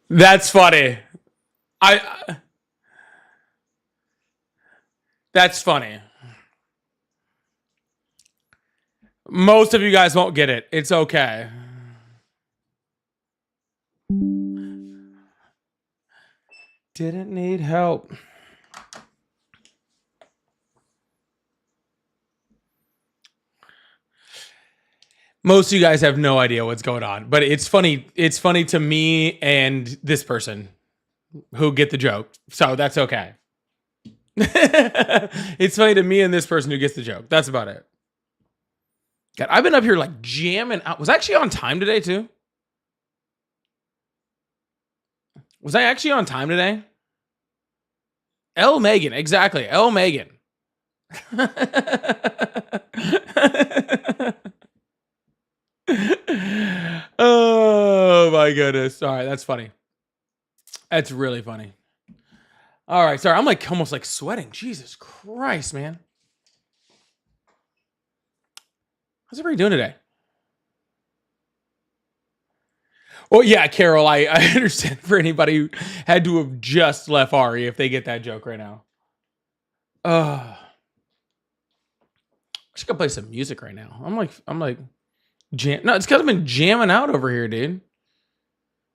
That's funny. I that's funny. Most of you guys won't get it. It's okay. Didn't need help. Most of you guys have no idea what's going on, but it's funny. It's funny to me and this person who get the joke. So that's okay. It's funny to me and this person who gets the joke. That's about it. God, I've been up here like jamming out. Was I actually on time today too? Was I actually on time today? L Megan, exactly. L Megan. Oh my goodness. All right, that's funny. That's really funny. All right, sorry. I'm like almost like sweating. Jesus Christ, man. How's everybody doing today? Well, yeah, Carol, I understand for anybody who had to have just left Ari if they get that joke right now. I should go play some music right now. I'm like, no, it's because I've been jamming out over here, dude.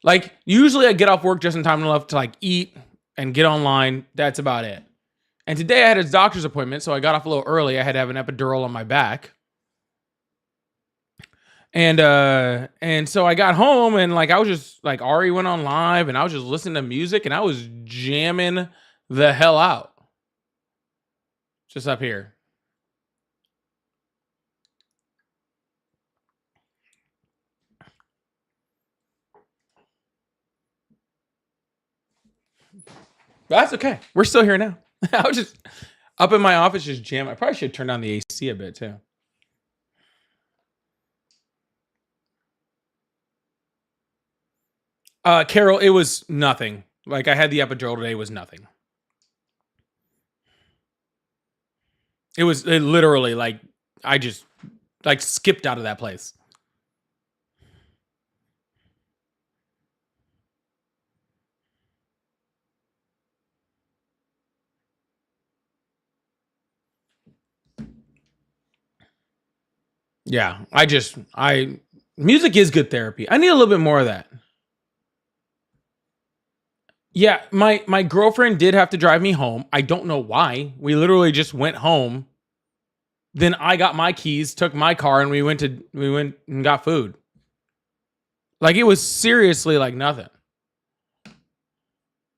Like, usually I get off work just in time enough to like eat and get online. That's about it. And today I had a doctor's appointment, so I got off a little early. I had to have an epidural on my back. And so I got home and like I was just like Ari went on live and I was just listening to music and I was jamming the hell out. Just up here. That's okay. We're still here now. I was just up in my office just jamming. I probably should turn down the AC a bit too. Carol, it was nothing. Like I had the epidural today, it was nothing. It literally like I just like skipped out of that place. Yeah, I music is good therapy. I need a little bit more of that. Yeah, my girlfriend did have to drive me home. I don't know why. We literally just went home. Then I got my keys, took my car, and we went and got food. Like it was seriously like nothing.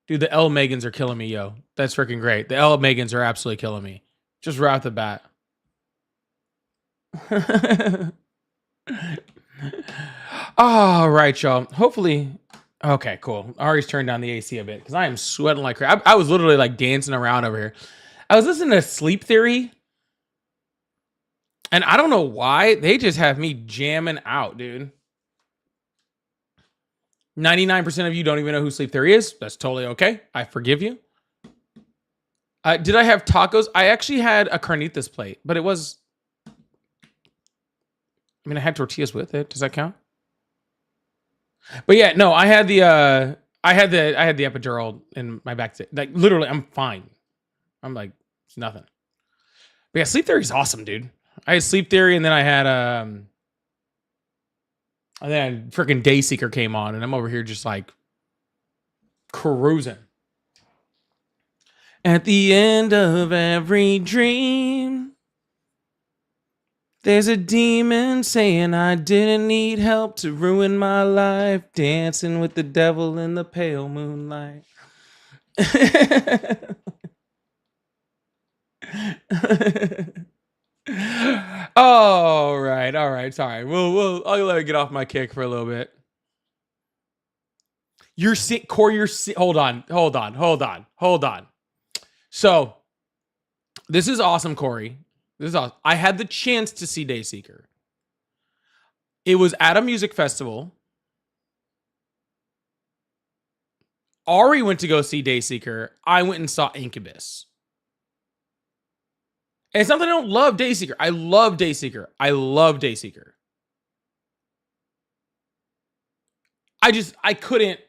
Dude, the L Megans are killing me, yo. That's freaking great. The L Megans are absolutely killing me. Just right off the bat. All right, y'all. Hopefully, okay, cool. Ari's turned down the AC a bit because I am sweating like crap. I was literally like dancing around over here. I was listening to Sleep Theory, and I don't know why they just have me jamming out, dude. 99% of you don't even know who Sleep Theory is. That's totally okay. I forgive you. Did I have tacos? I actually had a carnitas plate, but it was. I mean, I had tortillas with it. Does that count? But yeah, no, I had the epidural in my back. Like literally, I'm fine. I'm like, it's nothing. But yeah, Sleep Theory is awesome, dude. I had Sleep Theory, and then I had and then freaking Dayseeker came on, and I'm over here just like cruising. At the end of every dream, there's a demon saying I didn't need help to ruin my life, dancing with the devil in the pale moonlight. All right. Sorry. I'll let it get off my kick for a little bit. You're sick, Corey. Hold on. So this is awesome, Corey. This is awesome. I had the chance to see Dayseeker. It was at a music festival. Ari went to go see Dayseeker. I went and saw Incubus. And it's not that I don't love Dayseeker. I love Dayseeker. I couldn't.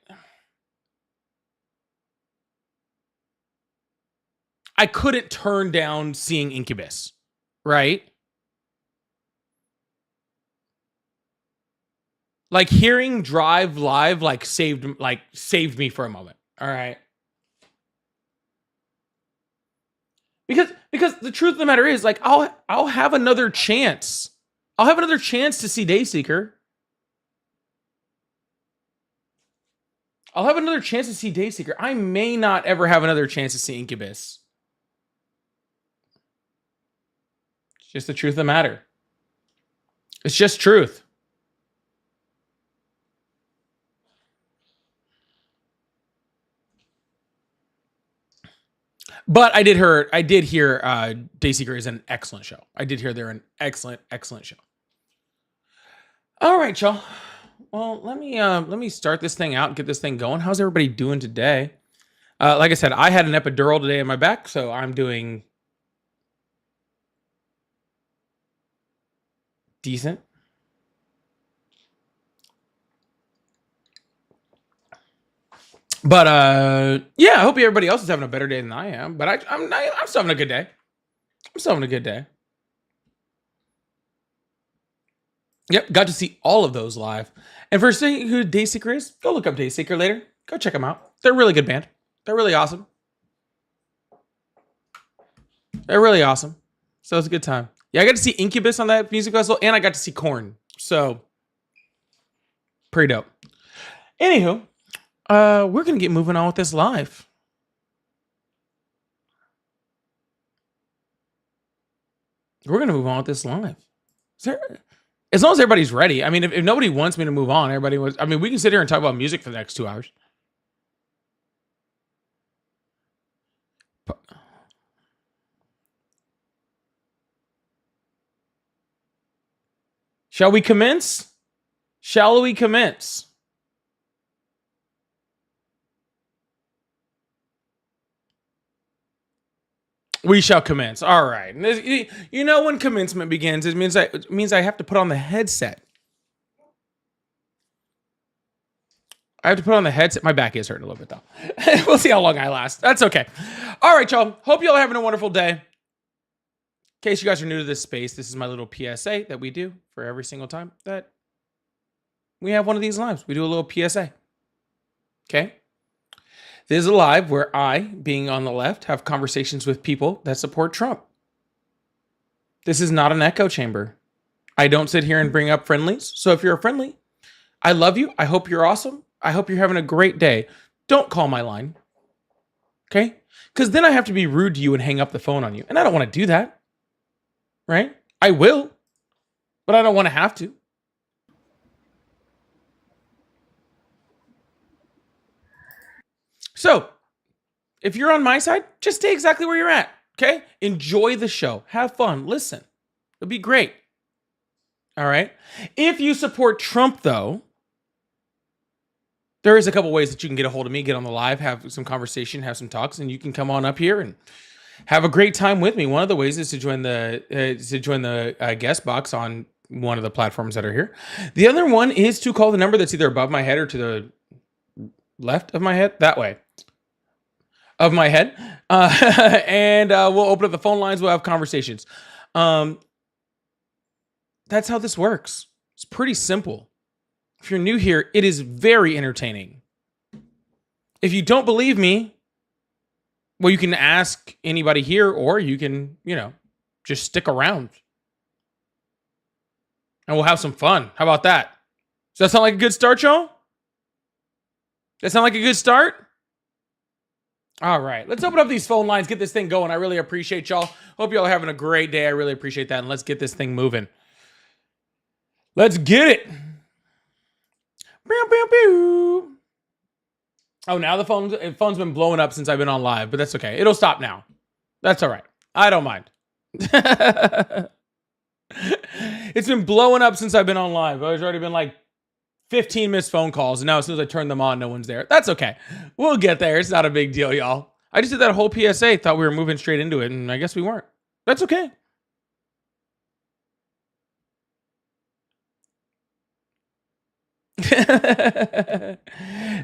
I couldn't turn down seeing Incubus, right? Like hearing Drive live like saved me for a moment. All right. Because the truth of the matter is like I'll have another chance. I'll have another chance to see Dayseeker. I'll have another chance to see Dayseeker. I may not ever have another chance to see Incubus. It's just the truth of the matter. It's just truth. But I did hear Dayseeker is an excellent show. I did hear they're an excellent show. All right, y'all. Well, let me start this thing out and get this thing going. How's everybody doing today? Like I said, I had an epidural today in my back, so I'm doing decent. But yeah, I hope everybody else is having a better day than I am. But I'm still having a good day. I'm still having a good day. Yep, got to see all of those live. And for seeing who Dayseeker is, go look up Dayseeker later. Go check them out. They're a really good band. They're really awesome. They're really awesome. So it's a good time. Yeah, I got to see Incubus on that music festival, and I got to see Korn. So pretty dope. Anywho, we're gonna get moving on with this live. We're gonna move on with this live. As long as everybody's ready. I mean, if nobody wants me to move on, everybody was. I mean, we can sit here and talk about music for the next 2 hours. Shall we commence? Shall we commence? We shall commence. All right. You know when commencement begins, it means I have to put on the headset. I have to put on the headset. My back is hurting a little bit though. We'll see how long I last. That's okay. All right, y'all. Hope y'all are having a wonderful day. In case you guys are new to this space, this is my little PSA that we do for every single time that we have one of these lives. We do a little PSA. Okay? This is a live where I, being on the left, have conversations with people that support Trump. This is not an echo chamber. I don't sit here and bring up friendlies. So if you're a friendly, I love you. I hope you're awesome. I hope you're having a great day. Don't call my line. Okay? Because then I have to be rude to you and hang up the phone on you. And I don't want to do that. Right? I will. But I don't want to have to. So, if you're on my side, just stay exactly where you're at. Okay? Enjoy the show. Have fun. Listen. It'll be great. All right? If you support Trump, though, there is a couple ways that you can get a hold of me, get on the live, have some conversation, have some talks, and you can come on up here and have a great time with me. One of the ways is to join the guest box on one of the platforms that are here. The other one is to call the number that's either above my head or to the left of my head, that way of my head, and we'll open up the phone lines. We'll have conversations. That's how this works. It's pretty simple. If you're new here, it is very entertaining. If you don't believe me, well, you can ask anybody here, or you can, just stick around. And we'll have some fun. How about that? Does that sound like a good start, y'all? That sound like a good start? All right. Let's open up these phone lines, get this thing going. I really appreciate y'all. Hope y'all are having a great day. I really appreciate that. And let's get this thing moving. Let's get it. Oh, now the phone's been blowing up since I've been on live, but that's okay. It'll stop now. That's all right. I don't mind. It's been blowing up since I've been on live. There's already been like 15 missed phone calls, and now as soon as I turn them on, no one's there. That's okay. We'll get there. It's not a big deal, y'all. I just did that whole PSA, thought we were moving straight into it, and I guess we weren't. That's okay.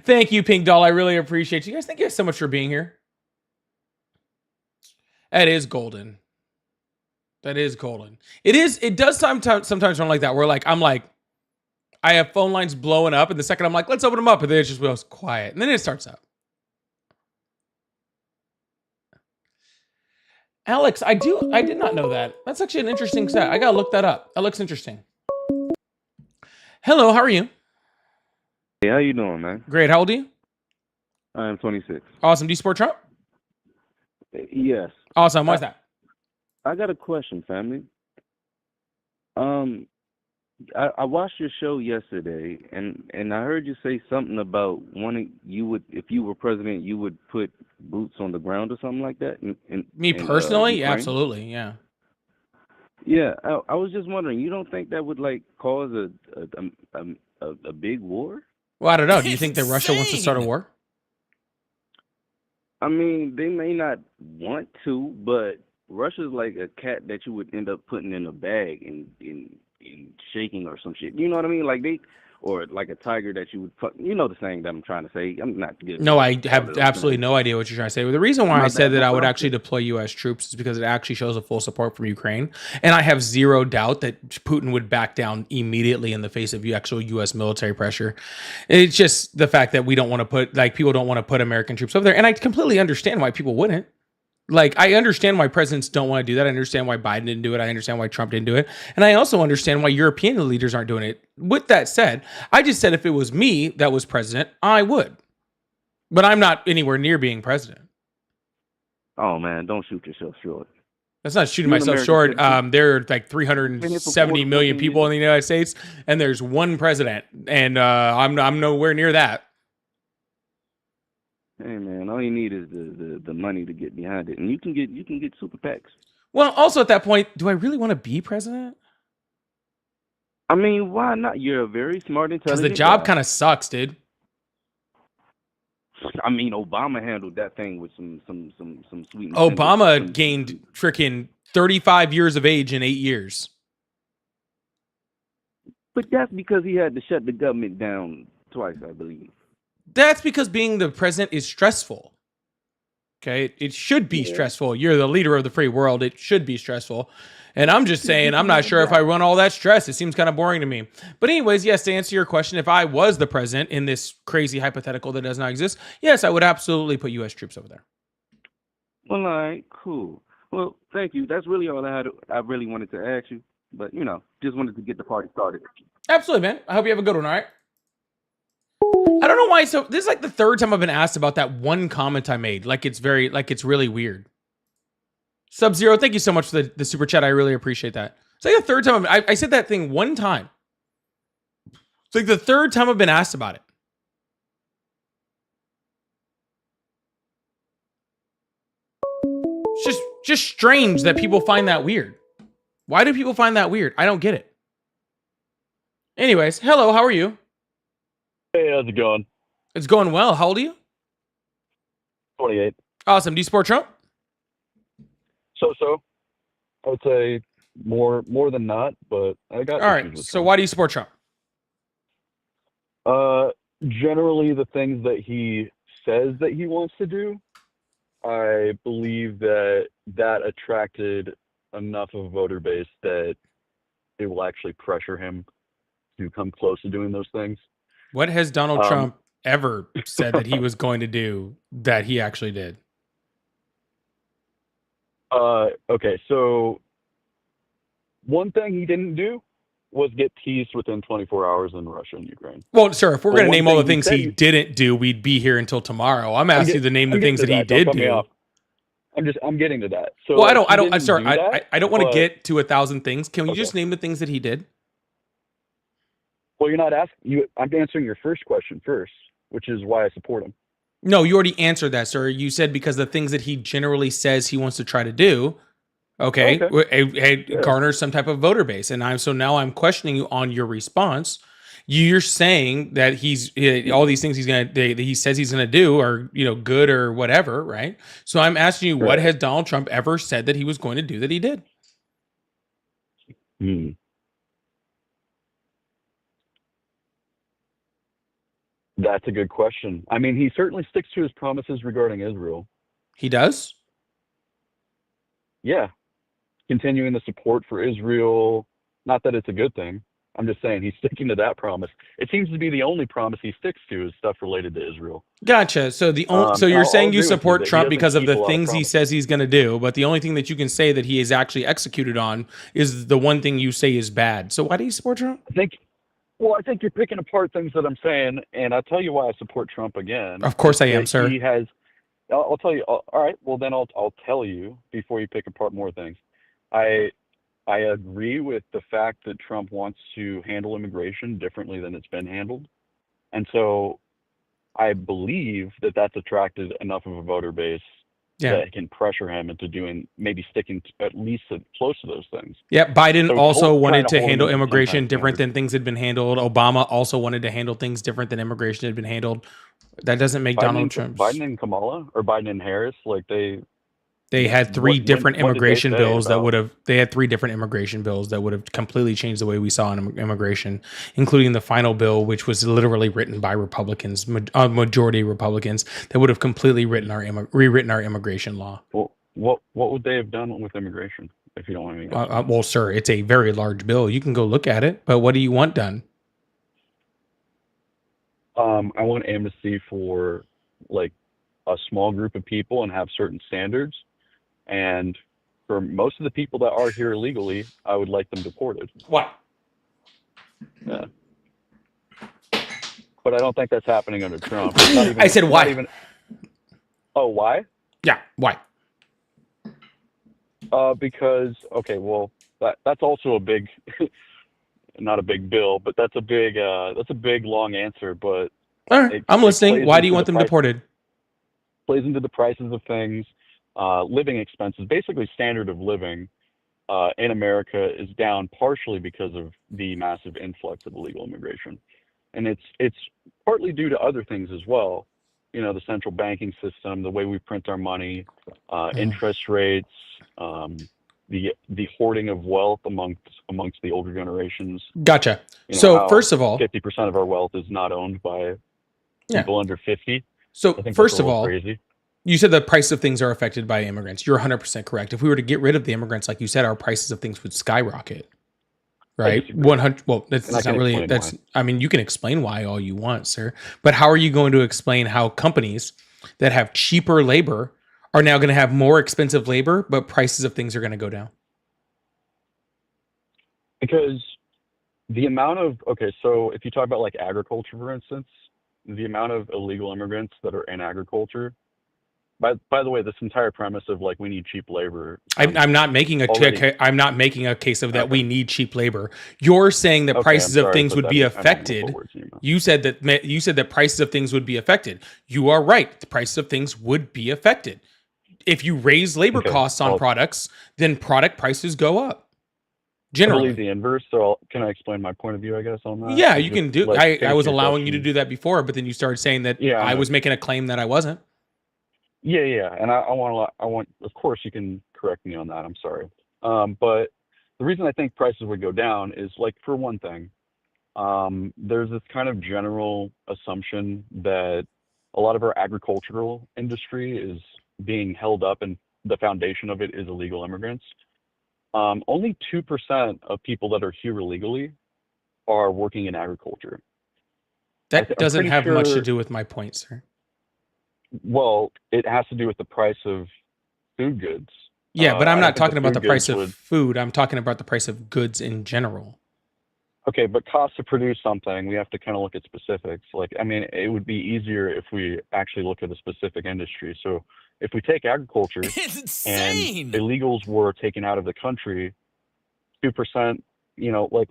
Thank you, Pink Doll. I really appreciate you guys. Thank you guys so much for being here. That is golden. That is golden. It is. It does sometimes run like that. Where like I'm like, I have phone lines blowing up, and the second I'm like, let's open them up, and then it just goes quiet, and then it starts up. Alex, I did not know that. That's actually an interesting set. I gotta look that up. That looks interesting. Hello, how are you? Hey, how you doing, man? Great. How old are you? I'm 26. Awesome. Do you support Trump? Yes. Awesome. Why's that? I got a question, family. Um, I watched your show yesterday, and I heard you say something about wanting you would, if you were president, you would put boots on the ground or something like that. Me personally, Ukraine? absolutely, yeah. Yeah, I was just wondering. You don't think that would like cause a big war? Well, I don't know. Do you think that Russia wants to start a war? I mean, they may not want to, but Russia's like a cat that you would end up putting in a bag and shaking or some shit. You know what I mean? Like or like a tiger that you would fuck. You know the saying that I'm trying to say. I'm not good. No, I have absolutely no idea what you're trying to say. The reason why I said that I would actually deploy U.S. troops is because it actually shows a full support from Ukraine, and I have zero doubt that Putin would back down immediately in the face of actual U.S. military pressure. It's just the fact that we don't want to put, like, people don't want to put American troops over there, and I completely understand why people wouldn't. Like, I understand why presidents don't want to do that. I understand why Biden didn't do it. I understand why Trump didn't do it. And I also understand why European leaders aren't doing it. With that said, I just said if it was me that was president, I would. But I'm not anywhere near being president. Oh, man, don't shoot yourself short. That's not shooting myself short. There are like 370 million people in the United States, and there's one president. And I'm nowhere near that. Hey man, all you need is the money to get behind it, and you can get super PACs. Well, also at that point, do I really want to be president? I mean, why not? You're a very smart, intelligent. Because the job kind of sucks, dude. I mean, Obama handled that thing with some sweet. Obama gained freaking 35 years of age in 8 years. But that's because he had to shut the government down twice, I believe. That's because being the president is stressful. Okay, it should be stressful. You're the leader of the free world. It should be stressful. And I'm just saying, I'm not sure if I run all that stress. It seems kind of boring to me. But anyways, yes, to answer your question, if I was the president in this crazy hypothetical that does not exist, yes, I would absolutely put U.S. troops over there. Well, all right, cool. Well, thank you. That's really all I really wanted to ask you. But, just wanted to get the party started. Absolutely, man. I hope you have a good one, all right? I don't know why. So this is like the third time I've been asked about that one comment I made. Like it's really weird. Sub-Zero, thank you so much for the super chat. I really appreciate that. It's like the third time I said that thing one time. It's like the third time I've been asked about it. It's just strange that people find that weird. Why do people find that weird? I don't get it. Anyways, hello, how are you? Hey, how's it going? It's going well. How old are you? 28. Awesome. Do you support Trump? So. I would say more than not, but I got. All right. So why do you support Trump? Generally the things that he says that he wants to do, I believe that attracted enough of a voter base that it will actually pressure him to come close to doing those things. What has Donald Trump ever said that he was going to do that he actually did? Okay, so one thing he didn't do was get teased within 24 hours in Russia and Ukraine. Well, sir, if we're going to name all the things he didn't do, we'd be here until tomorrow. I'm asking you to name the things that he did do. I'm getting to that. So well, I'm sorry. I don't want to get to 1,000 things. Can we just name the things that he did? Well, you're not asking. I'm answering your first question first, which is why I support him. No, you already answered that, sir. You said because the things that he generally says he wants to try to do, it garners some type of voter base, and now I'm questioning you on your response. You're saying that all these things he says he's gonna do are good or whatever, right? So I'm asking you, what has Donald Trump ever said that he was going to do that he did? That's a good question. I mean, he certainly sticks to his promises regarding Israel. He does? yeah, continuing the support for Israel. Not that it's a good thing. I'm just saying he's sticking to that promise. It seems to be the only promise he sticks to is stuff related to Israel. Gotcha. So so And you're I'll saying you agree with you support that he Trump doesn't because of keep the a lot of things he promises. says he's going to do, but the only thing that you can say that he has actually executed on is the one thing you say is bad. So why do you support Trump? I think you're picking apart things that I'm saying, and I'll tell you why I support Trump again. Of course I That am, sir. He has. I'll tell you. All right. Well, then I'll tell you before you pick apart more things. I I agree with the fact that Trump wants to handle immigration differently than it's been handled, and so I believe that that's attracted enough of a voter base Yeah. that can pressure him into maybe sticking to at least close to those things. Yeah, Biden So also trying wanted to to hold him handle to some immigration kind of different standard. than things had been handled. Obama also wanted to handle things different than immigration had been handled. That doesn't make Donald Trump. Biden and Kamala or Biden and Harris, like They had three different what did they immigration say bills that about- would have. They had three different immigration bills that would have completely changed the way we saw immigration, including the final bill, which was literally written by Republicans, majority Republicans, that would have completely rewritten our immigration law. Well, what would they have done with immigration, if you don't want me to guess? Well, sir, it's a very large bill. You can go look at it, but what do you want done? I want amnesty for like a small group of people and have certain standards. And for most of the people that are here illegally, I would like them deported. What? Yeah. But I don't think that's happening under Trump. It's not even, I said it's why? not even- Oh, why? Yeah, why? Because well, that's also a big, not a big bill, but that's a big long answer. But All right, I'm listening. plays Why do you into want the them price- deported? Plays into the prices of things, living expenses, basically standard of living in America is down partially because of the massive influx of illegal immigration, and it's partly due to other things as well. You know, the central banking system, the way we print our money, interest rates, the hoarding of wealth amongst the older generations. Gotcha. You know, So how first of all, 50% of our wealth is not owned by people under 50. so I think first that's a of little all, crazy. you said the price of things are affected by immigrants. You're 100% correct. If we were to get rid of the immigrants, like you said, our prices of things would skyrocket. Right? disagree. 100. Well, that's And I not can really. explain That's. why. I mean, you can explain why all you want, sir. But how are you going to explain how companies that have cheaper labor are now going to have more expensive labor, but prices of things are going to go down? Because the amount of so if you talk about like agriculture, for instance, the amount of illegal immigrants that are in agriculture. By the way, this entire premise of like we need cheap labor. I'm not making I'm not making a case of that Okay. we need cheap labor. You're saying that Okay, prices I'm of sorry, things but would that be I don't wanna put affected. words in your mouth. You said that prices of things would be affected. You are right. The prices of things would be affected. If you raise labor Okay, costs on well- products, then product prices go up. I Generally. believe the inverse. So can I explain my point of view? I guess on that. Yeah, Or you just, can do. like, I finish was your allowing you to question? do that before, but then you started saying that Yeah, I I know. was making a claim that I wasn't. Yeah, and I want. Of course, you can correct me on that. I'm sorry. But the reason I think prices would go down is like for one thing, there's this kind of general assumption that a lot of our agricultural industry is being held up, and the foundation of it is illegal immigrants. Only 2% of people that are here illegally are working in agriculture. That I'm doesn't pretty have much to sure- do with my point, sir. Well, it has to do with the price of food goods. Yeah, but I I'm don't not think talking about the food price goods of would- food. I'm talking about the price of goods in general. Okay, but cost to produce something, we have to kind of look at specifics. Like, I mean, it would be easier if we actually look at a specific industry. So if we take agriculture It's and insane. illegals were taken out of the country, 2%, like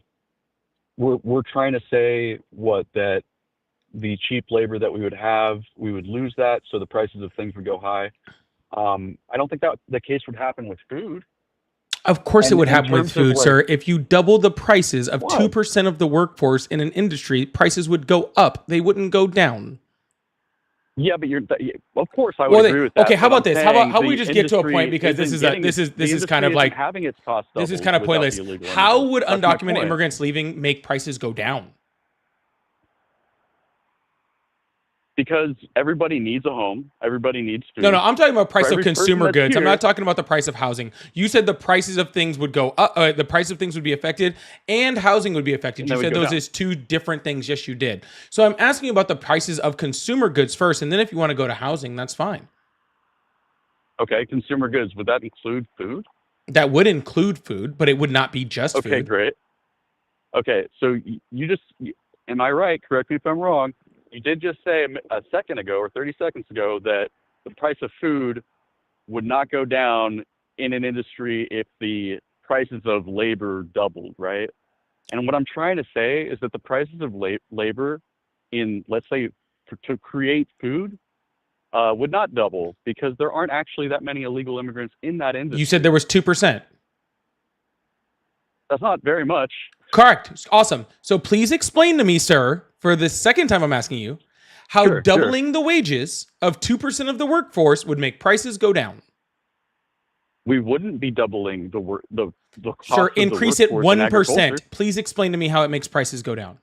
we're trying to say that the cheap labor that we would have, we would lose that, so the prices of things would go high. I don't think that the case would happen with food. Of course, it And would in happen with terms of, food, like- sir. If you double the prices of What? 2% of the workforce in an industry, prices would go up. They wouldn't go down. Yeah, but of course I would Well, agree with that. okay, how but about I'm this? How saying about we the just get to a industry point, because this isn't is getting- this the is kind industry of isn't like having its cost this is doubled kind of without pointless. the illegal How immigrants. would That's my undocumented point. immigrants leaving make prices go down? Because everybody needs a home. Everybody needs food. No, I'm talking about price of every person consumer that's goods. I'm here- not talking about the price of housing. You said the prices of things would go up. The price of things would be affected, and housing would be affected. And You that would said go those down. is two different things. Yes, you did. So I'm asking you about the prices of consumer goods first, and then if you want to go to housing, that's fine. Okay, consumer goods. Would that include food? That would include food, but it would not be just Okay, food. great. Okay, so am I right? Correct me if I'm wrong. You did just say a second ago or 30 seconds ago that the price of food would not go down in an industry if the prices of labor doubled, right? And what I'm trying to say is that the prices of labor in, let's say, to create food would not double because there aren't actually that many illegal immigrants in that industry. You said there was 2%. That's not very much. Correct. Awesome. So please explain to me, sir, for the second time I'm asking you, how Sure. doubling the wages of 2% of the workforce would make prices go down. We wouldn't be doubling the cost Sir, of the increase it workforce in 1%. agriculture. Please explain to me how it makes prices go down.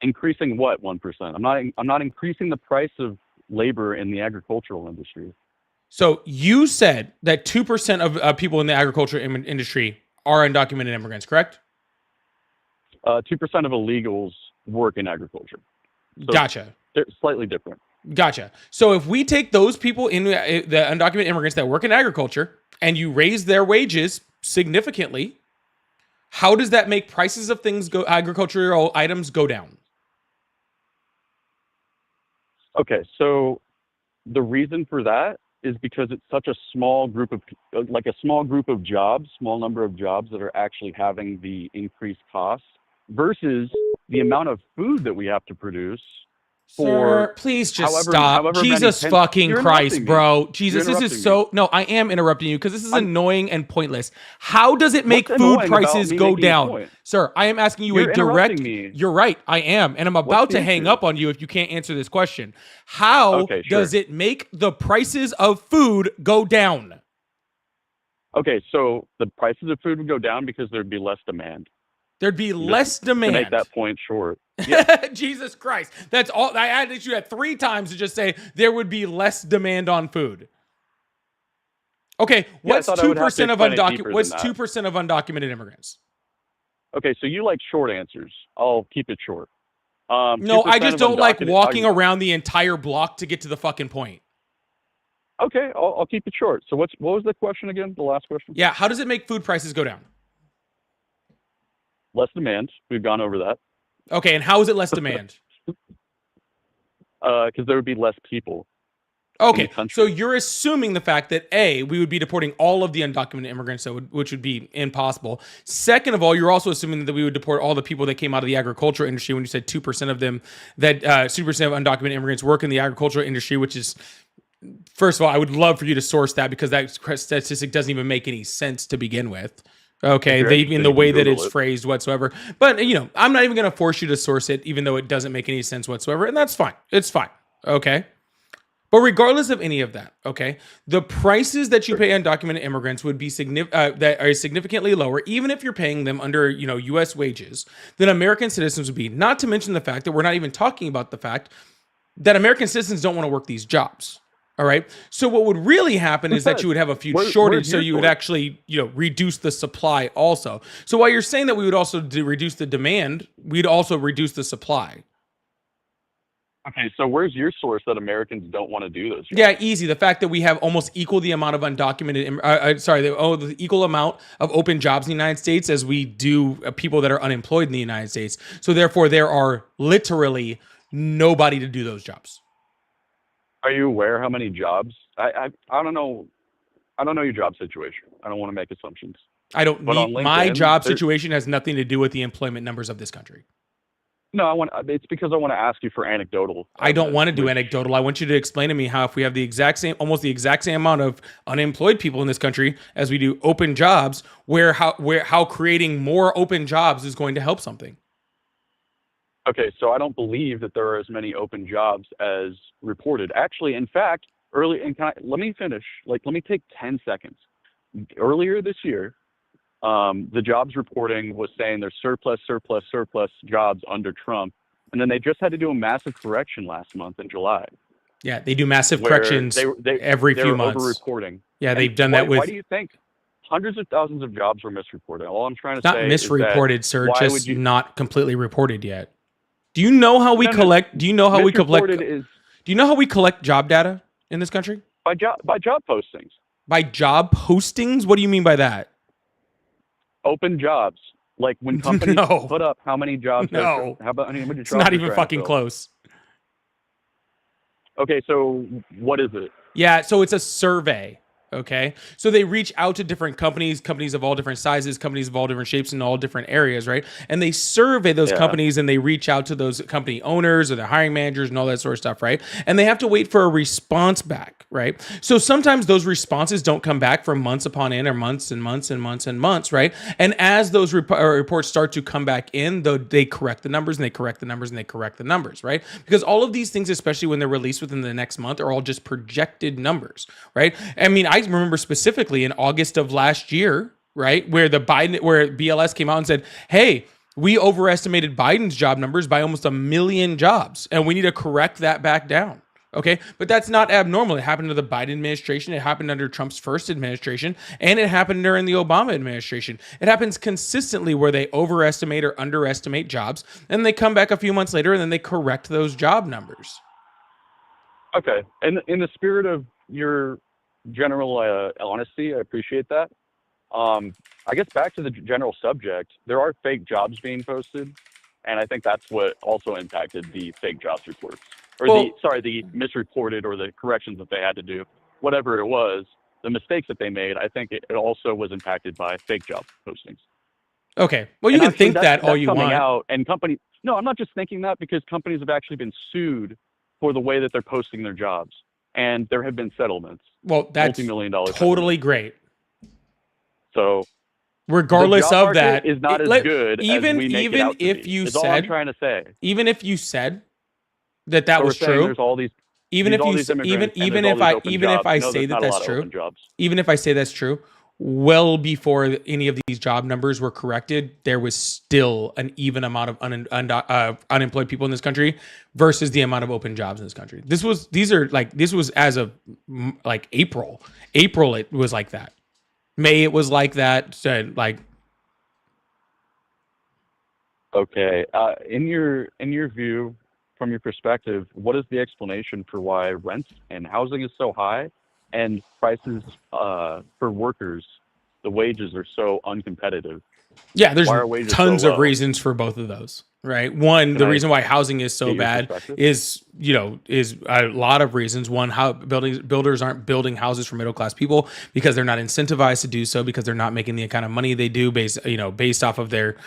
Increasing what 1%? I'm not increasing the price of labor in the agricultural industry. So you said that 2% of people in the agriculture industry are undocumented immigrants, correct? 2% of illegals work in agriculture. So Gotcha. they're slightly different. Gotcha. So if we take those people in the undocumented immigrants that work in agriculture and you raise their wages significantly, how does that make prices of things agricultural items go down? Okay, so the reason for that is because it's such a small group of jobs, small number of jobs that are actually having the increased costs versus the amount of food that we have to produce. Sir, please just stop. however Jesus many fucking You're Christ, interrupting me. bro. Jesus, You're this is interrupting so... No, I am interrupting you because this is annoying and pointless. How does it make What's food annoying about prices me go making a down? point? Sir, I am asking you You're a direct... interrupting me. You're right, I am. And I'm about What's to the hang issue? up on you if you can't answer this question. How Okay, sure. does it make the prices of food go down? Okay, so the prices of food would go down because there'd be less demand. There'd be less demand. To make that point short. Jesus Christ. That's all. I added you at 3 times to just say there would be less demand on food. Okay, what's thought I would have to 2% of explain it deeper what's than that. 2% of undocumented immigrants? Okay, so you like short answers. I'll keep it short. No, 2% I just of don't like undocumented- walking around the entire block to get to the fucking point. Okay, I'll keep it short. So what was the question again? The last question? Yeah, how does it make food prices go down? Less demand. We've gone over that. Okay, and how is it less demand? Because there would be less people. Okay, country. so you're assuming the fact that A, we would be deporting all of the undocumented immigrants, which would be impossible. Second of all, you're also assuming that we would deport all the people that came out of the agricultural industry when you said 2% of them, that 2% of undocumented immigrants work in the agricultural industry, which is, first of all, I would love for you to source that because that statistic doesn't even make any sense to begin with. Okay, in the way that it's phrased whatsoever. But, I'm not even going to force you to source it, even though it doesn't make any sense whatsoever. And that's fine. It's fine. Okay. But regardless of any of that, okay, the prices that you pay undocumented immigrants would be that are significantly lower, even if you're paying them under, U.S. wages, than American citizens would be. Not to mention the fact that we're not even talking about the fact that American citizens don't want to work these jobs. All right. So what would really happen is that you would have a food shortage. So you would actually, reduce the supply also. So while you're saying that we would also reduce the demand, we'd also reduce the supply. Okay, so where's your source that Americans don't want to do those jobs? Yeah, easy. The fact that we have almost equal the amount of undocumented, the equal amount of open jobs in the United States as we do people that are unemployed in the United States. So therefore, there are literally nobody to do those jobs. Are you aware how many jobs? I don't know. I don't know your job situation. I don't want to make assumptions. I don't But on need my LinkedIn, job situation has nothing to do with the employment numbers of this country. No, it's because I want to ask you for anecdotal. I don't want to do anecdotal. I want you to explain to me how if we have almost the exact same amount of unemployed people in this country as we do open jobs, how creating more open jobs is going to help something. Okay, so I don't believe that there are as many open jobs as reported. Actually, in fact, let me finish. Let me take 10 seconds. Earlier this year, the jobs reporting was saying there's surplus jobs under Trump, And then they just had to do a massive correction last month in July. Yeah, they do massive where corrections every they few were months. Over-reporting. Yeah, And they've done that with. Why do you think hundreds of thousands of jobs were misreported? All I'm trying to Not say misreported, is sir. why would Just you? not completely reported yet. Do you know how we No, no, collect? Do you know how we collect? misreported is Do you know how we collect job data in this country? by job postings, By job postings? What do you mean by that? open jobs. Like when companies No. put up how many jobs. No. How about how many jobs It's not they're even trying to fucking fill. close. Okay, so what is it? Yeah, so it's a survey. Okay. So they reach out to different companies of all different sizes, companies of all different shapes in all different areas, right? And they survey those Yeah. companies and they reach out to those company owners or the hiring managers and all that sort of stuff, right? And they have to wait for a response back, right? So sometimes those responses don't come back for months upon end or months and months and months and months, right? And as those reports start to come back in, though, they correct the numbers and they correct the numbers and they correct the numbers, right? Because all of these things, especially when they're released within the next month, are all just projected numbers, right? I mean, I remember specifically in August of last year, right, where BLS came out and said, "Hey, we overestimated Biden's job numbers by almost 1 million jobs, and we need to correct that back down." Okay, but that's not abnormal. It happened to the Biden administration. It happened under Trump's first administration, and it happened during the Obama administration. It happens consistently where they overestimate or underestimate jobs, and they come back a few months later and then they correct those job numbers. Okay, and in the spirit of your general honesty, I appreciate that. I guess back to the general subject, there are fake jobs being posted, and I think that's what also impacted the fake jobs reports, or the misreported or the corrections that they had to do, whatever it was, the mistakes that they made. I think it also was impacted by fake job postings. Okay, well, you And can actually, think that all you coming want. out, and companies. No, I'm not just thinking that, because companies have actually been sued for the way that they're posting their jobs, and there have been settlements. Well, that's multi-million-dollar totally great. So regardless the job of that, market is not as good even as we make even it out to if be, you is all I'm said trying to say. even if you said that So we're was saying true, there's all these even if all you these even immigrants, and even there's if all I these open even if jobs. I No, say there's that not a that's lot of true, open jobs. even if I say that's true, well before any of these job numbers were corrected, there was still an even amount of unemployed people in this country versus the amount of open jobs in this country. This was as of like April. April it was like that. May it was like that. So like. Okay. In your view, from your perspective, what is the explanation for why rent and housing is so high, and prices for workers, the wages are so uncompetitive? Yeah, there's Why are wages tons so of low? reasons for both of those, right? One, Can the I reason why housing is so get your bad perspective? is a lot of reasons. One, how builders aren't building houses for middle class people because they're not incentivized to do so, because they're not making the kind of money they do based off of their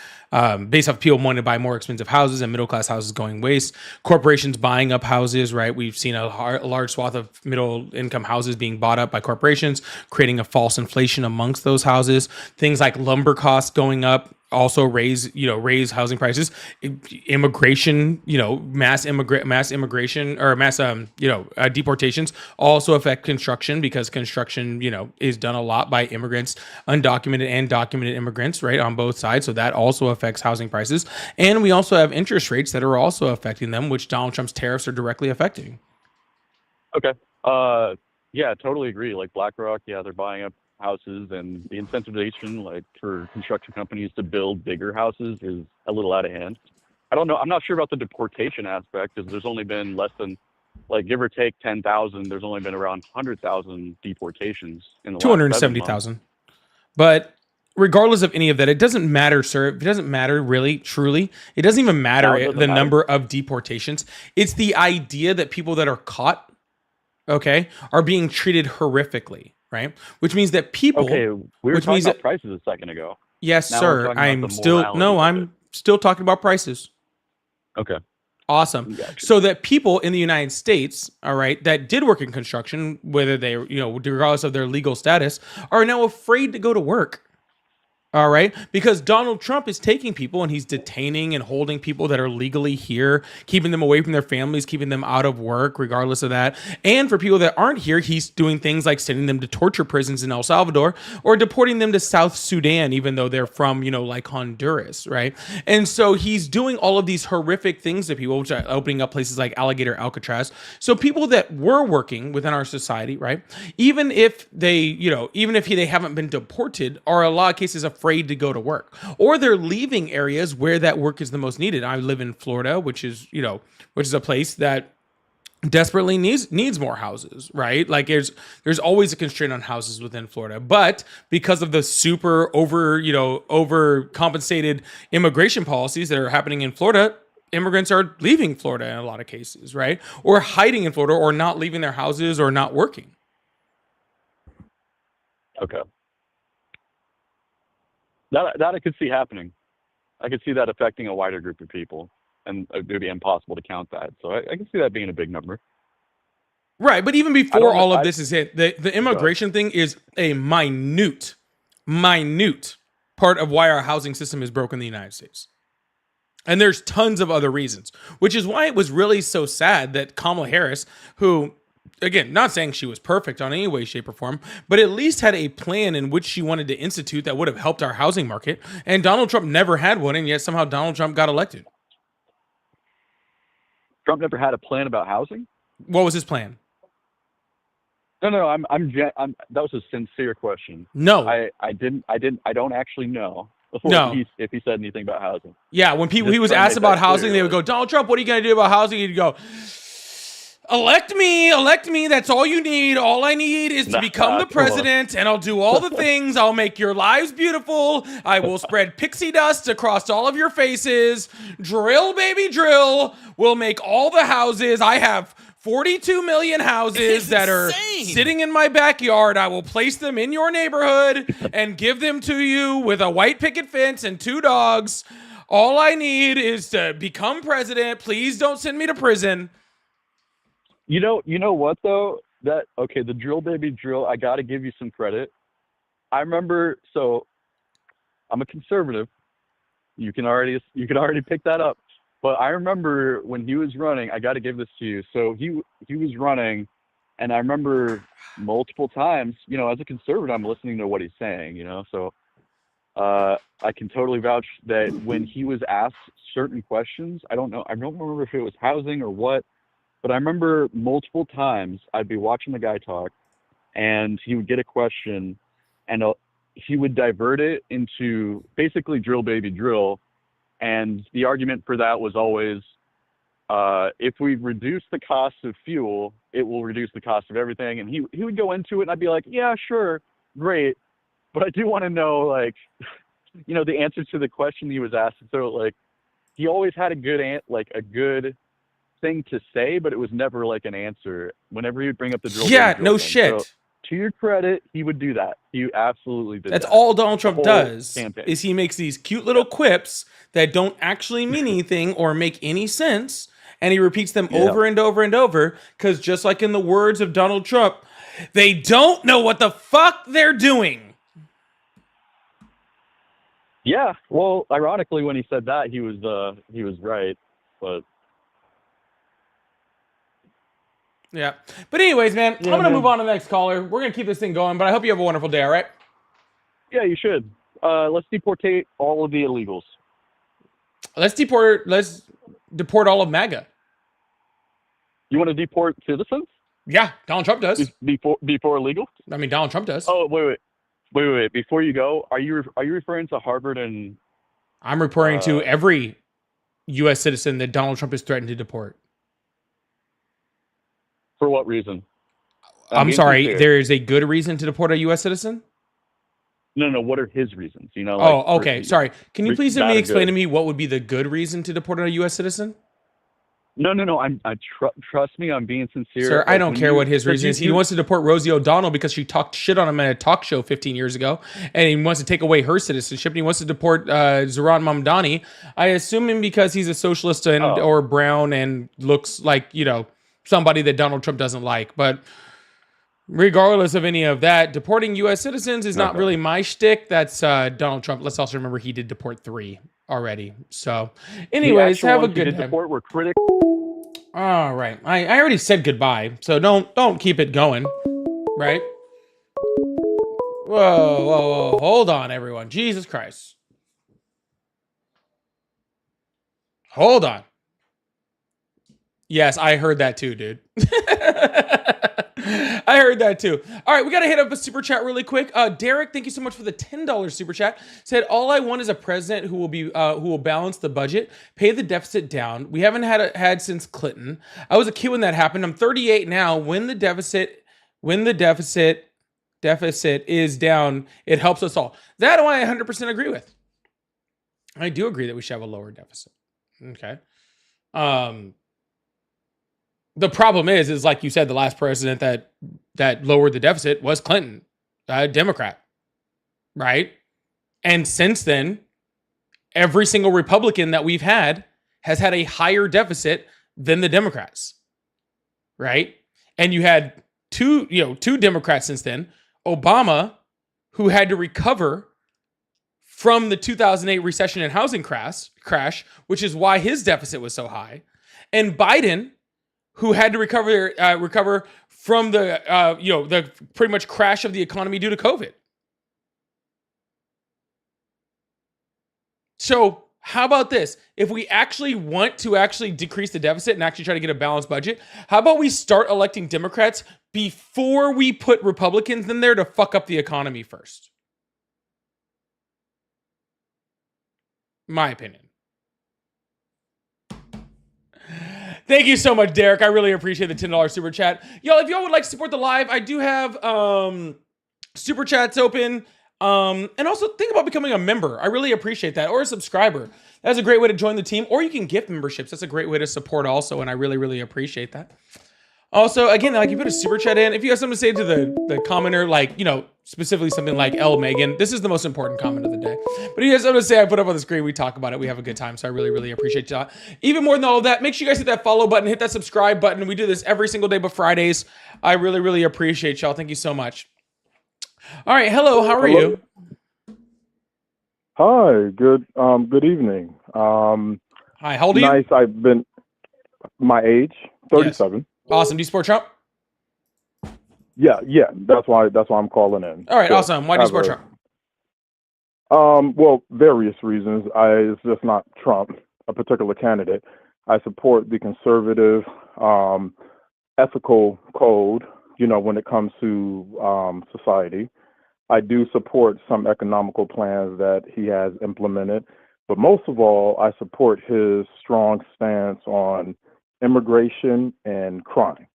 based off people wanting to buy more expensive houses and middle class houses going waste. Corporations buying up houses, right? We've seen a large swath of middle income houses being bought up by corporations, creating a false inflation amongst those houses. Things like lumber costs going up also raise housing prices. Immigration, mass immigration or mass deportations also affect construction, because construction is done a lot by immigrants, undocumented and documented immigrants, right, on both sides. So that also affects housing prices. And we also have interest rates that are also affecting them, which Donald Trump's tariffs are directly affecting. Okay. Yeah, totally agree. Like BlackRock, yeah, they're buying up houses, and the incentivization, like for construction companies to build bigger houses, is a little out of hand. I don't know. I'm not sure about the deportation aspect, because there's only been less than, like, give or take 10,000. There's only been around 100,000 deportations in the last 7 months. 270,000. But regardless of any of that, it doesn't matter, sir. It doesn't matter, really, truly. It doesn't even matter the number of deportations. It's the idea that people that are caught, are being treated horrifically, right? Which means that people. Okay, we were talking about prices a second ago. Yes, Now sir. I'm still talking about prices. Okay. Awesome. Gotcha. So that people in the United States, all right, that did work in construction, whether they, regardless of their legal status, are now afraid to go to work. All right. Because Donald Trump is taking people and he's detaining and holding people that are legally here, keeping them away from their families, keeping them out of work, regardless of that. And for people that aren't here, he's doing things like sending them to torture prisons in El Salvador or deporting them to South Sudan, even though they're from, like Honduras. Right. And so he's doing all of these horrific things to people, which are opening up places like Alligator Alcatraz. So people that were working within our society, right, even if they, they haven't been deported, are a lot of cases afraid to go to work, or they're leaving areas where that work is the most needed. I live in Florida, which is a place that desperately needs more houses, right? Like there's always a constraint on houses within Florida, but because of the super overcompensated immigration policies that are happening in Florida, immigrants are leaving Florida in a lot of cases, right? Or hiding in Florida, or not leaving their houses, or not working. Okay. That I could see happening. I could see that affecting a wider group of people, and it would be impossible to count that. So I can see that being a big number. Right, but even before all of this is hit, the immigration thing is a minute part of why our housing system is broken in the United States. And there's tons of other reasons, which is why it was really so sad that Kamala Harris, who, again, not saying she was perfect on any way, shape, or form, but at least had a plan in which she wanted to institute that would have helped our housing market. And Donald Trump never had one, and yet somehow Donald Trump got elected. Trump never had a plan about housing? What was his plan? No, that was a sincere question. No. I don't actually know. No. If he said anything about housing. Yeah, when he was asked about housing, they would go, Donald Trump, what are you going to do about housing? He'd go, elect me. That's all you need. All I need is to become the president, and I'll do all the things. I'll make your lives beautiful. I will spread pixie dust across all of your faces. Drill, baby, drill. We'll make all the houses. I have 42 million houses that are sitting in my backyard. I will place them in your neighborhood and give them to you with a white picket fence and 2 dogs. All I need is to become president. Please don't send me to prison. You know what though? The drill baby drill, I got to give you some credit. I remember, so I'm a conservative. You can already pick that up. But I remember when he was running, I got to give this to you. So he was running, and I remember multiple times, as a conservative, I'm listening to what he's saying, so I can totally vouch that when he was asked certain questions, I don't remember if it was housing or what, but I remember multiple times I'd be watching the guy talk, and he would get a question, and he would divert it into basically drill baby drill. And the argument for that was always, if we reduce the cost of fuel, it will reduce the cost of everything. And he would go into it, and I'd be like, yeah, sure, great. But I do want to know, the answer to the question he was asked. So, he always had a good thing to say, but it was never an answer. Whenever he would bring up the drill. Yeah, no shit. So, to your credit, he would do that. He absolutely did. That's all Donald Trump does. Campaign. Is he makes these cute little quips that don't actually mean anything or make any sense, and he repeats them over and over and over. Because just like in the words of Donald Trump, they don't know what the fuck they're doing. Yeah. Well, ironically, when he said that, he was right, but. Yeah. But anyways, man, I'm going to move on to the next caller. We're going to keep this thing going, but I hope you have a wonderful day, all right? Yeah, you should. Let's deportate all of the illegals. Let's deport all of MAGA. You want to deport citizens? Yeah, Donald Trump does. Before illegal? I mean, Donald Trump does. Oh, wait. Before you go, are you referring to Harvard and... I'm referring to every U.S. citizen that Donald Trump has threatened to deport. For what reason? I'm sorry, there is a good reason to deport a U.S. citizen? No, what are his reasons? Okay, sorry. Can you please explain to me what would be the good reason to deport a U.S. citizen? No. Trust me, I'm being sincere. Sir, I don't care what his reason is. He wants to deport Rosie O'Donnell because she talked shit on him at a talk show 15 years ago, and he wants to take away her citizenship, and he wants to deport Zohran Mamdani. I assume him because he's a socialist or brown and looks like, somebody that Donald Trump doesn't like. But regardless of any of that, deporting U.S. citizens is not Okay. really my shtick. That's Donald Trump. Let's also remember he did deport 3 already. So, The anyways, actual have a ones he good did day. deport were critics. All right, I already said goodbye, so don't keep it going, right? Whoa, hold on, everyone. Jesus Christ. Hold on. Yes, I heard that too, dude. I heard that too. All right, we got to hit up a super chat really quick. Derek, thank you so much for the $10 super chat. Said, all I want is a president who will balance the budget, pay the deficit down. We haven't had since Clinton. I was a kid when that happened. I'm 38 now. When the deficit is down, it helps us all. That I 100% agree with. I do agree that we should have a lower deficit. Okay. The problem is like you said, the last president that lowered the deficit was Clinton, a Democrat, right? And since then, every single Republican that we've had has had a higher deficit than the Democrats, right? And you had two Democrats since then. Obama, who had to recover from the 2008 recession and housing crash, which is why his deficit was so high, and Biden, who had to recover from the pretty much crash of the economy due to COVID. So how about this? If we actually want to actually decrease the deficit and actually try to get a balanced budget, how about we start electing Democrats before we put Republicans in there to fuck up the economy first? My opinion. Thank you so much, Derek. I really appreciate the $10 super chat. Y'all, if y'all would like to support the live, I do have super chats open. And also think about becoming a member. I really appreciate that. Or a subscriber. That's a great way to join the team. Or you can gift memberships. That's a great way to support also. And I really, really appreciate that. Also, again, like you put a super chat in. If you have something to say to the commenter, like, specifically something like L. Megan, this is the most important comment of the day. But if you have something to say, I put up on the screen. We talk about it. We have a good time. So I really, really appreciate y'all. Even more than all of that, make sure you guys hit that follow button, hit that subscribe button. We do this every single day but Fridays. I really, really appreciate y'all. Thank you so much. All right. Hello. How are you? Hi. Good evening. Hi. How old are you? Nice. I've been my age, 37. Yes. Awesome. Do you support Trump? Yeah. That's why I'm calling in. All right. Awesome. Why do you support Trump? Well, various reasons. It's just not Trump, a particular candidate. I support the conservative, ethical code, when it comes to society. I do support some economical plans that he has implemented, but most of all, I support his strong stance on immigration and crime.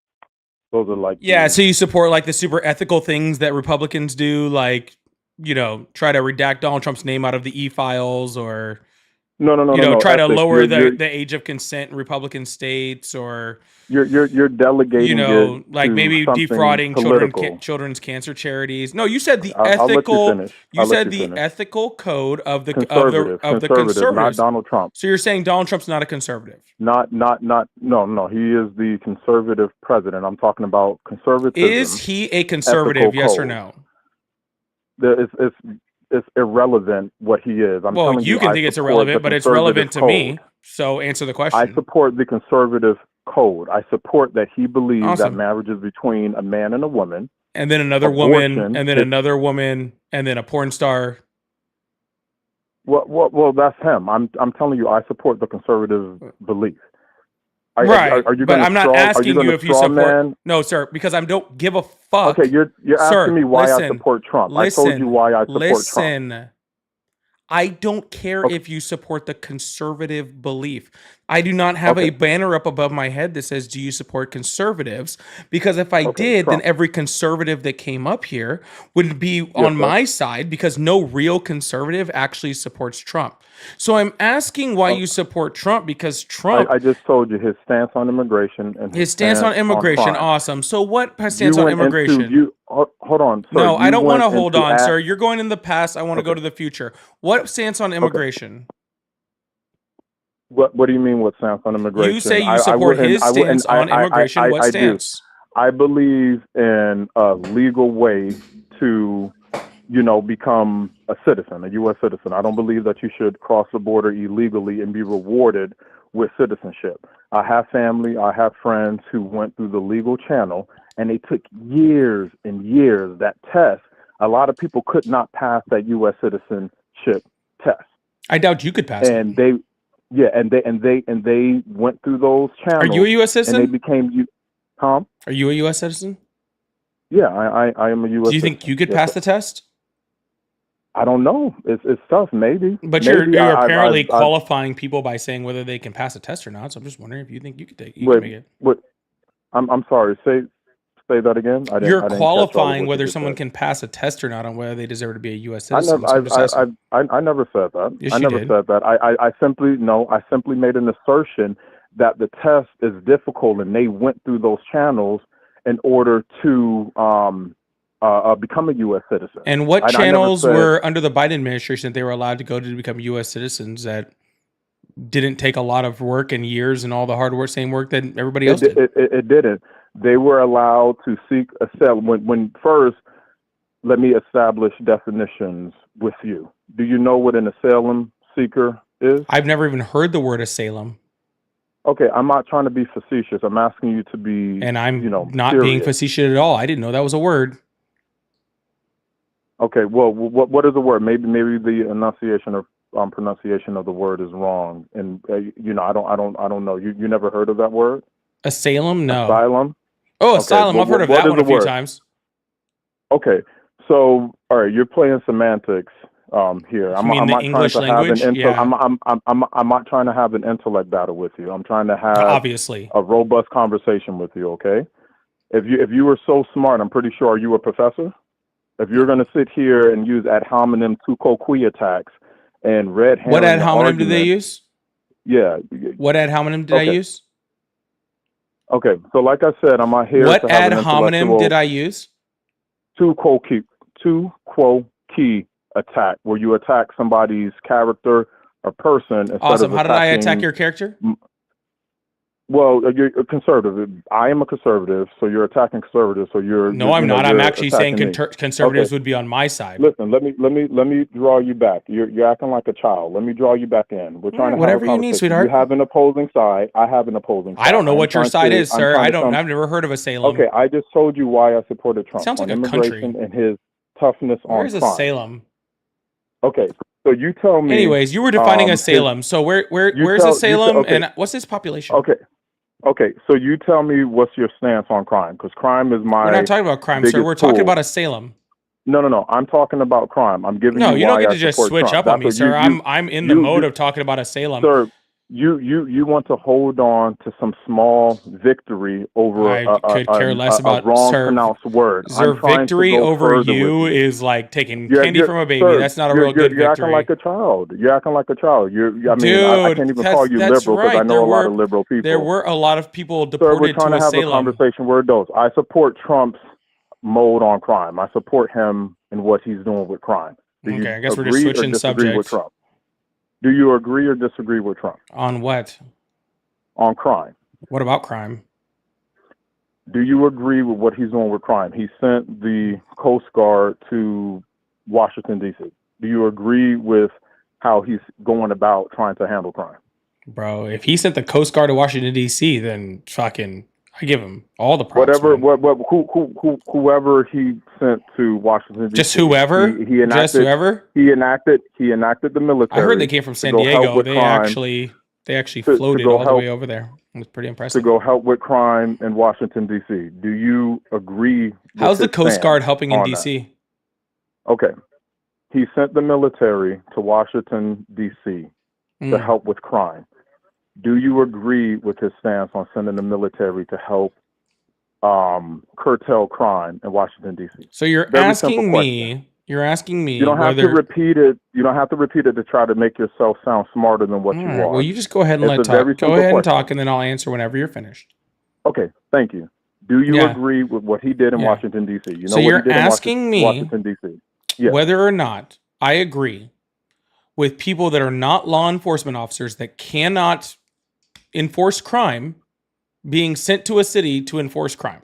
Those are like so you support like the super ethical things that Republicans do, like try to redact Donald Trump's name out of the e-files, or no, try to lower the age of consent in Republican states, or you're delegating like maybe defrauding children's cancer charities. No, you said the ethical. You said the ethical code of the conservatives, not Donald Trump. So you're saying Donald Trump's not a conservative? No. He is the conservative president. I'm talking about conservatism. Is he a conservative? Yes or no? It's irrelevant what he is. You can think it's irrelevant, but it's relevant to me. So answer the question. I support the conservative code. I support that he believes that marriage is between a man and a woman. And then another woman, and then another woman, and then a porn star. Well, that's him. I'm telling you, I support the conservative belief. Right, but I'm not asking you if you support. No, sir, because I don't give a fuck. Okay, you're asking me why I support Trump. I told you why I support Trump. I don't care if you support the conservative belief. I do not have a banner up above my head that says, do you support conservatives? Because if I did, then every conservative that came up here would be on my side, because no real conservative actually supports Trump. So I'm asking why you support Trump, because Trump... I just told you his stance on immigration. And his stance on immigration, awesome. So what stance on immigration? Hold on. Sir, no, I don't want to hold on, sir. You're going in the past. I want to go to the future. What stance on immigration? What do you mean? What stance on immigration? You say you support his stance on immigration. What stance? I believe in a legal way to, become a citizen, a U.S. citizen. I don't believe that you should cross the border illegally and be rewarded with citizenship. I have family, I have friends who went through the legal channel, and they took years and years. That test, a lot of people could not pass that U.S. citizenship test. I doubt you could pass And it. they went through those channels. Are you a U.S. And they citizen? became Tom? Are you a U.S. citizen? Yeah, I am a U.S. Do you think citizen. you could Yes, pass sir. the test? I don't know. It's tough. Maybe. But Maybe you're I- apparently I- qualifying people by saying whether they can pass a test or not. So I'm just wondering if you think you could take. You Wait, can make it. What? I'm sorry. Say that again. I You're didn't catch all of qualifying what whether you just someone said. can pass a test or not on whether they deserve to be a U.S. I citizen. never, So I'm just asking. I never said that. Yes, I you never did. said that. I simply made an assertion that the test is difficult, and they went through those channels in order to become a U.S. citizen. And what I never channels said- were under the Biden administration that they were allowed to go to become U.S. citizens that didn't take a lot of work and years and all the hard work, same work that everybody else did? It didn't. They were allowed to seek asylum. When first, let me establish definitions with you. Do you know what an asylum seeker is? I've never even heard the word asylum, Okay, I'm not trying to be facetious. I'm asking you to be, and I'm not serious. being facetious at all. I didn't know that was a word. Okay, well, what is the word? Maybe the enunciation or pronunciation of the word is wrong, and I don't know. You never heard of that word? Asylum? No. Asylum. Oh, Okay, asylum. well, I've heard of what that is one a the few word? times. Okay, so all right, you're playing semantics here. You mean the English language? Yeah. I'm not trying to have an intellect battle with you. I'm trying to have Obviously. a robust conversation with you. Okay, if you were so smart, I'm pretty sure you a professor. If you're going to sit here and use ad hominem tu quoque attacks and red herring What ad hominem did they argument- use? Yeah. What ad hominem did I Okay. use? Okay, so like I said, I'm not here What to have ad an hominem intellectual did I use? tu quoque attack, where you attack somebody's character or person instead Awesome. of How did I attack attacking- your character? Well, you're a conservative. I am a conservative, so you're attacking conservatives. So you're No, I'm not. I'm actually saying attacking me. conservatives Okay. would be on my side. Listen, let me draw you back. You're acting like a child. Let me draw you back in. We're trying to whatever have a you need, conversation. sweetheart. You have an opposing side. I have an opposing side. I don't know I'm what your trying side to- is, I'm sir. trying I to don't. come- I've never heard of a Salem. Okay, I just told you why I supported Trump Sounds on like a immigration country. and his toughness Where's on a crime. Salem? Okay, so you tell me. Anyways, you were defining a his- Salem. So where's tell- a you Salem tell- okay. and what's its population? Okay, so you tell me what's your stance on crime, because crime is my. We're not talking about crime, sir. biggest We're talking tool. about a Salem. No. I'm talking about crime. I'm giving No, you you why don't get I to just support switch Trump. up on me, That's what sir. I'm in the you- mode you- of talking about a Salem. Sir, you want to hold on to some small victory over I could care less about a wrong sir. pronounced word. Sir, I'm trying to victory go over further you with is like taking You're- candy you're- from a baby. sir, That's not a you're- real good You're victory. acting like a child. You're acting like a child. I Dude, can't even call you that's liberal because I right. know a lot of liberal people. There were a lot of people Sir, we're deported trying to to have a Salem. conversation where it goes. I support Trump's mode on crime. I support him and what he's doing with crime. Do you Okay, I guess we're just agree or switching disagree with subjects. Trump? Do you agree or disagree with Trump On what? on crime? What about crime? Do you agree with what he's doing with crime? He sent the Coast Guard to Washington, D.C. Do you agree with how he's going about trying to handle crime? Bro, if he sent the Coast Guard to Washington, D.C., then fucking, I give him all the props. Whatever, man. whoever he sent to Washington, D.C. Just whoever? He enacted, Just whoever? He enacted the military. I heard they came from San go help Diego. with They crime, actually to floated go all the help- way over there. It was pretty to impressive. go help with crime in Washington, D.C. Do you agree? With How's the his Coast stance Guard helping in on that? D.C.? Okay. He sent the military to Washington, D.C. to Mm. help with crime. Do you agree with his stance on sending the military to help curtail crime in Washington, D.C.? So you're Very asking simple me. You're asking me You don't have whether. to repeat it. You don't have to repeat it to try to make yourself sound smarter than what All you right, are. well, you just go ahead and It's let a very talk. Go simple ahead and question. talk, and then I'll answer whenever you're finished. Okay, thank you. Do you Yeah. agree with what he did in Yeah. Washington, D.C.? You know So what you're he did asking in me Washington, D.C.? Yes. whether or not I agree with people that are not law enforcement officers that cannot enforce crime being sent to a city to enforce crime.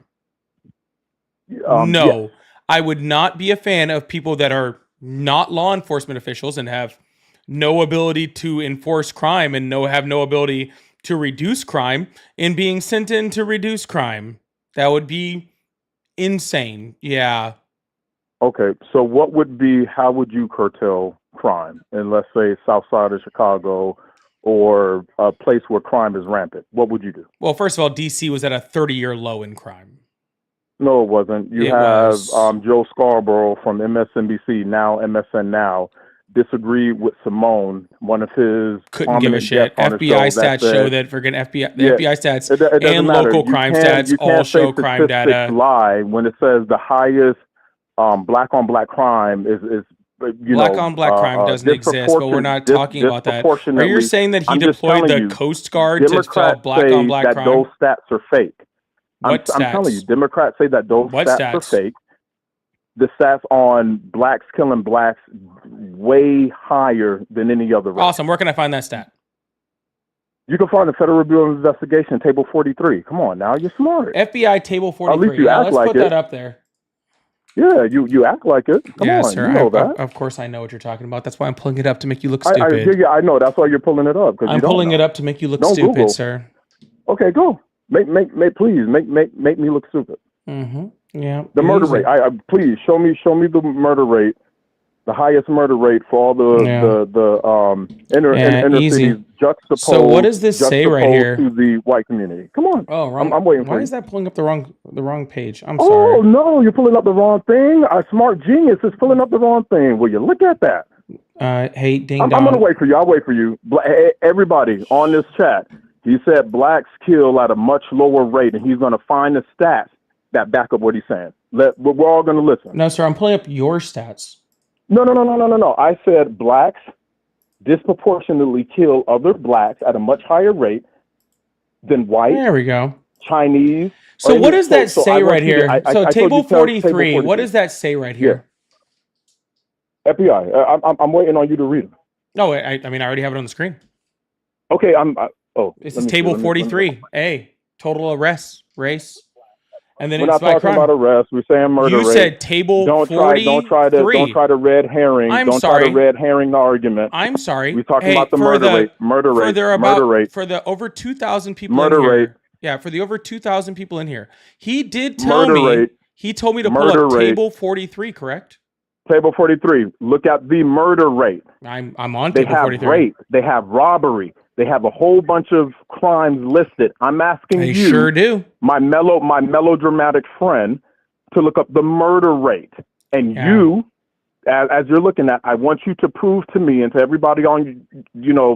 Yes. No, I would not be a fan of people that are not law enforcement officials and have no ability to enforce crime and have no ability to reduce crime and being sent in to reduce crime. That would be insane. Yeah. Okay, so how would you curtail crime in, let's say, South Side of Chicago or a place where crime is rampant? What would you do? Well, first of all, DC was at a 30-year low in crime. No, it wasn't. You It have was. Joe Scarborough from MSNBC, now MSN Now, disagreed with Simone, one of his Couldn't give a prominent shit. guests on the FBI show that smatter show said, that friggin' FBI, the yeah, FBI stats it doesn't and matter. local crime stats You all can't say show crime statistics data. lie when it says the highest black on black crime is Black on black crime doesn't exist, but we're not talking about that. Are you saying that he I'm just deployed telling the you, Coast Guard to Democrats solve black say on black that crime? those stats are fake. What I'm telling you, stats? Democrats say that those What stats are stats? fake. The stats on blacks killing blacks way higher than any other race. Awesome. Where can I find that stat? You can find the Federal Bureau of Investigation, Table 43. Come on now, you're smart. FBI table 43. At least you Yeah, act let's like put it. that up there. Yeah, you act like it. Come Yeah, on, sir. you know that. Of course I know what you're talking about. That's why I'm pulling it up to make you look I stupid. I know. That's why you're pulling it up. I'm pulling it up to make you look Don't stupid, Google. sir. Okay, go. Please make me look stupid. Mm-hmm. Yeah. The murder easy. rate. Please show me the murder rate, the highest murder rate for all the inner easy. cities juxtaposed. So what does this say right here? To the white community. Come on. Oh, wrong. I'm waiting for Why you. is that pulling up the wrong page? I'm Oh sorry. no, you're pulling up the wrong thing. A smart genius is pulling up the wrong thing. Will you look at that? Hey, ding I'm dong. gonna wait for you. I'll wait for you. Everybody on this chat, he said blacks kill at a much lower rate, and he's gonna find the stats that back up what he's saying. We're all gonna listen. No, sir. I'm pulling up your stats. No. I said blacks disproportionately kill other blacks at a much higher rate than white, There we go. Chinese. So what does that so I say want right you to- here? I So told table you to tell- 43. What does that say right here? FBI. I'm waiting on you to read them. No, I mean I already have it on the screen. Okay, This let is me see, table let me- 43. A total arrests, race, and then We're it's not by talking crime. about arrest. We're saying murder You rate. said table Don't 43. try to red herring. I'm Don't sorry. try to red herring the argument. I'm sorry. We're talking Hey, about the for murder the- rate. Murder For rate. there Murder rate. for the over 2,000 people Murder in here. rate. Yeah, for the over 2,000 people in here. He did tell Murder me. rate. He told me to pull Murder up rate. table 43. Correct? Table 43. Look at the murder rate. I'm on They table have 43. rape. They have robbery. They have a whole bunch of crimes listed. I'm asking They you, sure do. my melodramatic friend, to look up the murder rate. And Yeah. you, as you're looking at, I want you to prove to me and to everybody on,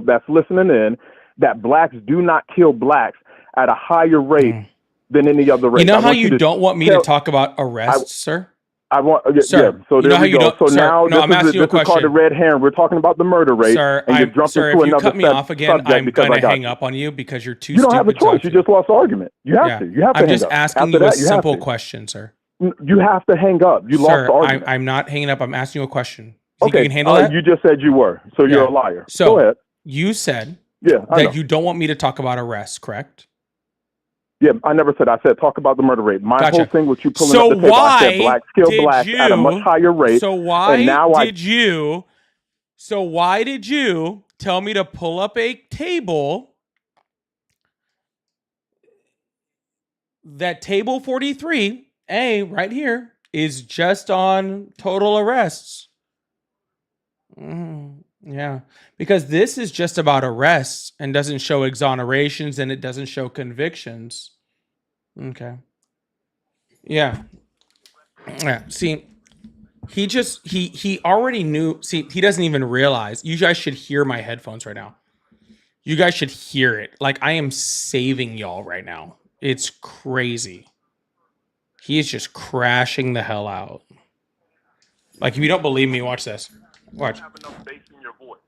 that's listening in, that blacks do not kill blacks at a higher rate than any other race. You know I how want you to don't want me tell- to talk about arrests, sir? I want, Sir, yeah. So you there know how we you go. don't- So sir, now no, I'm asking you a this is called the question. red herring. We're talking about the murder rate, Sir, and you jumped sir, into if you another cut me off again, subject I'm because gonna I got hang you. up on you because you're too You don't have a stupid to choice. talk You to. just lost the argument. You have Yeah. to. You have to. I'm hang just up. asking After you a that, you have simple to. question, sir. You have to hang up. You lost Sir, the argument. I'm not hanging up. I'm asking you a question. You think Okay. you can handle that? You just said you were, so you're Yeah. a liar. So, go ahead. You said Yeah, I know. that you don't want me to talk about arrests, correct? Yeah, I never said. I said talk about the murder rate. My Gotcha. whole thing was you pulling So up the table. I said why blacks kill did blacks at a you- much higher rate. So why and now did you tell me to pull up a table? That table 43, A, right here, is just on total arrests. Yeah, because this is just about arrests and doesn't show exonerations and it doesn't show convictions. Okay. Yeah. Yeah. See, he already knew. See, he doesn't even realize. You guys should hear my headphones right now. You guys should hear it. Like I am saving y'all right now. It's crazy. He is just crashing the hell out. Like if you don't believe me, watch this. Watch. You don't have enough bass in your voice.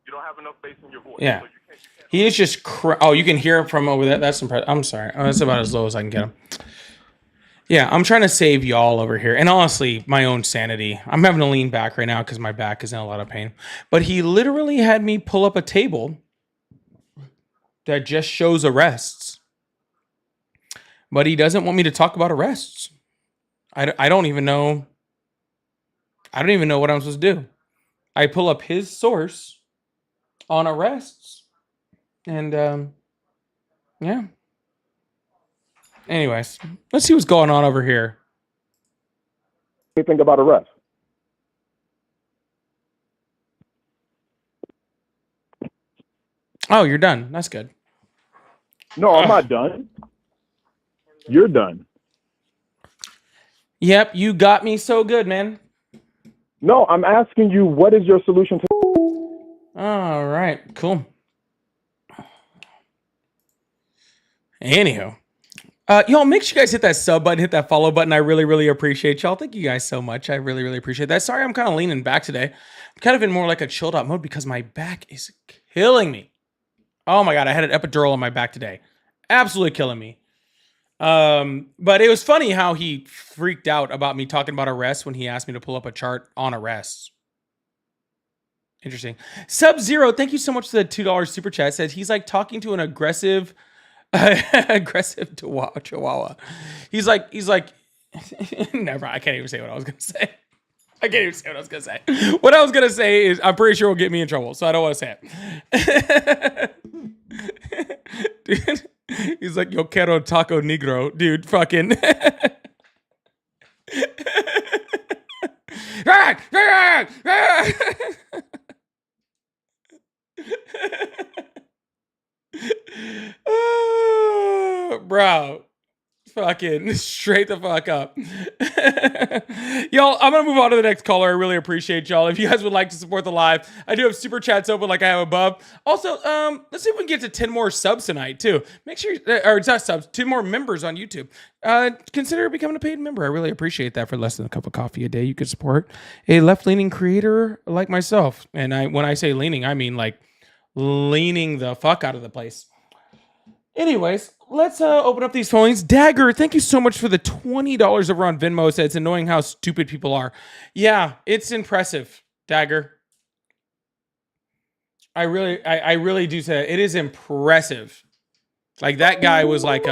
You don't have enough bass in your voice. Yeah. So you can't He is just. Oh, you can hear it from over there. That's impressive. I'm sorry. Oh, that's about as low as I can get him. Yeah, I'm trying to save y'all over here. And honestly, my own sanity. I'm having to lean back right now because my back is in a lot of pain. But he literally had me pull up a table that just shows arrests. But he doesn't want me to talk about arrests. I don't even know. I don't even know what I'm supposed to do. I pull up his source on arrests, and yeah. Anyways, let's see what's going on over here. What do you think about arrest? Oh, you're done. That's good. No, I'm not done. You're done. Yep, you got me so good, man. No, I'm asking you, what is your solution to? All right, cool. Anywho, y'all, make sure you guys hit that sub button, hit that follow button. I really, really appreciate y'all. Thank you guys so much. I really, really appreciate that. Sorry, I'm kind of leaning back today. I'm kind of in more like a chilled out mode because my back is killing me. Oh my God, I had an epidural on my back today. Absolutely killing me. But it was funny how he freaked out about me talking about arrests when he asked me to pull up a chart on arrests. Interesting. Sub-Zero, thank you so much for the $2 super chat. Says he's like talking to an aggressive chihuahua. He's like, never, I can't even say what I was going to say. I can't even say what I was going to say. What I was going to say is, I'm pretty sure will get me in trouble, so I don't want to say it. Dude, he's like, yo quiero taco negro. Dude, fucking. Bro, fucking straight the fuck up. Y'all, I'm gonna move on to the next caller. I really appreciate y'all. If you guys would like to support the live, I do have super chats open like I have above. Also, let's see if we can get to 10 more subs tonight too. Make sure, or it's not subs, 10 more members on YouTube. Consider becoming a paid member. I really appreciate that. For less than a cup of coffee a day, you could support a left-leaning creator like myself. And when I say leaning, I mean like leaning the fuck out of the place. Anyways, let's open up these phones. Dagger, thank you so much for the $20 over on Venmo. Said it's annoying how stupid people are. Yeah, it's impressive, Dagger. I really do say it is impressive. Like that guy was like,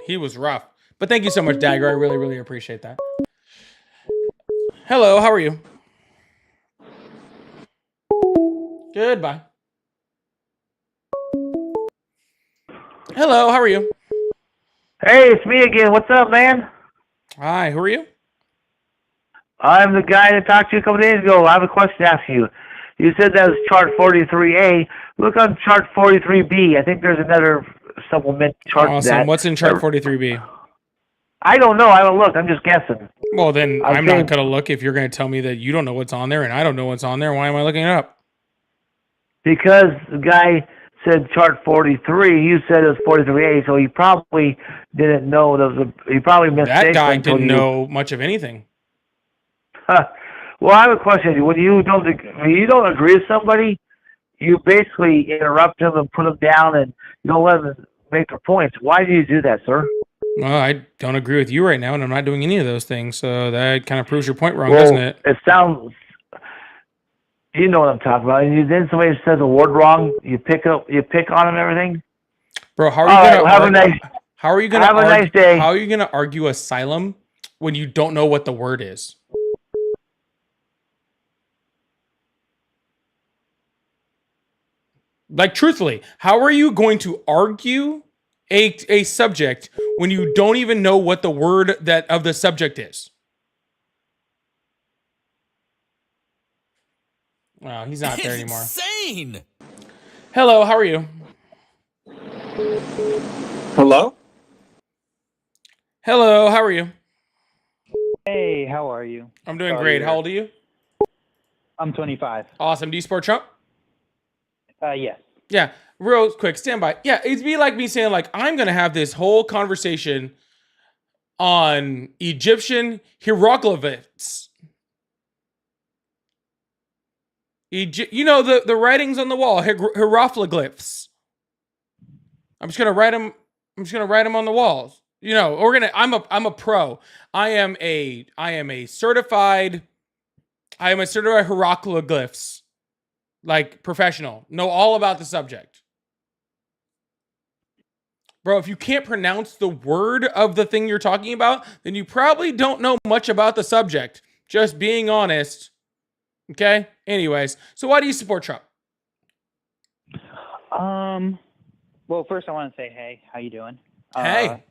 he was rough. But thank you so much, Dagger. I really, really appreciate that. Hello, how are you? Goodbye. Hello, how are you? Hey, it's me again. What's up, man? Hi, who are you? I'm the guy that talked to you a couple days ago. I have a question to ask you. You said that was chart 43A. Look on chart 43B. I think there's another supplement chart. Awesome. What's in chart 43B? I don't know. I haven't looked. I'm just guessing. Well, then I'm not going to look if you're going to tell me that you don't know what's on there and I don't know what's on there. Why am I looking it up? Because the guy said chart 43. You said it was 43A, so he probably didn't know. He probably mistaken. That guy didn't know much of anything. Well, I have a question. When you don't agree with somebody, you basically interrupt them and put them down, and you don't let them make their points. Why do you do that, sir? Well, I don't agree with you right now, and I'm not doing any of those things. So that kind of proves your point wrong, doesn't it? It sounds. You know what I'm talking about. And then somebody says a word wrong, you pick on them and everything. Bro, how are you gonna how are you gonna have a nice day? How are you gonna argue asylum when you don't know what the word is? Like, truthfully, how are you going to argue a subject when you don't even know what the word of the subject is? Wow, he's not there anymore. Insane. Hello, how are you? Hello? Hello, how are you? Hey, how are you? I'm doing great. How old are you? I'm 25. Awesome. Do you support Trump? Yes. Yeah, real quick, stand by. Yeah, it'd be like me saying, like, I'm going to have this whole conversation on Egyptian hieroglyphs. You know, the writings on the wall, hieroglyphs. I'm just going to write them. I'm just going to write them on the walls. You know, I'm a pro. I am a certified hieroglyphs. Like, professional. Know all about the subject. Bro, if you can't pronounce the word of the thing you're talking about, then you probably don't know much about the subject. Just being honest. Okay? Anyways, so why do you support Trump? Well, first I want to say, hey, how you doing? Hey.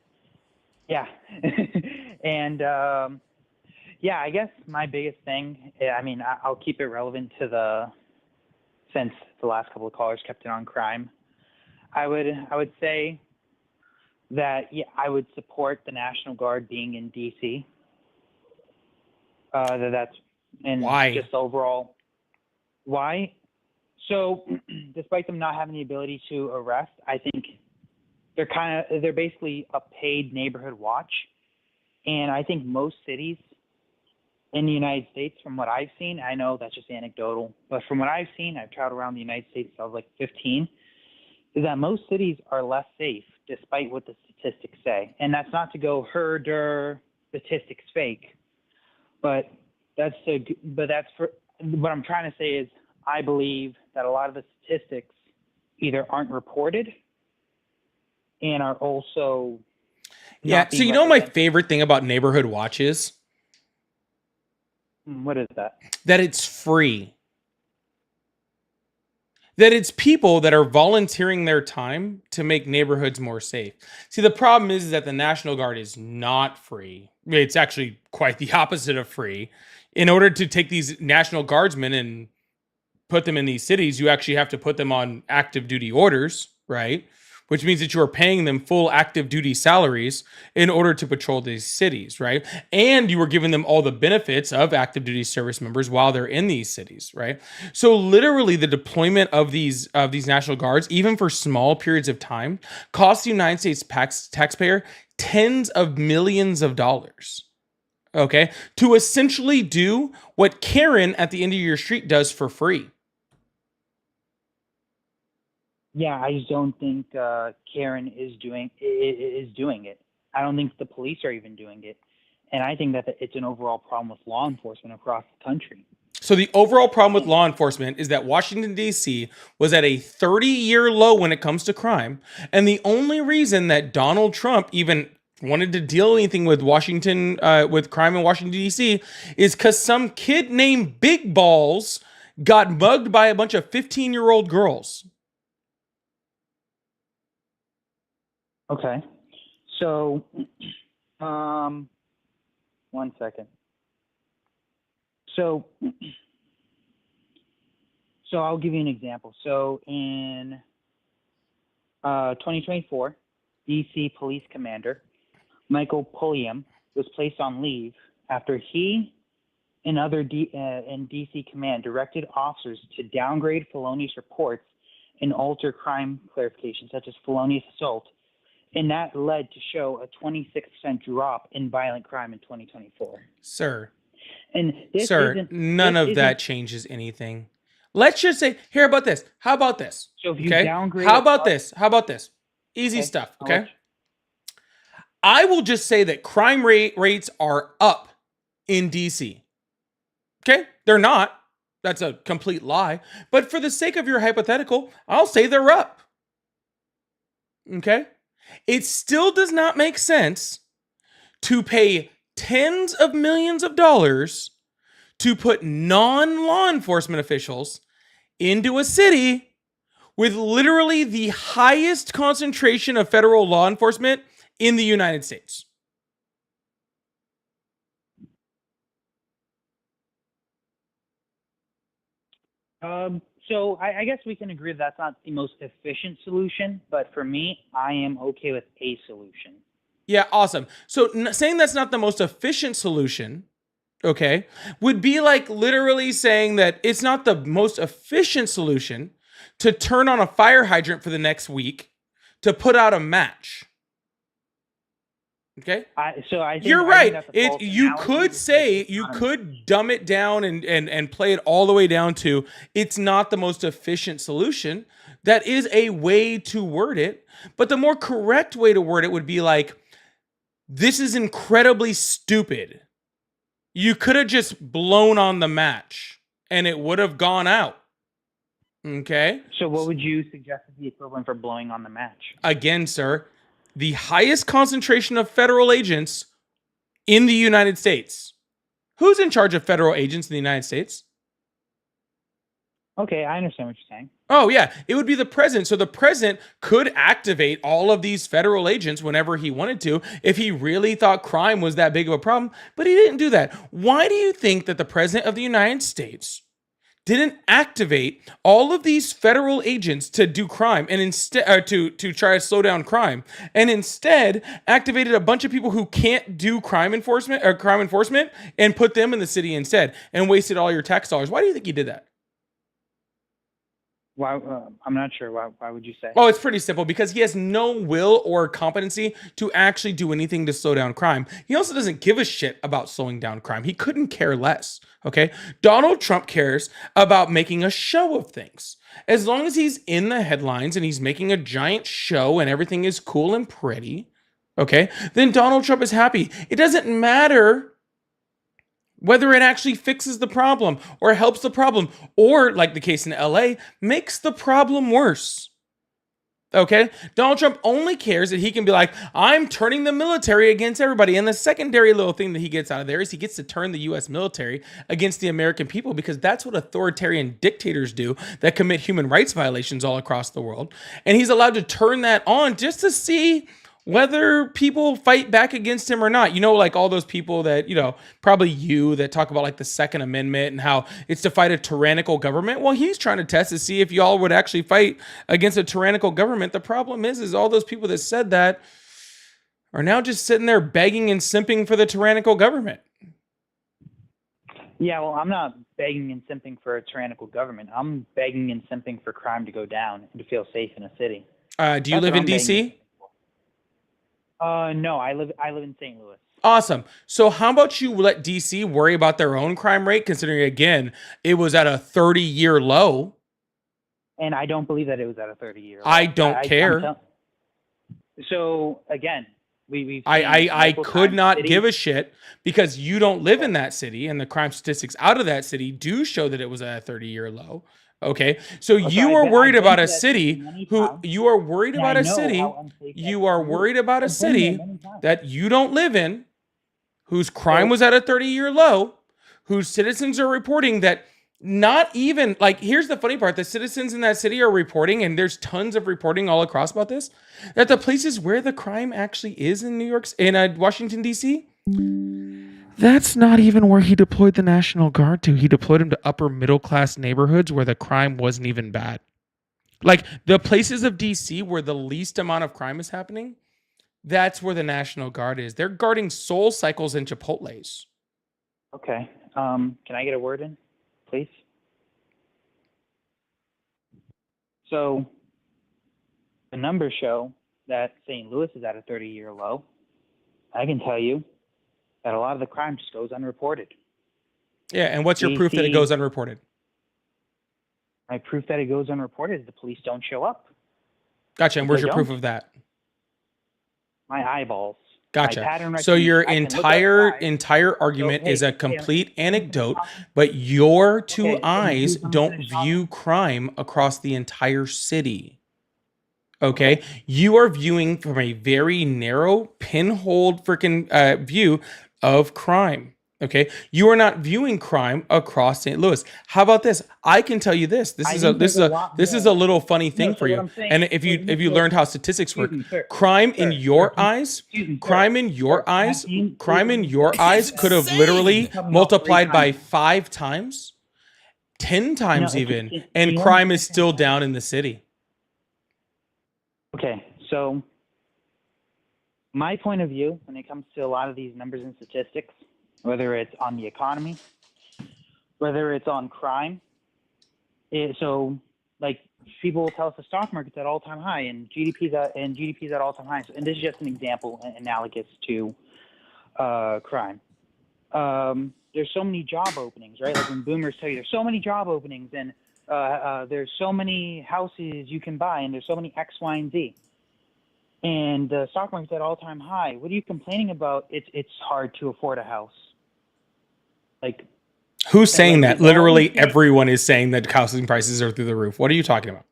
Yeah. And yeah, I guess my biggest thing, I mean, I'll keep it relevant to since the last couple of callers kept it on crime. I would say that, yeah, I would support the National Guard being in DC. That's and Why? just overall. Why? So, despite them not having the ability to arrest, I think they're basically a paid neighborhood watch, and I think most cities in the United States, from what I've seen, I know that's just anecdotal, but from what I've seen, I've traveled around the United States since I was like 15, is that most cities are less safe, despite what the statistics say. And that's not to go herder statistics fake, but that's for what I'm trying to say is I believe that a lot of the statistics either aren't reported and are also Yeah, so you know my favorite thing about neighborhood watches? What is that? That it's free. That it's people that are volunteering their time to make neighborhoods more safe. See, the problem is that the National Guard is not free. It's actually quite the opposite of free. In order to take these National Guardsmen and put them in these cities, you actually have to put them on active duty orders, right? Which means that you are paying them full active duty salaries in order to patrol these cities, right? And you are giving them all the benefits of active duty service members while they're in these cities, right? So literally the deployment of these National Guards, even for small periods of time, costs the United States taxpayer tens of millions of dollars. Okay? To essentially do what Karen at the end of your street does for free. Yeah, I just don't think Karen is doing it. I don't think the police are even doing it, and I think that it's an overall problem with law enforcement across the country. So the overall problem with law enforcement is that Washington, D.C. was at a 30-year low when it comes to crime, and the only reason that Donald Trump even wanted to deal anything with with crime in Washington, D.C. is because some kid named Big Balls got mugged by a bunch of 15-year-old girls. Okay. So, 1 second. So I'll give you an example. So in 2024, DC Police Commander Michael Pulliam was placed on leave after he and other DC Command directed officers to downgrade felonious reports and alter crime clarifications such as felonious assault. And that led to show a 26% drop in violent crime in 2024. Sir, and this none of that changes anything. Let's just say, here, about this. How about this? So if you downgrade... How about this? Easy stuff, okay? I will just say that crime rates are up in DC. Okay? They're not. That's a complete lie. But for the sake of your hypothetical, I'll say they're up. Okay? It still does not make sense to pay tens of millions of dollars to put non-law enforcement officials into a city with literally the highest concentration of federal law enforcement in the United States. So I guess we can agree that's not the most efficient solution, but for me, I am okay with a solution. Yeah, awesome. So saying that's not the most efficient solution, okay, would be like literally saying that it's not the most efficient solution to turn on a fire hydrant for the next week to put out a match. Okay. You're right. You could dumb it down and play it all the way down to it's not the most efficient solution. That is a way to word it, but the more correct way to word it would be like, this is incredibly stupid. You could have just blown on the match and it would have gone out. Okay. So what would you suggest is the equivalent for blowing on the match? Again, sir, the highest concentration of federal agents in the United States. Who's in charge of federal agents in the United States? Okay, I understand what you're saying. Oh, yeah. It would be the president. So the president could activate all of these federal agents whenever he wanted to if he really thought crime was that big of a problem. But he didn't do that. Why do you think that the president of the United States didn't activate all of these federal agents to do crime and instead to try to slow down crime, and instead activated a bunch of people who can't do crime enforcement and put them in the city instead and wasted all your tax dollars? Why do you think he did that? Why? I'm not sure. Why would you say? Oh, it's pretty simple, because he has no will or competency to actually do anything to slow down crime. He also doesn't give a shit about slowing down crime. He couldn't care less. Okay. Donald Trump cares about making a show of things. As long as he's in the headlines and he's making a giant show and everything is cool and pretty, okay, then Donald Trump is happy. It doesn't matter whether it actually fixes the problem or helps the problem, or, like the case in LA, makes the problem worse. Okay? Donald Trump only cares that he can be like, I'm turning the military against everybody. And the secondary little thing that he gets out of there is he gets to turn the US military against the American people, because that's what authoritarian dictators do that commit human rights violations all across the world. And he's allowed to turn that on just to see whether people fight back against him or not. You know, like all those people that, probably you, that talk about like the Second Amendment and how it's to fight a tyrannical government. Well, he's trying to test to see if y'all would actually fight against a tyrannical government. The problem is all those people that said that are now just sitting there begging and simping for the tyrannical government. Yeah, well, I'm not begging and simping for a tyrannical government. I'm begging and simping for crime to go down and to feel safe in a city. Do you live in DC? No, I live in St. Louis. Awesome. So how about you let DC worry about their own crime rate, considering, again, it was at a 30-year low? And I don't believe that it was at a 30-year low. I don't care. So, again, I could not give a shit, because you don't live in that city, and the crime statistics out of that city do show that it was at a 30-year low. Okay, so you are worried about a city you are worried about a city that you don't live in, whose crime was at a 30-year low, whose citizens are reporting that not even, like, here's the funny part, the citizens in that city are reporting, and there's tons of reporting all across about this, that the places where the crime actually is in Washington, D.C., that's not even where he deployed the National Guard to. He deployed them to upper middle class neighborhoods where the crime wasn't even bad. Like the places of DC where the least amount of crime is happening, that's where the National Guard is. They're guarding Soul Cycles and Chipotles. Okay. Can I get a word in, please? So the numbers show that St. Louis is at a 30-year low. I can tell you that a lot of the crime just goes unreported. Yeah, and what's your proof that it goes unreported? My proof that it goes unreported is the police don't show up. Gotcha, and where's your proof of that? My eyeballs. Gotcha. My pattern So your recognition. entire argument is a complete anecdote, but your two eyes don't view crime across the entire city. Okay, you are viewing from a very narrow pinhole freaking view of crime. Okay, you are not viewing crime across St. Louis. How about this? I can tell you this. This is a little funny thing for you. And if you learned how statistics work, crime in your eyes could have literally multiplied by 5 times, 10 times even, and crime is still down in the city. Okay, so my point of view when it comes to a lot of these numbers and statistics, whether it's on the economy, whether it's on crime, so like people will tell us the stock market's at all-time high and GDP's at all-time high. And this is just an example analogous to crime. There's so many job openings, right? Like when boomers tell you there's so many job openings and there's so many houses you can buy and there's so many X, Y, and Z. And the stock market's at all-time high. What are you complaining about? It's hard to afford a house. Like, who's saying that? Literally everyone is saying that housing prices are through the roof. What are you talking about?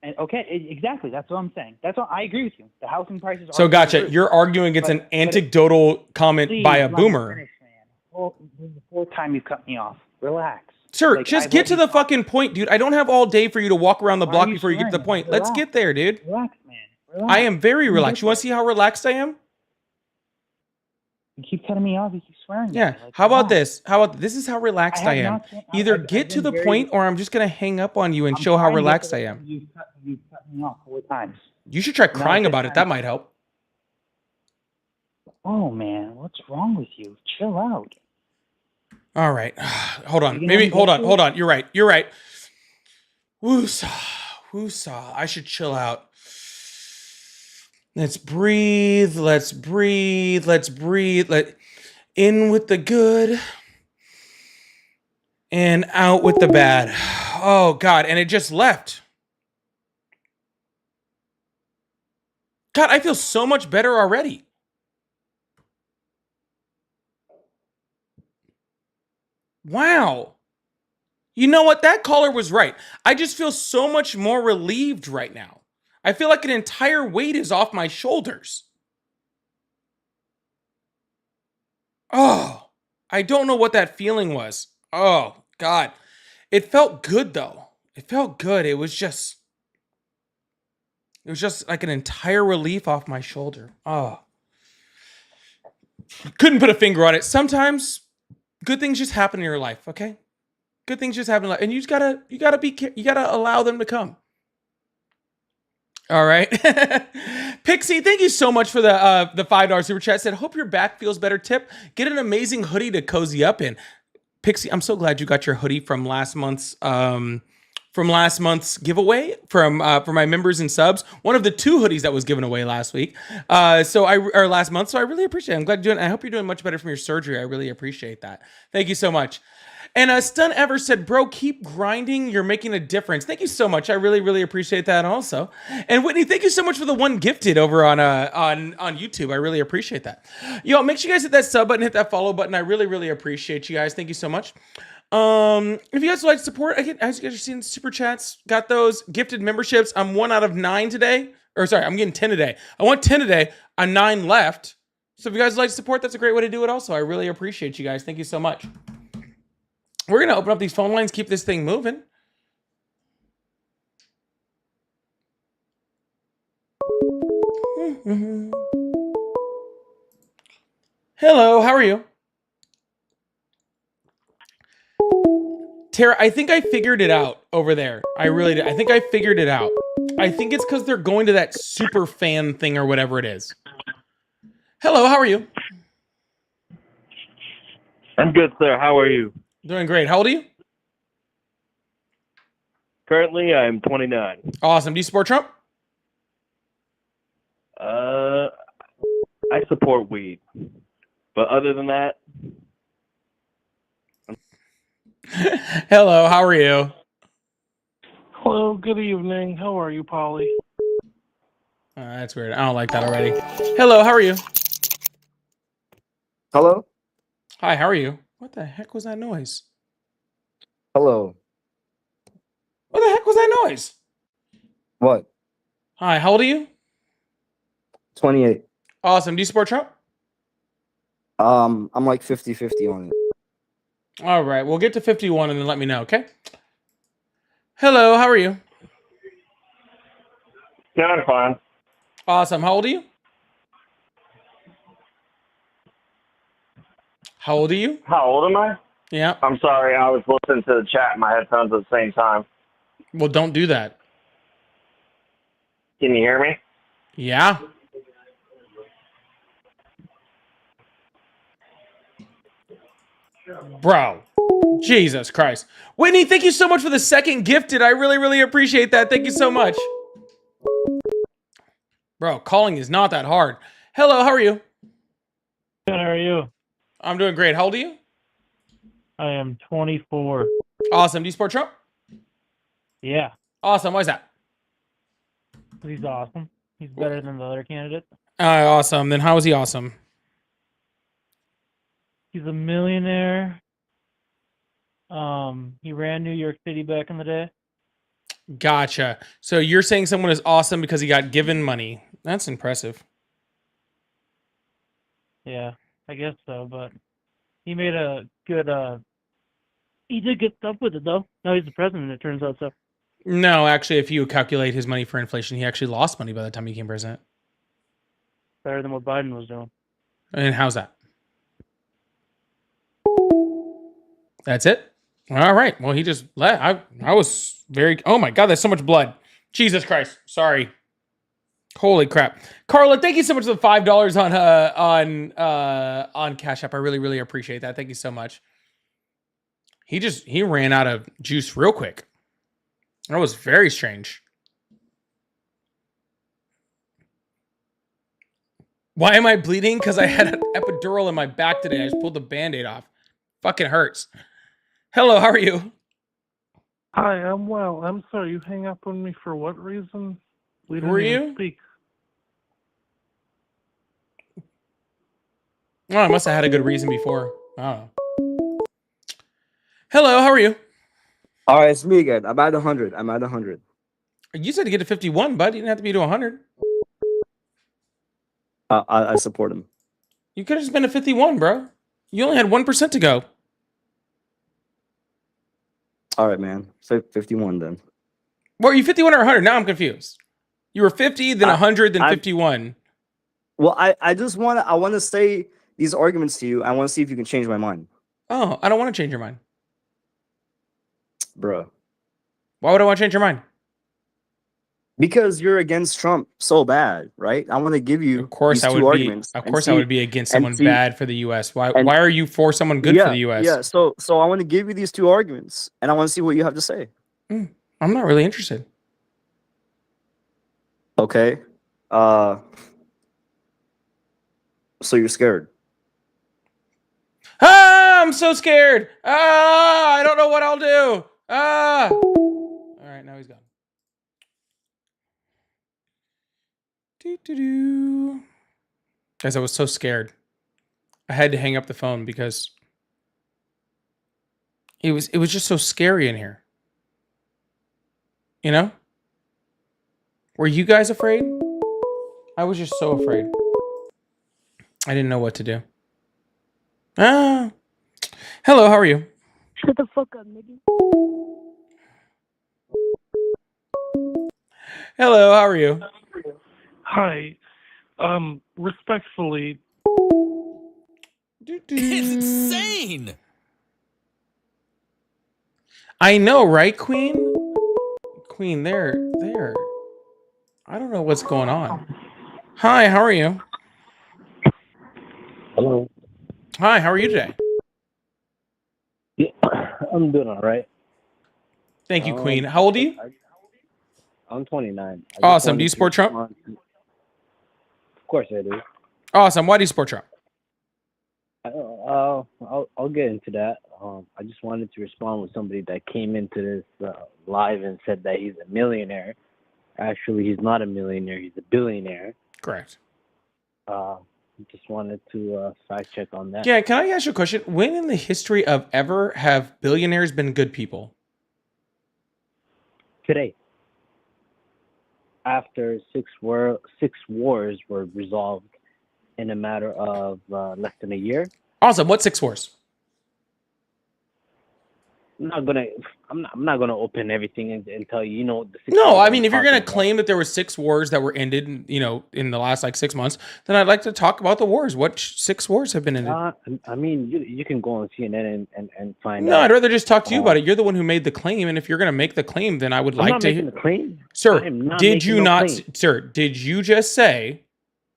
And okay, exactly. That's what I'm saying. That's what I agree with you. The housing prices. So are gotcha. through the roof. You're arguing against an But anecdotal comment please by a let me boomer. finish, man. Well, this is the fourth time you cut me off. Relax. Sir, Like, just I've get let to you the talk. fucking point, dude. I don't have all day for you to walk around the Why are block you before you get to the swearing, man? point. Let's Relax. get there, dude. Relax, man. Relax. I am very Let me relaxed. get You want to there. see how relaxed I am? You keep cutting me off. You keep swearing. Yeah. At me. Like, How about relax. this? How about this is how relaxed I have am. not. Either I've get to been the very. point or I'm just going to hang up on you and I'm show how trying to get relaxed to I the am. point. You've cut me off 4 times. You should try Now crying it's about it. time. That might help. Oh man, what's wrong with you? Chill out. All right. Hold on. You gonna Maybe let me hold go on. through Hold it? on. You're right. You're right. Woosah. Woosah. I should chill out. Let's breathe. Let's breathe. Let's breathe. Let in with the good and out with the bad. Oh God. And it just left. God, I feel so much better already. Wow. You know what? That caller was right. I just feel so much more relieved right now. I feel like an entire weight is off my shoulders. Oh, I don't know what that feeling was. Oh, God. It felt good, though. It felt good. It was just like an entire relief off my shoulder. Oh. Couldn't put a finger on it. Sometimes good things just happen in your life, okay? Good things just happen in life. And you gotta allow them to come. All right. Pixie, thank you so much for the $5 super chat. Said, hope your back feels better. Tip. Get an amazing hoodie to cozy up in. Pixie, I'm so glad you got your hoodie from last month's giveaway for my members and subs. One of the 2 hoodies that was given away last week. Or last month. So I really appreciate it. I'm glad you're doing. I hope you're doing much better from your surgery. I really appreciate that. Thank you so much. And Stun Ever said, bro, keep grinding. You're making a difference. Thank you so much. I really, really appreciate that also. And Whitney, thank you so much for the 1 gifted over on YouTube. I really appreciate that. Yo, make sure you guys hit that sub button, hit that follow button. I really, really appreciate you guys. Thank you so much. If you guys would like to support, again, as you guys are seeing, super chats, got those gifted memberships. I'm 1 out of 9 today. Or sorry, I'm getting 10 today. I want 10 today. I'm 9 left. So if you guys would like to support, that's a great way to do it also. I really appreciate you guys. Thank you so much. We're going to open up these phone lines, keep this thing moving. Hello, how are you? Tara, I think I figured it out over there. I really did. I think I figured it out. I think it's because they're going to that super fan thing or whatever it is. Hello, how are you? I'm good, sir. How are you? Doing great. How old are you? Currently, I'm 29. Awesome. Do you support Trump? I support weed. But other than that... Hello, how are you? Hello, good evening. How are you, Polly? That's weird. I don't like that already. Hello, how are you? Hello? Hi, how are you? What the heck was that noise? Hello. What the heck was that noise? What? Hi, how old are you? 28. Awesome. Do you support Trump? I'm like 50-50 on it. All right, we'll get to 51 and then let me know, okay? Hello, how are you? Yeah, I'm fine. Awesome. How old are you? How old are you? How old am I? Yeah. I'm sorry, I was listening to the chat in my headphones at the same time. Well, don't do that. Can you hear me? Yeah. Bro. Jesus Christ. Whitney, thank you so much for the 2nd gifted. I really, really appreciate that. Thank you so much. Bro, calling is not that hard. Hello, how are you? Good, how are you? I'm doing great. How old are you? I am 24. Awesome. Do you support Trump? Yeah, Awesome. Why is that? he's awesome. He's better than the other candidates. Awesome. Then how is he awesome? He's a millionaire. He ran New York City back in the day. Gotcha. So you're saying someone is awesome because he got given money. That's impressive. Yeah, I guess so. But he made a good. He did good stuff with it though. Now he's the president. It turns out so. No, actually, if you calculate his money for inflation, he actually lost money by the time he became president. Better than what Biden was doing. And how's that? That's it? All right. Well, he just let. I was very. Oh my God, there's so much blood. Jesus Christ. Sorry. Holy crap. Carla, thank you so much for the $5 on Cash App. I really, really appreciate that. Thank you so much. He ran out of juice real quick. That was very strange. Why am I bleeding? Because I had an epidural in my back today. I just pulled the Band-Aid off. Fucking hurts. Hello, how are you? Hi, I'm well. I'm sorry, you hang up on me for what reason? We Who are didn't even you? speak. Oh, I must have had a good reason before. I don't know. Hello, how are you? All right, it's me again. I'm at 100. I'm at 100. You said to get to 51, bud. You didn't have to be to 100. I support him. You could have just been to 51, bro. You only had 1% to go. All right, man. Say 51 then. What, are you 51 or 100? Now I'm confused. You were 50, then 100, then 51. Well, I just want to say these arguments to you. I want to see if you can change my mind. Oh, I don't want to change your mind. Bruh. Why would I want to change your mind? Because you're against Trump so bad, right? I want to give you Of course, these I two would be. arguments. Of and course, I see- would be against and someone see- bad for the U.S. Why? and- Why are you for someone good yeah, for the U.S.? Yeah. So I want to give you these two arguments, and I want to see what you have to say. I'm not really interested. Okay. So you're scared. Ah, I'm so scared. Ah, I don't know what I'll do. Ah. All right, now he's gone. Doo-doo-doo. Guys, I was so scared. I had to hang up the phone because it was just so scary in here. You know? Were you guys afraid? I was just so afraid. I didn't know what to do. Ah. Hello, how are you? Shut the fuck up, nigga. Hello, how are you? Hi. Respectfully, It's insane. I know, right, Queen? Queen, there. I don't know what's going on. Hi, how are you? Hello. Hi, how are you today? Yeah, I'm doing all right. Thank you, Queen. How old are you? I'm 29. I just Awesome. Do wanted you to support Trump? respond to- Of course I do. Awesome. Why do you support Trump? I'll get into that. I just wanted to respond with somebody that came into this live and said that he's a millionaire. Actually, he's not a millionaire. He's a billionaire. Correct. Just wanted to fact check on that. Yeah, can I ask you a question? When in the history of ever have billionaires been good people? Today, after six wars were resolved in a matter of less than a year. Awesome. What 6 wars? I'm not gonna open everything and tell you. You know the. 6 No, wars I I'm mean, if you're talking going to about. claim that there were 6 wars that were ended, you know, in the last like 6 months, then I'd like to talk about the wars. What 6 wars have been ended? I mean, you can go on CNN and find No, out. I'd rather just talk to you about it. You're the one who made the claim, and if you're going to make the claim, then I would I'm like not to making the claim. Sir, I am not did making you no not, claim. sir, did you just say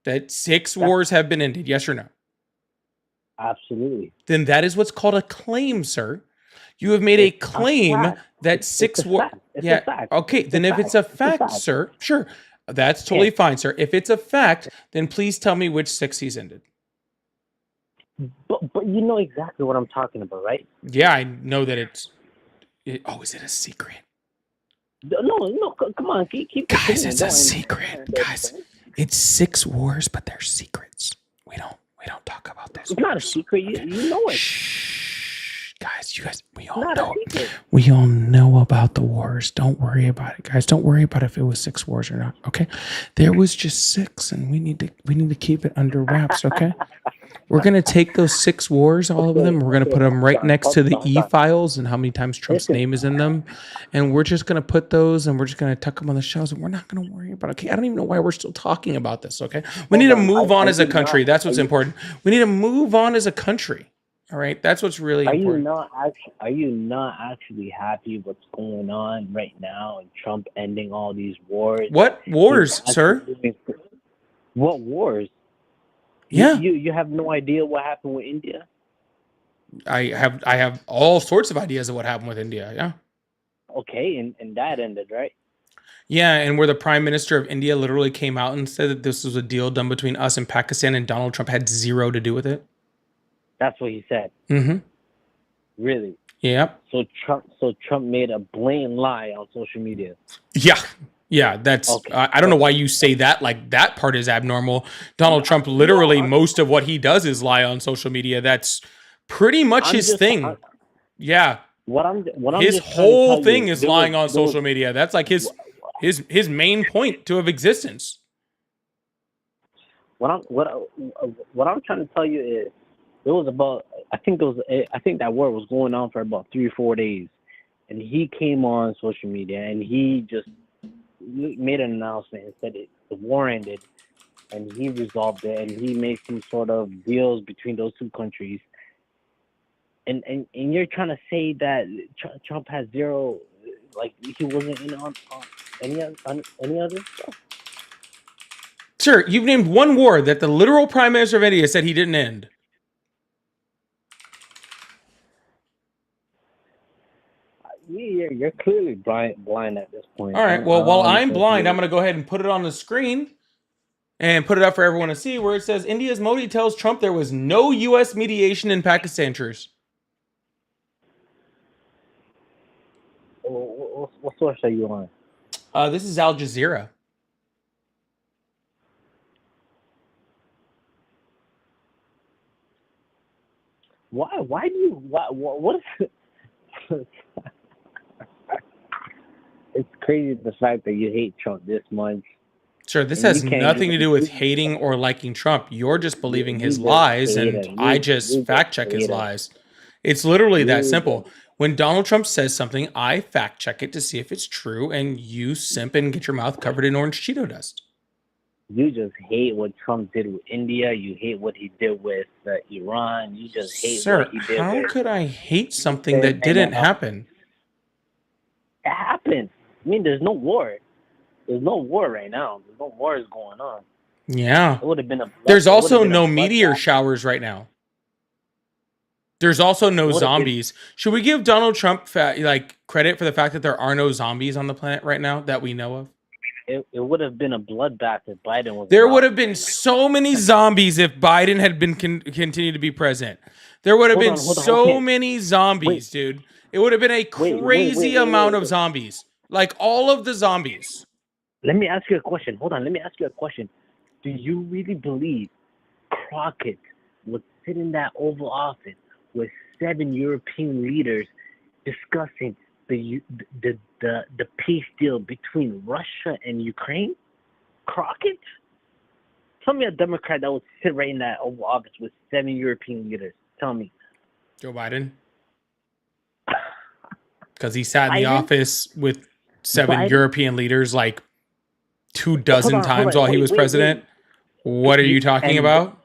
that 6 wars have been ended? Yes or no? Absolutely. Then that is what's called a claim, sir. You have made a claim fact. that 6 a wars. fact. It's a Yeah. fact. Okay. It's a Then if it's a fact. It's a fact, fact. sir, sure. That's totally fine, sir. If it's a fact, then please tell me which 6 he's ended. But you know exactly what I'm talking about, right? Yeah, I know that it's. Oh, is it a secret? No, come on, keep Guys, continuing. it's a Don't- secret. Guys, it's 6 wars, but they're secrets. We don't talk about those. It's not a secret. You know it. Guys, we all Not know. a secret. We all know about the wars. Don't worry about it, guys. Don't worry about if it was 6 wars or not. Okay, there was just 6, and we need to keep it under wraps. Okay, we're gonna take those 6 wars, all of them. We're gonna put them right next to the e-files and how many times Trump's name is in them, and we're just gonna put those and we're just gonna tuck them on the shelves, and we're not gonna worry about it. Okay, I don't even know why we're still talking about this. Okay, we need to move on as a country. That's what's important. We need to move on as a country. All right, that's what's really important. Are you not actually happy what's going on right now and Trump ending all these wars? What wars, sir? What wars? Yeah. You have no idea what happened with India? I have all sorts of ideas of what happened with India. Yeah. Okay, and that ended, right? Yeah, and where the prime minister of India literally came out and said that this was a deal done between us and Pakistan, and Donald Trump had zero to do with it. That's what he said. Mm-hmm. Really? Yep. So Trump made a blatant lie on social media. Yeah, that's Okay. I don't know why you say that, like that part is abnormal. Donald Trump literally most of what he does is lie on social media. That's pretty much his thing. Yeah. What I'm his just trying to whole tell thing you, is there lying was- on there was- social media. That's like his main point of existence. What I'm trying to tell you is it was about I think that war was going on for about 3 or 4 days, and he came on social media and he just made an announcement and said the war ended, and he resolved it, and he made some sort of deals between those two countries. And you're trying to say that Trump has zero, like he wasn't in on any other stuff. Sir, you've named one war that the literal prime minister of India said he didn't end. You're clearly blind at this point. All right. Well, while I'm blind, I'm going to go ahead and put it on the screen and put it up for everyone to see, where it says India's Modi tells Trump there was no U.S. mediation in Pakistan truce. What source are you on? This is Al Jazeera. Why do you what is it? It's crazy the fact that you hate Trump this much. Sure, this And has you can't nothing to even- do with hating or liking Trump. You're just believing You his just lies, hate and him. I You just fact check his hate him. lies. It's literally that You simple. When Donald Trump says something, I fact check it to see if it's true, and you simp and get your mouth covered in orange Cheeto dust. You just hate what Trump did with India. You hate what he did with Iran. You just hate Sir, what he did how with. could I hate something that And- didn't happen? It happened. I mean, there's no war. There's no war right now. There's no wars going on. Yeah. It would have been a. There's it would've also been a no meteor bloodbath. showers right now. There's also no Would've been- zombies. Should we give Donald Trump credit for the fact that there are no zombies on the planet right now that we know of? It would have been a bloodbath if Biden was. There in would have office. been so many zombies if Biden had been continued to be president. There would have Hold been on, hold on, so okay. many zombies, dude. It would have been a wait, crazy wait, amount wait. of zombies. Like all of the zombies. Let me ask you a question. Hold on. Let me ask you a question. Do you really believe Crockett would sit in that Oval Office with 7 European leaders discussing the peace deal between Russia and Ukraine? Crockett? Tell me a Democrat that would sit right in that Oval Office with 7 European leaders. Tell me. Joe Biden. Because he sat in the Biden? office with 7 Biden? European leaders like 24 hold times on. while he Wait, was wait, president. What are you talking And- about?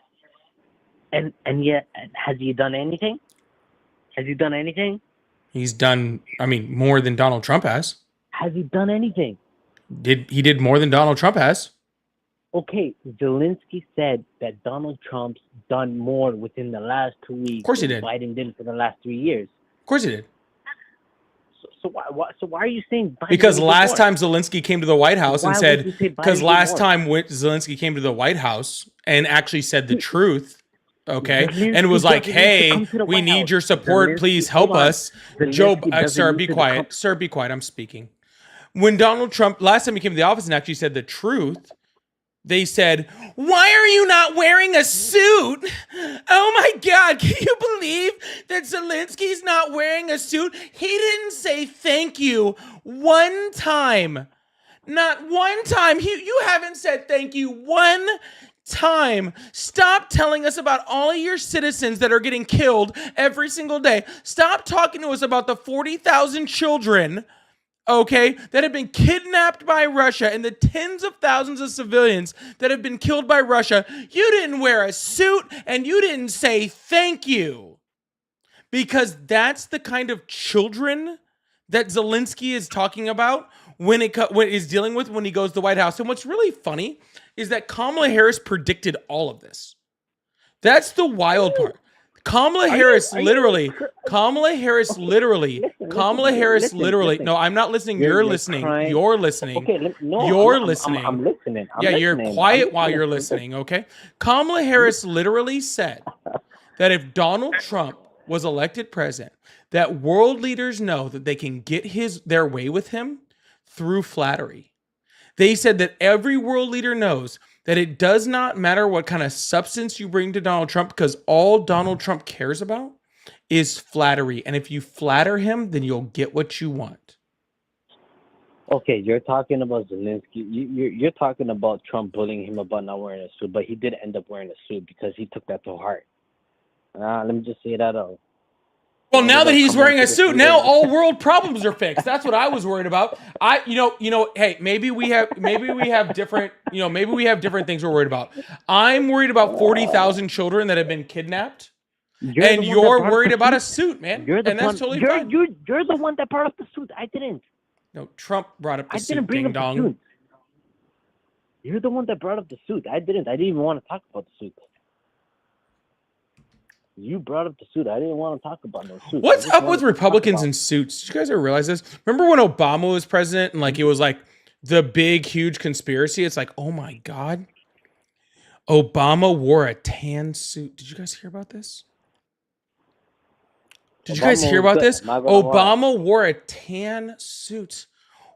And yet, has he done anything? Has he done anything? He's done, more than Donald Trump has. Has he done anything? He did more than Donald Trump has. Okay, Zelensky said that Donald Trump's done more within the last 2 weeks. Of course he than did. Biden did for the last 3 years. Of course he did. So why are you saying Biden Because didn't do last more? time Zelensky came to the White House and Why said, would you say Biden because did last more? time Zelensky came to the White House and actually said the truth, okay, Zelensky and was like, doesn't need to hey, come to the we White need House. your support, Zelensky- please help hold on. us. Zelensky Joe, doesn't sir, need be to quiet. come- Sir, be quiet. I'm speaking. When Donald Trump, last time he came to the office and actually said the truth, they said, "Why are you not wearing a suit? Oh my God, can you believe that Zelensky's not wearing a suit? He didn't say thank you one time. Not one time. You haven't said thank you one time. Stop telling us about all of your citizens that are getting killed every single day. Stop talking to us about the 40,000 children, okay, that have been kidnapped by Russia and the tens of thousands of civilians that have been killed by Russia. You didn't wear a suit and you didn't say thank you." Because that's the kind of children that Zelensky is talking about when he's dealing with when he goes to the White House. And what's really funny is that Kamala Harris predicted all of this. That's the wild part. Kamala Harris literally. No, I'm not listening. You're listening. crying. You're listening. Okay, no, You're I'm listening. I'm listening. I'm Yeah, listening. you're quiet I'm while listening. you're listening, okay? Kamala Harris literally said that if Donald Trump was elected president, that world leaders know that they can get their way with him through flattery. They said that every world leader knows that it does not matter what kind of substance you bring to Donald Trump, because all Donald Trump cares about is flattery. And if you flatter him, then you'll get what you want. Okay, you're talking about Zelensky. You're talking about Trump bullying him about not wearing a suit, but he did end up wearing a suit because he took that to heart. Let me just say that out. Well, now that he's wearing a suit, now all world problems are fixed. That's what I was worried about. Hey, maybe we have different things we're worried about. I'm worried about 40,000 children that have been kidnapped. And you're worried about a suit, man. And that's totally fine. You're the one that brought up the suit. I didn't. No, Trump brought up the I suit, didn't bring ding up the dong. suit. You're the one that brought up the suit. I didn't. I didn't even want to talk about the suit. You brought up the suit. I didn't want to talk about no suit. What's up with Republicans in suits? Did you guys ever realize this? Remember when Obama was president and it was like the big, huge conspiracy? It's like, oh my God. Obama wore a tan suit. Did you guys hear about this? Did you guys hear about this? Obama wore a tan suit.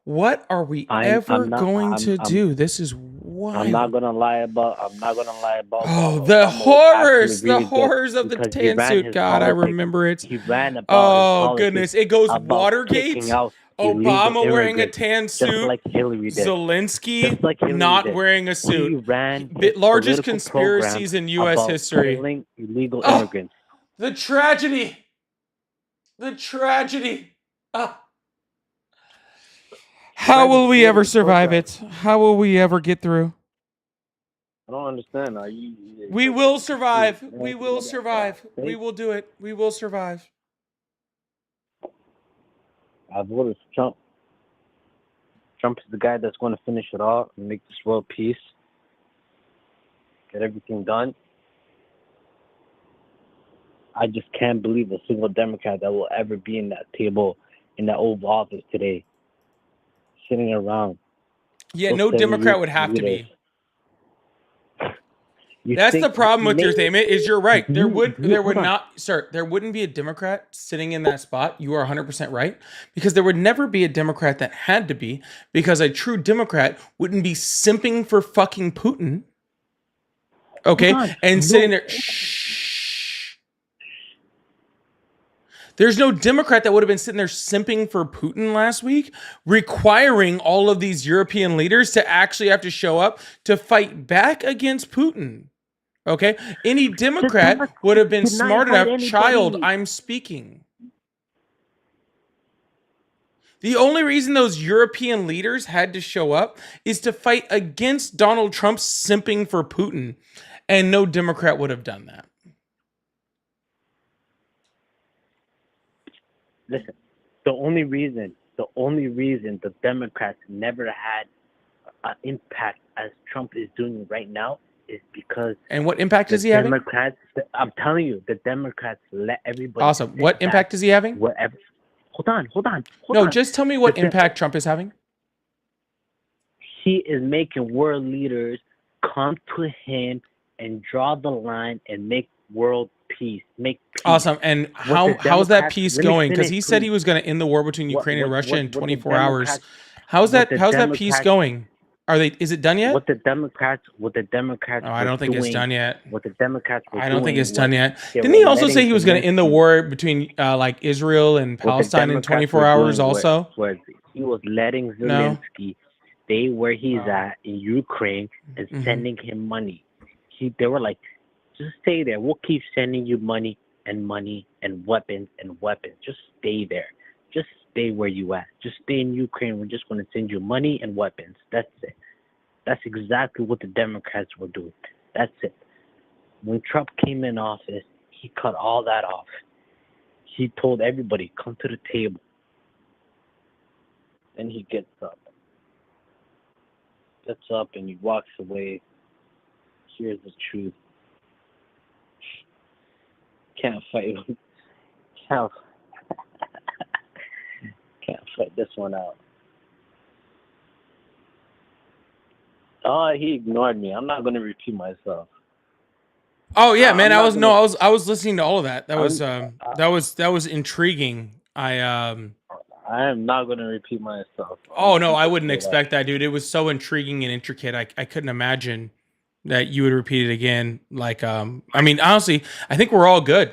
What are we ever going to do? This is wild. I'm not gonna lie about. Oh, the horrors of the tan suit. God, I remember it. He ran about. Oh goodness, it goes Watergate. Obama wearing a tan suit. Like Hillary did. Zelensky like not wearing a suit. He ran Largest conspiracies in U.S. history. Killing illegal immigrants. The tragedy. The tragedy. How will we ever survive it? How will we ever get through? I don't understand. We will survive. We will survive. We will do it. We will survive. I voted for Trump. Trump is the guy that's going to finish it all and make this world peace. Get everything done. I just can't believe a single Democrat that will ever be in that table, in that Oval Office today, sitting around. Yeah, no Democrat would have to be. That's the problem with your statement. Is you're right. There wouldn't be a Democrat sitting in that spot. You are 100% right, because there would never be a Democrat that had to be, because a true Democrat wouldn't be simping for fucking Putin. Okay, and sitting there. There's no Democrat that would have been sitting there simping for Putin last week, requiring all of these European leaders to actually have to show up to fight back against Putin. Okay? Any Democrat would have been smart enough. Child, I'm speaking. The only reason those European leaders had to show up is to fight against Donald Trump simping for Putin. And no Democrat would have done that. Listen, the only reason the Democrats never had an impact as Trump is doing right now is because. And what impact is he having? I'm telling you, the Democrats let everybody. Awesome. What impact is he having? Whatever. Hold on. No, just tell me what impact Trump is having. He is making world leaders come to him and draw the line and make world peace. Make peace. Awesome. And how's that peace going? Because he said he was going to end the war between Ukraine and Russia in 24 hours. How's that peace going? Are they? Is it done yet? What the Democrats Oh, I were don't think it's doing, done yet. what the Democrats were I don't think doing it's done was yet. they Didn't were he also letting say he was going to end the Zelensky- war between like Israel and what the Palestine in Democrats 24 were hours doing also? was he was letting No. Zelensky stay where he's Oh. at in Ukraine and Mhm. sending him money. They were like, just stay there. We'll keep sending you money and weapons and weapons. Just stay there. Just stay where you at. Just stay in Ukraine. We're just going to send you money and weapons. That's it. That's exactly what the Democrats were doing. That's it. When Trump came in office, he cut all that off. He told everybody, come to the table. Then he gets up. And he walks away. Here's the truth. Can't fight. Can't fight this one out. Oh, he ignored me. I'm not going to repeat myself. Oh yeah, man. I'm I not was gonna- I was listening to all of that. That I'm- was intriguing. I am not going to repeat myself. Oh no, I wouldn't Say that. expect that, dude. It was so intriguing and intricate. I couldn't imagine that you would repeat it again. Like, I mean, honestly, I think we're all good.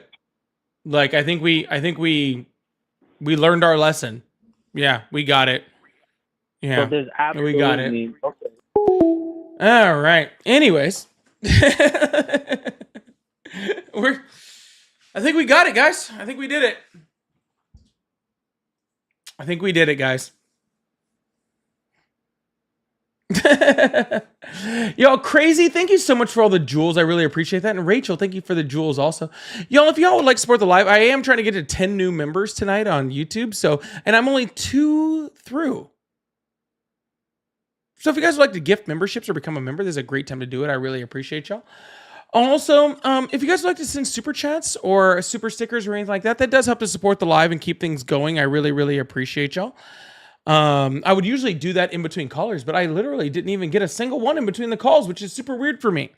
Like, I think we learned our lesson. Yeah, we got it. So Yeah, there's we got it. absolutely All right. Anyways, I think we got it, guys. I think we did it. I think we did it, guys. Yo, Crazy, thank you so much for all the jewels. I really appreciate that. And Rachel, thank you for the jewels also. Y'all, if y'all would like to support the live, I am trying to get to 10 new members tonight on YouTube. So, and I'm only 2 through. So if you guys would like to gift memberships or become a member, this is a great time to do it. I really appreciate y'all. Also, if you guys would like to send super chats or super stickers or anything like that, that does help to support the live and keep things going. I really, really appreciate y'all. I would usually do that in between callers, but I literally didn't even get a single one in between the calls, which is super weird for me.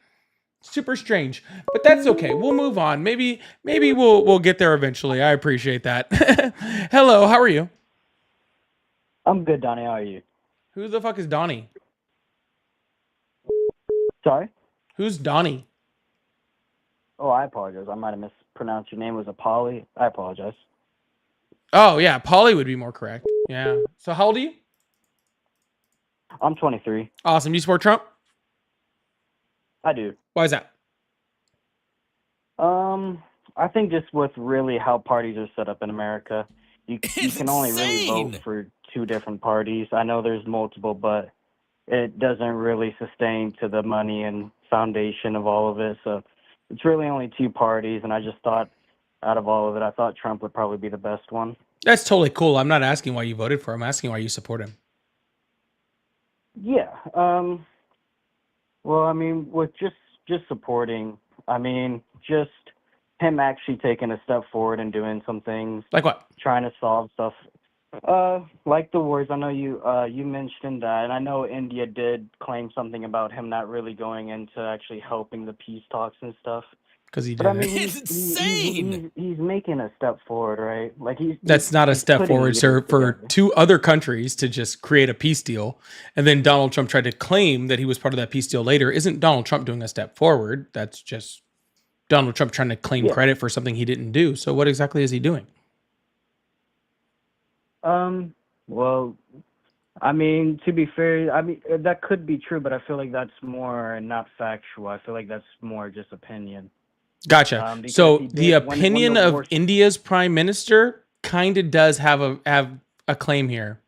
Super strange, but that's okay. We'll move on. Maybe we'll get there eventually. I appreciate that. Hello, how are you? I'm good, Donnie. How are you? Who the fuck is Donnie? Sorry? Who's Donnie? Oh, I apologize. I might have mispronounced your name. Was Apolly? I apologize. Oh yeah, Polly would be more correct. Yeah. So how old are you? I'm 23. Awesome. You support Trump? I do. Why is that? I think just with really how parties are set up in America, you can only really vote for 2 different parties. I know there's multiple, but it doesn't really sustain to the money and foundation of all of it. So it's really only 2 parties, and I just thought out of all of it, I thought Trump would probably be the best one. That's totally cool. I'm not asking why you voted for him. I'm asking why you support him. Yeah. Well, I mean, with just supporting, I mean, just him actually taking a step forward and doing some things. Like what? Trying to solve stuff. Like the wars. I know you mentioned that, and I know India did claim something about him not really going into actually helping the peace talks and stuff. Because he But I did mean, it. he's making a step forward, right? Like That's not a he's step putting forward, it sir, for together. 2 other countries to just create a peace deal. And then Donald Trump tried to claim that he was part of that peace deal later. Isn't Donald Trump doing a step forward? That's just Donald Trump trying to claim Yeah. credit for something he didn't do. So what exactly is he doing? Well, I mean, to be fair, I mean that could be true, but I feel like that's more not factual. I feel like that's more just opinion. Gotcha. Because So he the did- when opinion the of war- India's prime minister kind of does have a claim here.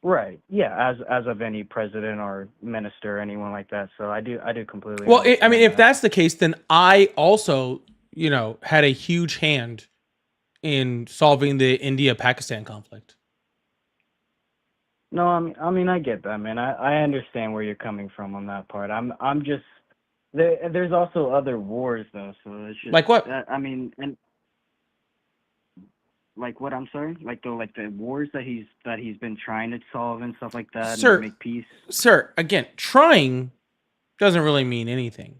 Right. Yeah. As of any president or minister, or anyone like that. So I do completely. Well, I mean, understand if that. that's the case, then I also, had a huge hand in solving the India-Pakistan conflict. No, I mean, I get that, man. I understand where you're coming from on that part. I'm just there's also other wars though, so it's just Like what? I mean, and like what? I'm sorry, like the wars that he's been trying to solve and stuff like that, Sir, and make peace. Sir, again, trying doesn't really mean anything.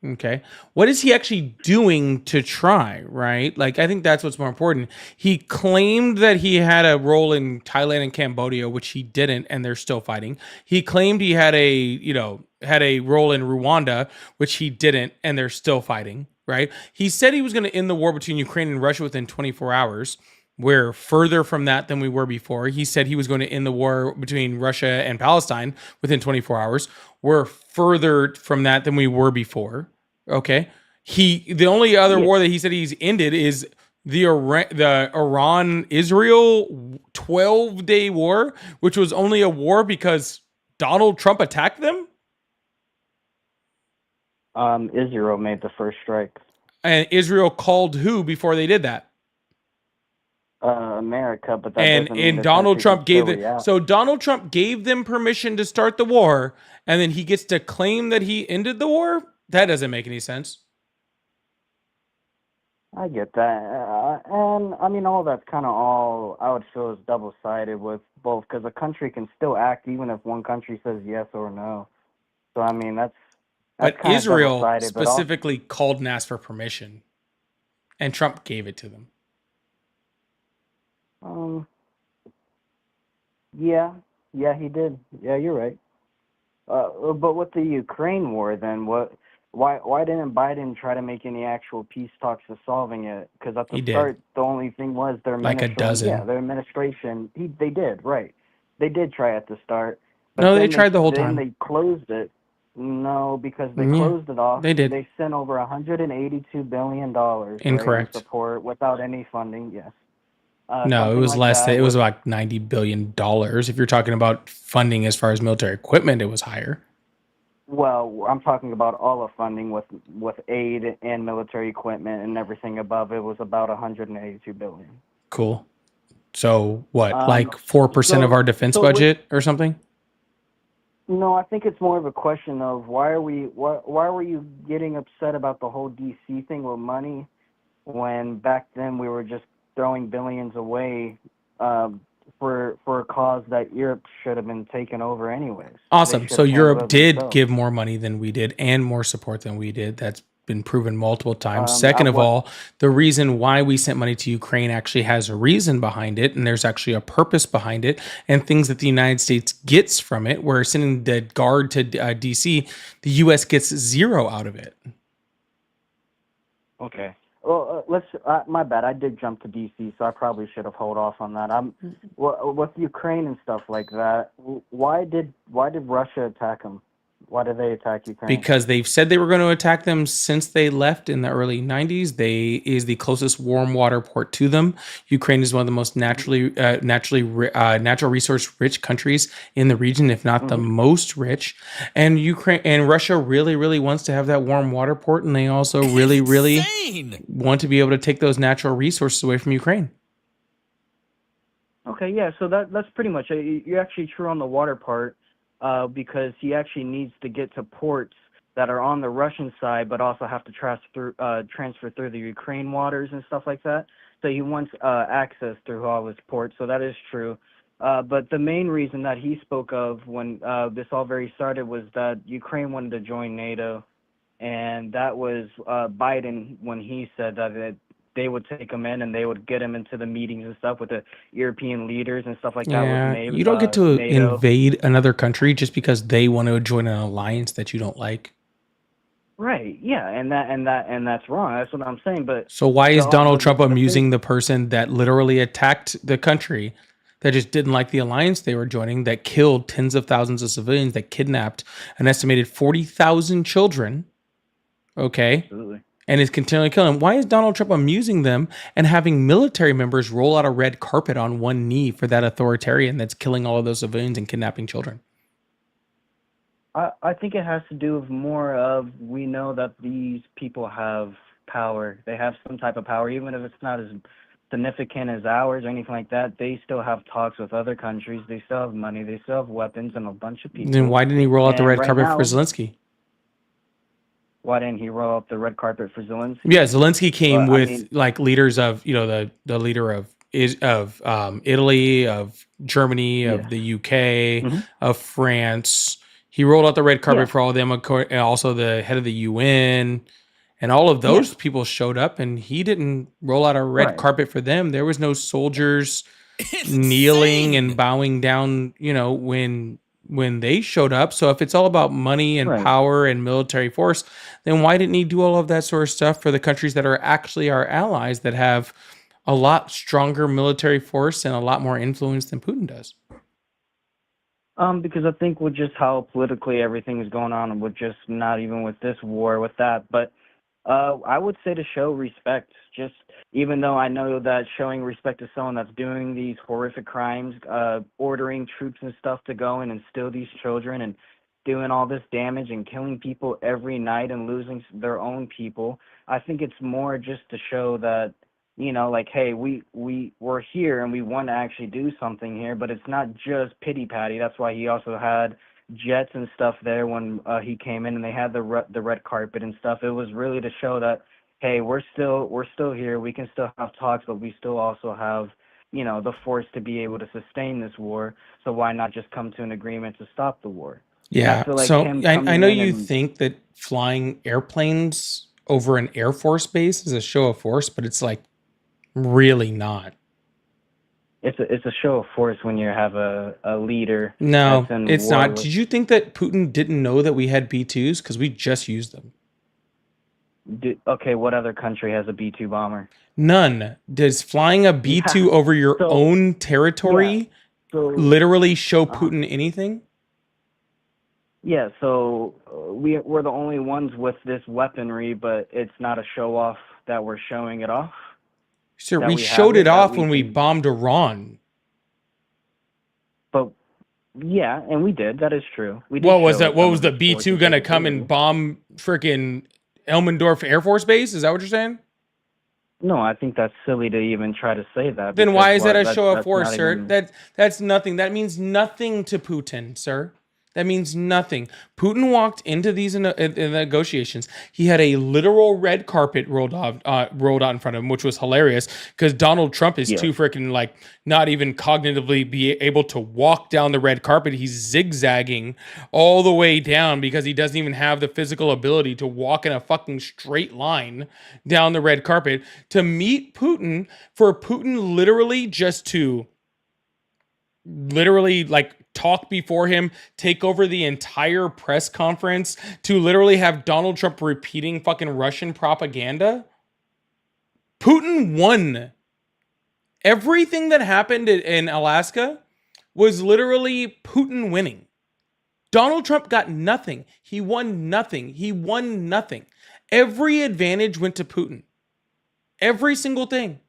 Okay. What is he actually doing to try, right? Like, I think that's what's more important. He claimed that he had a role in Thailand and Cambodia, which he didn't, and they're still fighting. He claimed he had had a role in Rwanda, which he didn't, and they're still fighting, right? He said he was going to end the war between Ukraine and Russia within 24 hours. We're further from that than we were before. He said he was going to end the war between Russia and Palestine within 24 hours. We're further from that than we were before. Okay. The only other war that he said he's ended is the Iran-Israel 12-day war, which was only a war because Donald Trump attacked them. Israel made the first strike. And Israel called who before they did that? America, but that doesn't mean the Donald country Trump can gave still it. react. So Donald Trump gave them permission to start the war, and then he gets to claim that he ended the war. That doesn't make any sense. I get that, and I mean all that's kind of all I would feel is double-sided with both, because a country can still act even if one country says yes or no. So I mean that's But kind of Israel double-sided, but specifically called and asked for permission, and Trump gave it to them. Yeah, he did. Yeah, you're right. But with the Ukraine war, then why didn't Biden try to make any actual peace talks to solving it? Because at He the did. start, the only thing was their Like a administration. dozen. Yeah, their administration. They did, right? They did try at the start. No, they then tried the whole then time. they closed it. No, because they Yeah, closed it off. they did. They sent over $182 billion, Incorrect. right, in support without any funding. Yes. No, it Something was like less. that It was about $90 billion. If you're talking about funding as far as military equipment, it was higher. Well, I'm talking about all of funding with aid and military equipment and everything above. It was about 182 billion. Cool. So what, Um, like 4% of so- our defense so with- budget or something? No, I think it's more of a question of why were you getting upset about the whole DC thing with money when back then we were just throwing billions away for a cause that Europe should have been taken over anyways. They Awesome. should So have handled Europe it did themselves. give more money than we did and more support than we did. That's been proven multiple times. Um, Second at of what- all, the reason why we sent money to Ukraine actually has a reason behind it, and there's actually a purpose behind it, and things that the United States gets from it. We're sending the guard to DC. The U.S. gets zero out of it. Okay. Well, let's. My bad. I did jump to DC, so I probably should have held off on that. With Ukraine and stuff like that. Why did Russia attack them? Why did they attack Ukraine? Because they've said they were going to attack them since they left in the early 90s. They is the closest warm water port to them. Ukraine is one of the most natural resource rich countries in the region, if not the most rich. And Ukraine and Russia really, really wants to have that warm water port, and they also really, really want to be able to take those natural resources away from Ukraine. Okay, yeah. So that's pretty much it. You're actually true on the water part. Because he actually needs to get to ports that are on the Russian side, but also have to transfer through the Ukraine waters and stuff like that. So he wants access through all his ports. So that is true. But the main reason that he spoke of when this all very started was that Ukraine wanted to join NATO, and that was Biden when he said that they would take him in and they would get him into the meetings and stuff with the European leaders and stuff like that. Yeah, With you don't get to NATO. invade another country just because they want to join an alliance that you don't like. Right. Yeah, and that's wrong. That's what I'm saying. But So why is the- Donald the- Trump the thing- amusing the person that literally attacked the country, that just didn't like the alliance they were joining, that killed tens of thousands of civilians, that kidnapped an estimated 40,000 children? Okay. Absolutely. And is continually killing them. Why is Donald Trump amusing them and having military members roll out a red carpet on one knee for that authoritarian that's killing all of those civilians and kidnapping children? I think it has to do with more of we know that these people have power. They have some type of power, even if it's not as significant as ours or anything like that. They still have talks with other countries. They still have money. They still have weapons and a bunch of people. Then why didn't he roll out the And red right carpet now- for Zelensky? Why didn't he roll out the red carpet for Zelensky? Yeah, Zelensky came Well, I with mean- like leaders of, the leader of Italy, of Germany, of the UK, Mm-hmm. of France. He rolled out the red carpet Yeah. for all of them, and also the head of the UN, and all of those people showed up, and he didn't roll out a red Right. carpet for them. There was no soldiers kneeling and bowing down, when they showed up. So if it's all about money and Right. power and military force, then why didn't he do all of that sort of stuff for the countries that are actually our allies that have a lot stronger military force and a lot more influence than Putin does? Because I think with just how politically everything is going on, and with just not even with this war, with that, but I would say to show respect. Just even though I know that showing respect to someone that's doing these horrific crimes, ordering troops and stuff to go in and steal these children and doing all this damage and killing people every night and losing their own people, I think it's more just to show that, like, hey, we're here and we want to actually do something here, but it's not just pity patty. That's why he also had jets and stuff there when he came in, and they had the red carpet and stuff. It was really to show that, hey, we're still here. We can still have talks, but we still also have, the force to be able to sustain this war. So why not just come to an agreement to stop the war? And I Yeah. feel like So him I coming know in you and think that flying airplanes over an Air Force base is a show of force, but it's like really not. it's a show of force when you have a leader No, that's in it's war not. with. Did you think that Putin didn't know that we had B-2s? Because we just used them. Okay, what other country has a B-2 bomber? None. Does flying a B-2 over your So own territory so literally show uh-huh. Putin anything? Yeah, so we're the only ones with this weaponry, but it's not a show off that we're showing it off. Sir, That we we have showed it that off we when we can. bombed Iran. But yeah, and we did. That is true. We did What was show that? What some was of the its B-2 forces gonna come and capability. bomb freaking Elmendorf Air Force Base? Is that what you're saying? No, I think that's silly to even try to say that. Then Because why is that a that's show of force, not sir? even. That's nothing. That means nothing to Putin, sir. That means nothing. Putin walked into these in negotiations. He had a literal red carpet rolled out in front of him, which was hilarious because Donald Trump is Yeah. too freaking like not even cognitively be able to walk down the red carpet. He's zigzagging all the way down because he doesn't even have the physical ability to walk in a fucking straight line down the red carpet to meet Putin, for Putin literally just to literally like talk before him, take over the entire press conference, to literally have Donald Trump repeating fucking Russian propaganda. Putin won. Everything that happened in Alaska was literally Putin winning. Donald Trump got nothing. He won nothing. He won nothing. Every advantage went to Putin. Every single thing.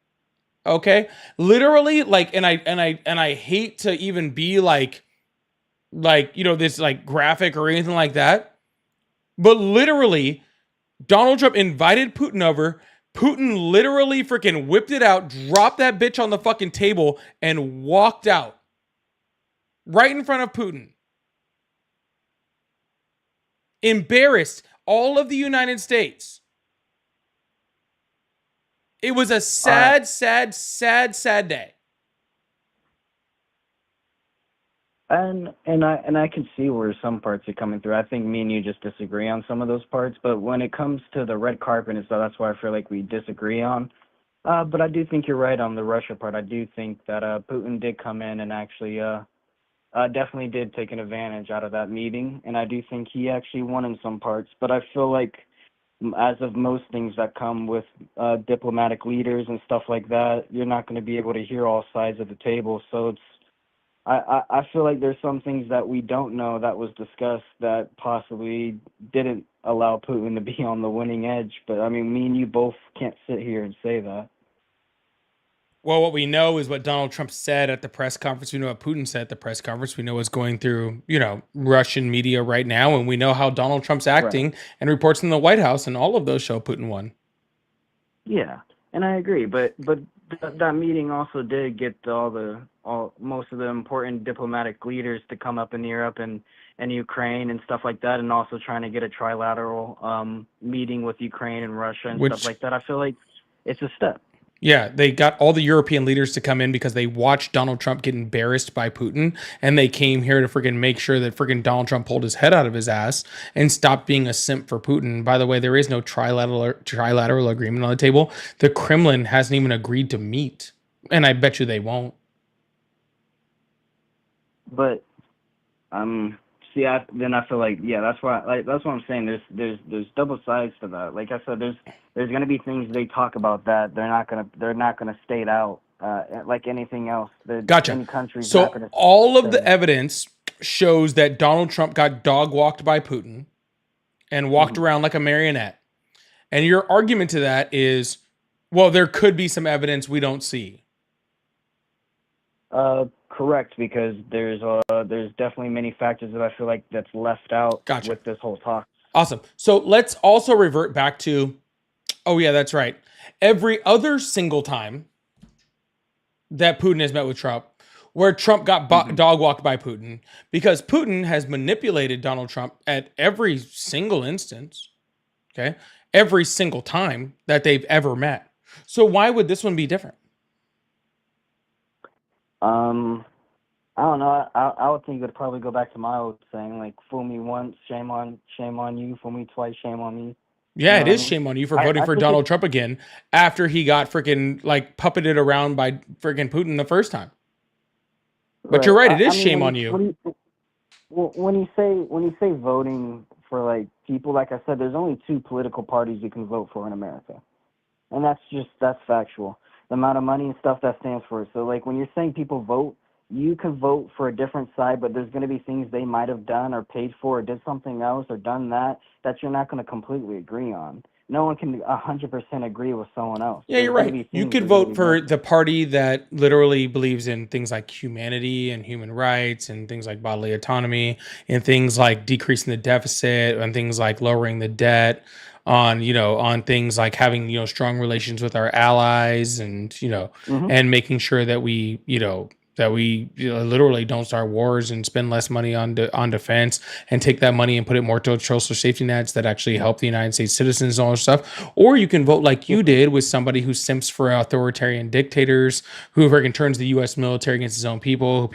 Okay? Literally, like, and I hate to even be like this like graphic or anything like that. But literally, Donald Trump invited Putin over. Putin literally freaking whipped it out, dropped that bitch on the fucking table, and walked out. Right in front of Putin. Embarrassed all of the United States. It was a sad day. And I can see where some parts are coming through. I think me and you just disagree on some of those parts. But when it comes to the red carpet and stuff, that's why I feel like we disagree on. But I do think you're right on the Russia part. I do think that Putin did come in and actually definitely did take an advantage out of that meeting. And I do think he actually won in some parts. But I feel like, as of most things that come with diplomatic leaders and stuff like that, you're not going to be able to hear all sides of the table. So it's I feel like there's some things that we don't know that was discussed that possibly didn't allow Putin to be on the winning edge. But I mean, me and you both can't sit here and say that. Well, what we know is what Donald Trump said at the press conference. We know what Putin said at the press conference. We know what's going through, Russian media right now. And we know how Donald Trump's acting and reports in the White House. And all of those show Putin won. Yeah, and I agree. But that meeting also did get most of the important diplomatic leaders to come up in Europe and Ukraine and stuff like that, and also trying to get a trilateral meeting with Ukraine and Russia and stuff like that. I feel like it's a step. Yeah, they got all the European leaders to come in because they watched Donald Trump get embarrassed by Putin, and they came here to freaking make sure that freaking Donald Trump pulled his head out of his ass and stopped being a simp for Putin. By the way, there is no trilateral agreement on the table. The Kremlin hasn't even agreed to meet, and I bet you they won't. But see, then I feel like, yeah, that's why, like, that's what I'm saying. There's double sides to that. Like I said, there's gonna be things they talk about that they're not gonna state out like anything else. Gotcha. Any country's So not gonna all of the say. evidence shows that Donald Trump got dog walked by Putin and walked around like a marionette. And your argument to that is, well, there could be some evidence we don't see. Correct, because there's definitely many factors that I feel like that's left out with this whole talk. Awesome. So let's also revert back to, oh yeah, that's right. Every other single time that Putin has met with Trump, where Trump got dog walked by Putin, because Putin has manipulated Donald Trump at every single instance, okay? Every single time that they've ever met. So why would this one be different? I don't know. I would think it would probably go back to my old saying, like, fool me once, shame on you. Fool me twice, shame on me. Yeah, You know it what I is mean? shame on you for I voting for think Donald Trump again after he got freaking like puppeted around by freaking Putin the first time. But you're right, it is shame on you. When you say voting for like people, like I said, there's only two political parties you can vote for in America, and that's factual. The amount of money and stuff that stands for it. So like when you're saying people vote, you can vote for a different side, but there's going to be things they might have done or paid for or did something else or done that you're not going to completely agree on. No one can 100% agree with someone else. Yeah, you're right. You could vote for the party that literally believes in things like humanity and human rights and things like bodily autonomy and things like decreasing the deficit and things like lowering the debt on things like having, strong relations with our allies and, and making sure that we literally don't start wars and spend less money on defense and take that money and put it more towards social safety nets that actually help the United States citizens and all that stuff. Or you can vote like you did with somebody who simps for authoritarian dictators, who freaking turns the U.S. military against his own people,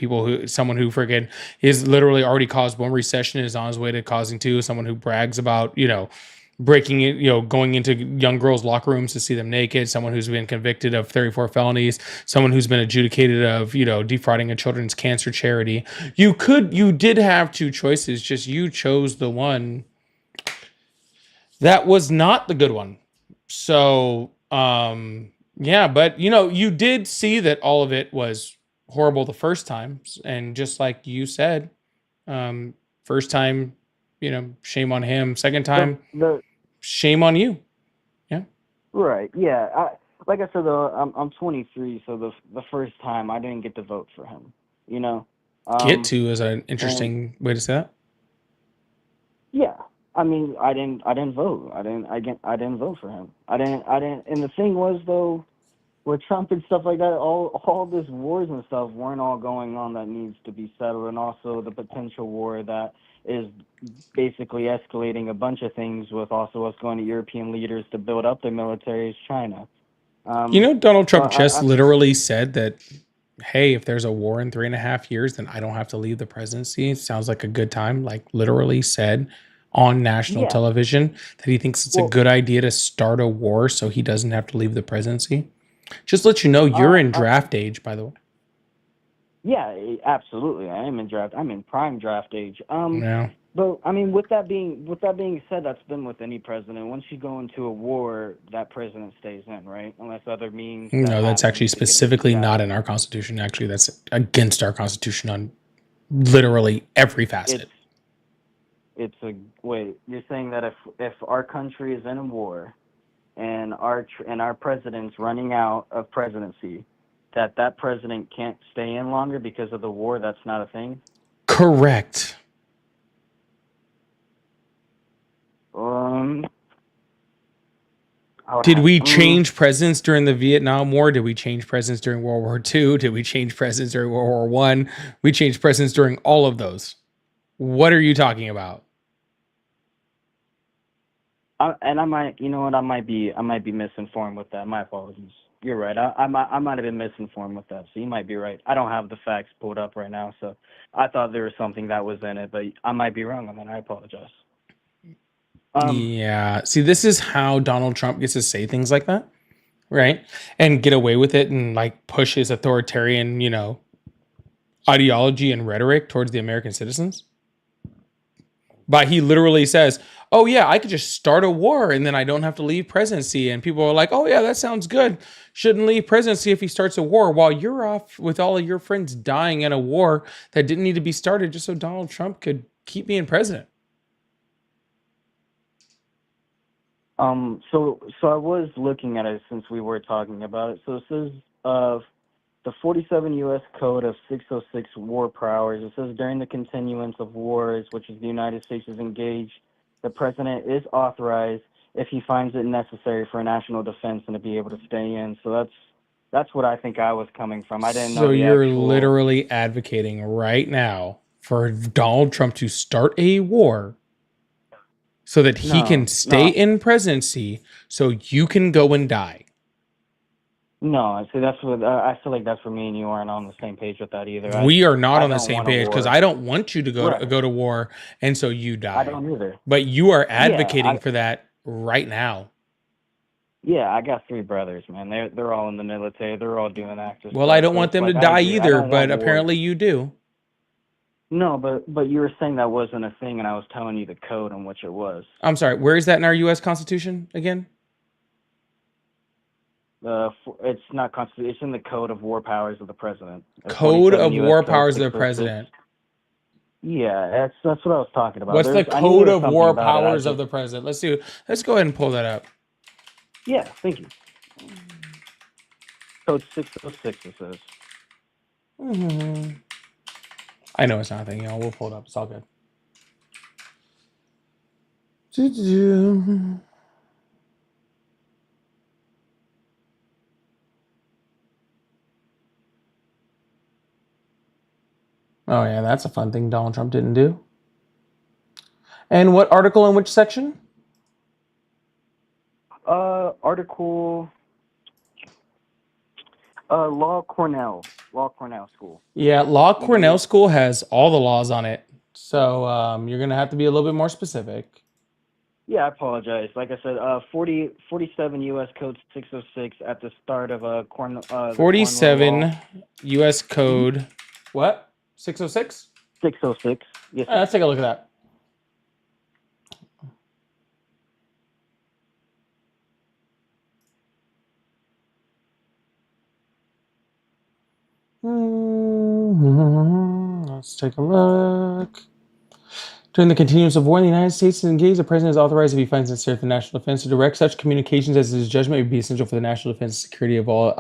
someone who freaking is literally already caused one recession and is on his way to causing two, someone who brags about, breaking it, going into young girls' locker rooms to see them naked, someone who's been convicted of 34 felonies, someone who's been adjudicated of, defrauding a children's cancer charity. You did have two choices, just you chose the one that was not the good one. So, yeah, but you did see that all of it was horrible the first time. And just like you said, first time, shame on him. Second time, shame on you. Yeah. Right. Yeah. Like I said, though, I'm 23, so the first time I didn't get to vote for him. Get to is an interesting way to say that. Yeah. I mean, I didn't vote. I didn't vote for him. I didn't. And the thing was, though, with Trump and stuff like that, all this wars and stuff weren't all going on that needs to be settled, and also the potential war that is basically escalating a bunch of things with also us going to European leaders to build up their military is China. Donald Trump just literally said that, hey, if there's a war in 3.5 years, then I don't have to leave the presidency. It sounds like a good time. Like literally said on national television that he thinks it's a good idea to start a war so he doesn't have to leave the presidency. Just let you know, you're in draft age, by the way. Yeah, absolutely. I'm in prime draft age. Yeah. But I mean, with that being said, that's been with any president. Once you go into a war, that president stays in, right? Unless other means. No, that's actually specifically not in our Constitution. Actually, that's against our Constitution on literally every facet. Wait. You're saying that if our country is in a war, and our president's running out of presidency, that president can't stay in longer because of the war? That's not a thing? Correct. Did we change presidents during the Vietnam War? Did we change presidents during World War II? Did we change presidents during World War I? We changed presidents during all of those. What are you talking about? I might be misinformed with that. My apologies. You're right. I might have been misinformed with that, so you might be right. I don't have the facts pulled up right now, so I thought there was something that was in it, but I might be wrong on that. I apologize. Yeah. See, this is how Donald Trump gets to say things like that, right? And get away with it and like push his authoritarian, ideology and rhetoric towards the American citizens. But he literally says, "Oh yeah, I could just start a war and then I don't have to leave presidency." And people are like, "Oh yeah, that sounds good. Shouldn't leave presidency if he starts a war," while you're off with all of your friends dying in a war that didn't need to be started just so Donald Trump could keep being president. So I was looking at it since we were talking about it. So it says the 47 U.S. Code of 606 War Powers. It says during the continuance of wars, which is the United States is engaged, the president is authorized if he finds it necessary for national defense and to be able to stay in. So that's what I think I was coming from. I didn't know. So the you're actual... literally advocating right now for Donald Trump to start a war so that he can stay in presidency so you can go and die. No, see, that's what I feel like. That's for me and you aren't on the same page with that either. We are not on the same page because I don't want you to go to war and so you die. I don't either. But you are advocating for that right now. Yeah, I got 3 brothers, man. They're all in the military. They're all doing active Well, stuff. I don't want them to die either, but apparently you do. No, but you were saying that wasn't a thing, and I was telling you the code on which it was. I'm sorry. Where is that in our U.S. Constitution again? It's not constitution. It's in the Code of War Powers of the President. Code of War Powers of the President. Yeah, that's what I was talking about. What's the Code of War Powers of the President? Let's see. Let's go ahead and pull that up. Yeah, thank you. Code 606. It says. I know it's not a thing, y'all. We'll pull it up. It's all good. Oh, yeah, that's a fun thing Donald Trump didn't do. And what article in which section? Article Law Cornell School. Yeah, Law Cornell School has all the laws on it. So you're going to have to be a little bit more specific. Yeah, I apologize. Like I said, 47 U.S. Code 606 at the start of Cornell. 47 U.S. Code. What? 606? 606. Yes. Let's take a look at that. Let's take a look. During the continuance of war in the United States is engaged, the president is authorized, if he finds necessary for national defense, to direct such communications as his judgment may be essential for the national defense and security of all,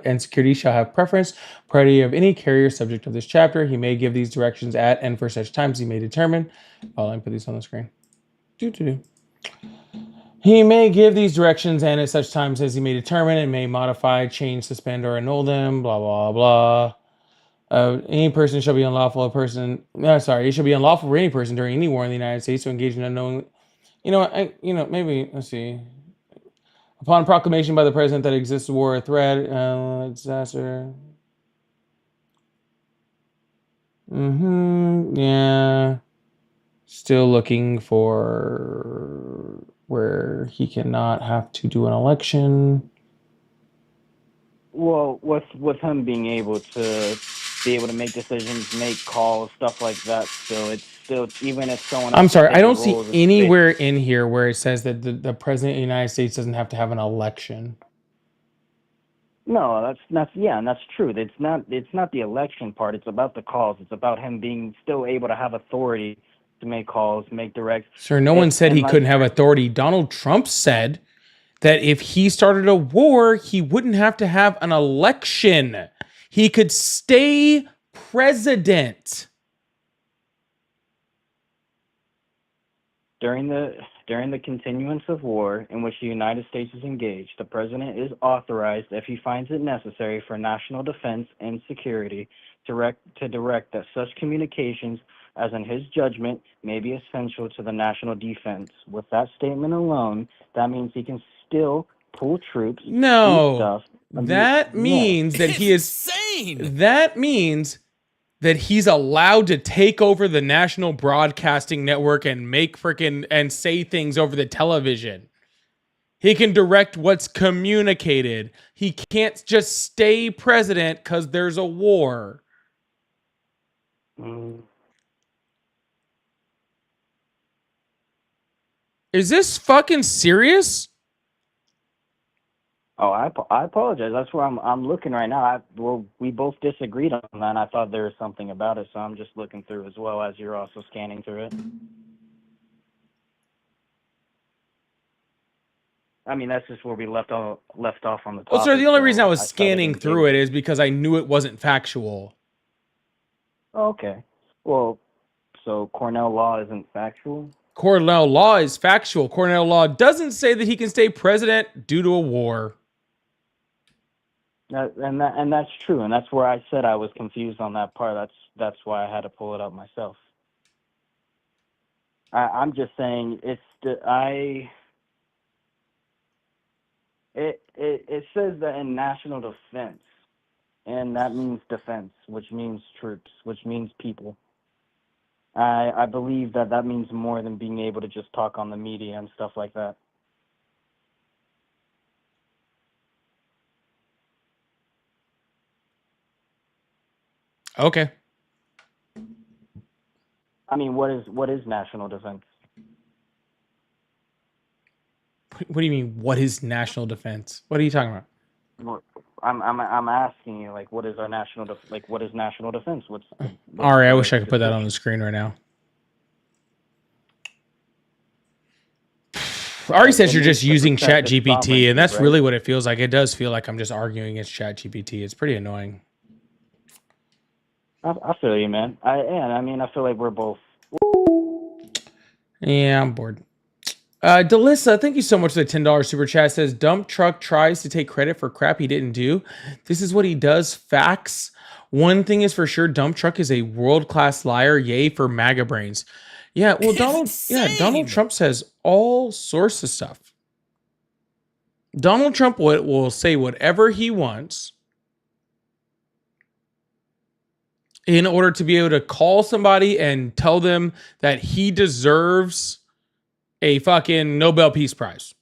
and security shall have preference, priority of any carrier subject of this chapter. He may give these directions at and for such times he may determine. I'll put these on the screen. He may give these directions and at such times as he may determine and may modify, change, suspend, or annul them, blah, blah, blah. Any person shall be unlawful. It shall be unlawful for any person during any war in the United States to engage in unknown. Maybe let's see. Upon proclamation by the president that exists war or threat, disaster. Yeah. Still looking for where he cannot have to do an election. Well, with him being able to make decisions, make calls, stuff like that. So it's still, even if someone. I'm sorry, I don't see anywhere in here where it says that the president of the United States doesn't have to have an election. No, that's true. It's not the election part. It's about the calls. It's about him being still able to have authority to make calls, make direct. Sir, no one said he couldn't have authority. Donald Trump said that if he started a war, he wouldn't have to have an election. He could stay president. During the continuance of war in which the United States is engaged, the president is authorized, if he finds it necessary for national defense and security, to direct that such communications as in his judgment may be essential to the national defense. With that statement alone, that means he can still pull troops. No. Do stuff. That means that he is insane. That means that he's allowed to take over the national broadcasting network and make freaking and say things over the television. He can direct what's communicated. He can't just stay president because there's a war. Is this fucking serious? Oh, I apologize. That's where I'm looking right now. We both disagreed on that. And I thought there was something about it, so I'm just looking through as well as you're also scanning through it. I mean, that's just where we left off on the topic. Well, sir, the only reason I was started scanning thinking- through it is because I knew it wasn't factual. Okay. Well, so Cornell Law isn't factual? Cornell Law is factual. Cornell Law doesn't say that he can stay president due to a war. And that's true, and that's where I said I was confused on that part. That's why I had to pull it up myself. I'm just saying it says that in national defense, and that means defense, which means troops, which means people. I believe that means more than being able to just talk on the media and stuff like that. Okay. I mean, what is national defense? What do you mean? What is national defense? What are you talking about? I'm asking you, like, what is our what is national defense? Ari, I wish I could put that on the screen right now. Ari says you're just using ChatGPT, and that's really what it feels like. It does feel like I'm just arguing against ChatGPT. It's pretty annoying. I feel you, man. I mean, I feel like we're both. Yeah, I'm bored. Delissa, thank you so much for the $10 super chat. Says dump truck tries to take credit for crap he didn't do. This is what he does. Facts. One thing is for sure, dump truck is a world-class liar. Yay for MAGA brains. Yeah, well, Donald Trump says all sorts of stuff. Donald Trump will say whatever he wants in order to be able to call somebody and tell them that he deserves a fucking Nobel Peace Prize.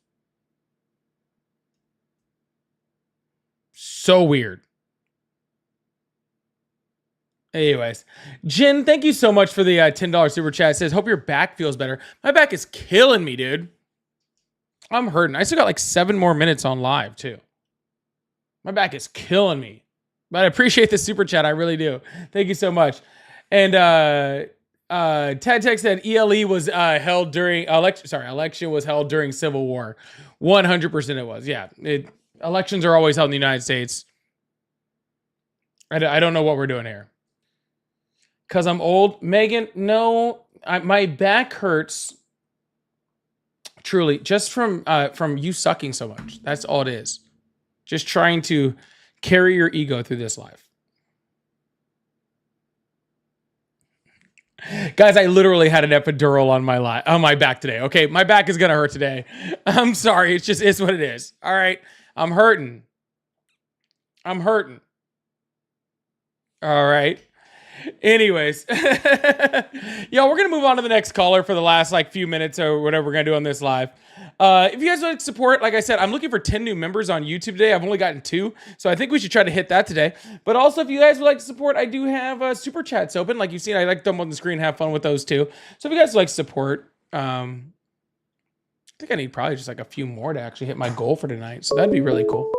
So weird. Anyways, Jen, thank you so much for the $10 super chat. It says, hope your back feels better. My back is killing me, dude. I'm hurting. I still got like 7 more minutes on live, too. My back is killing me. But I appreciate the super chat. I really do. Thank you so much. And Tad Tech said ELE was held during election was held during Civil War. 100% it was. Yeah. Elections are always held in the United States. I don't know what we're doing here. Because I'm old. Megan, no. My back hurts. Truly. Just from you sucking so much. That's all it is. Just trying to carry your ego through this life. Guys, I literally had an epidural on my back today. Okay, my back is gonna hurt today. I'm sorry. It's what it is. All right, I'm hurting. All right. Anyways, yeah, we're gonna move on to the next caller for the last few minutes or whatever we're gonna do on this live. If you guys would like support, like I said, I'm looking for 10 new members on YouTube today. I've only gotten 2, so I think we should try to hit that today. But also, if you guys would like to support, I do have super chats open. Like you've seen, I like them on the screen. Have fun with those too. So if you guys would like support, I think I need probably just a few more to actually hit my goal for tonight. So that'd be really cool.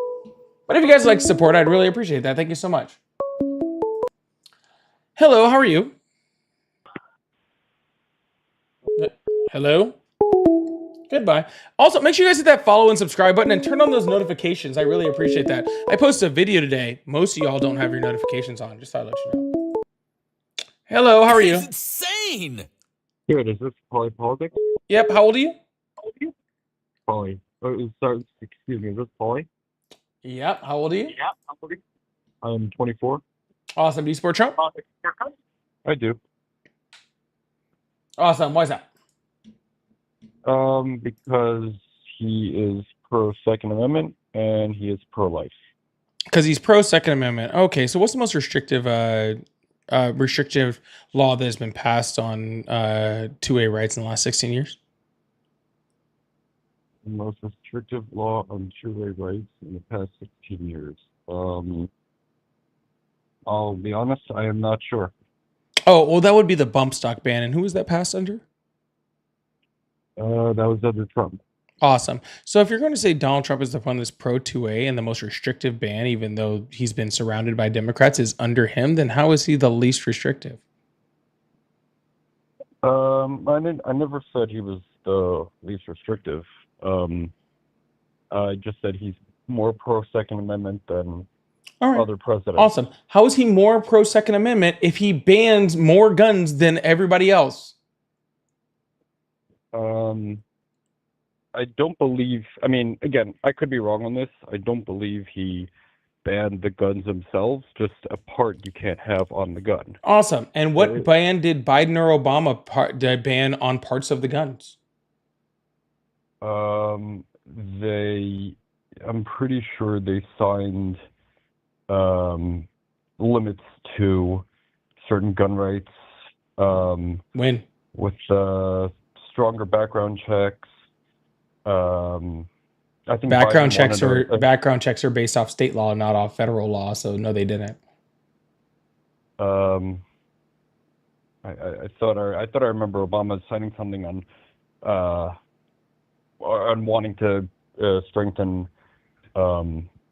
But if you guys would like to support, I'd really appreciate that. Thank you so much. Hello, how are you? Hello? Goodbye. Also, make sure you guys hit that follow and subscribe button and turn on those notifications. I really appreciate that. I posted a video today. Most of y'all don't have your notifications on. Just thought I'd let you know. Hello, how are you? Insane. Good. Is this Poly Politics? Yep. How old are you? Poly. Sorry, excuse me. Is this Poly? Yep. How old are you? I'm 24. Awesome. Do you support Trump? I do. Awesome. Why is that? Because he is pro Second Amendment and he is pro life. Because he's pro Second Amendment. Okay, so what's the most restrictive law that has been passed on 2A rights in the last 16 years? The most restrictive law on two-way rights in the past 16 years. I'll be honest, I am not sure. Oh, well, that would be the bump stock ban. And who was that passed under? That was under Trump. Awesome. So if you're going to say Donald Trump is the one that's pro 2A and the most restrictive ban, even though he's been surrounded by Democrats, is under him, then how is he the least restrictive? I never said he was the least restrictive. I just said he's more pro Second Amendment than other presidents. Awesome. How is he more pro Second Amendment if he bans more guns than everybody else? I don't believe, I mean, again, I could be wrong on this. I don't believe he banned the guns themselves, just a part you can't have on the gun. Awesome. And what ban did Biden or Obama ban on parts of the guns? I'm pretty sure they signed limits to certain gun rights. When? With stronger background checks. I think background Biden checks are based off state law, not off federal law. So no, they didn't. I thought I remember Obama signing something on wanting to strengthen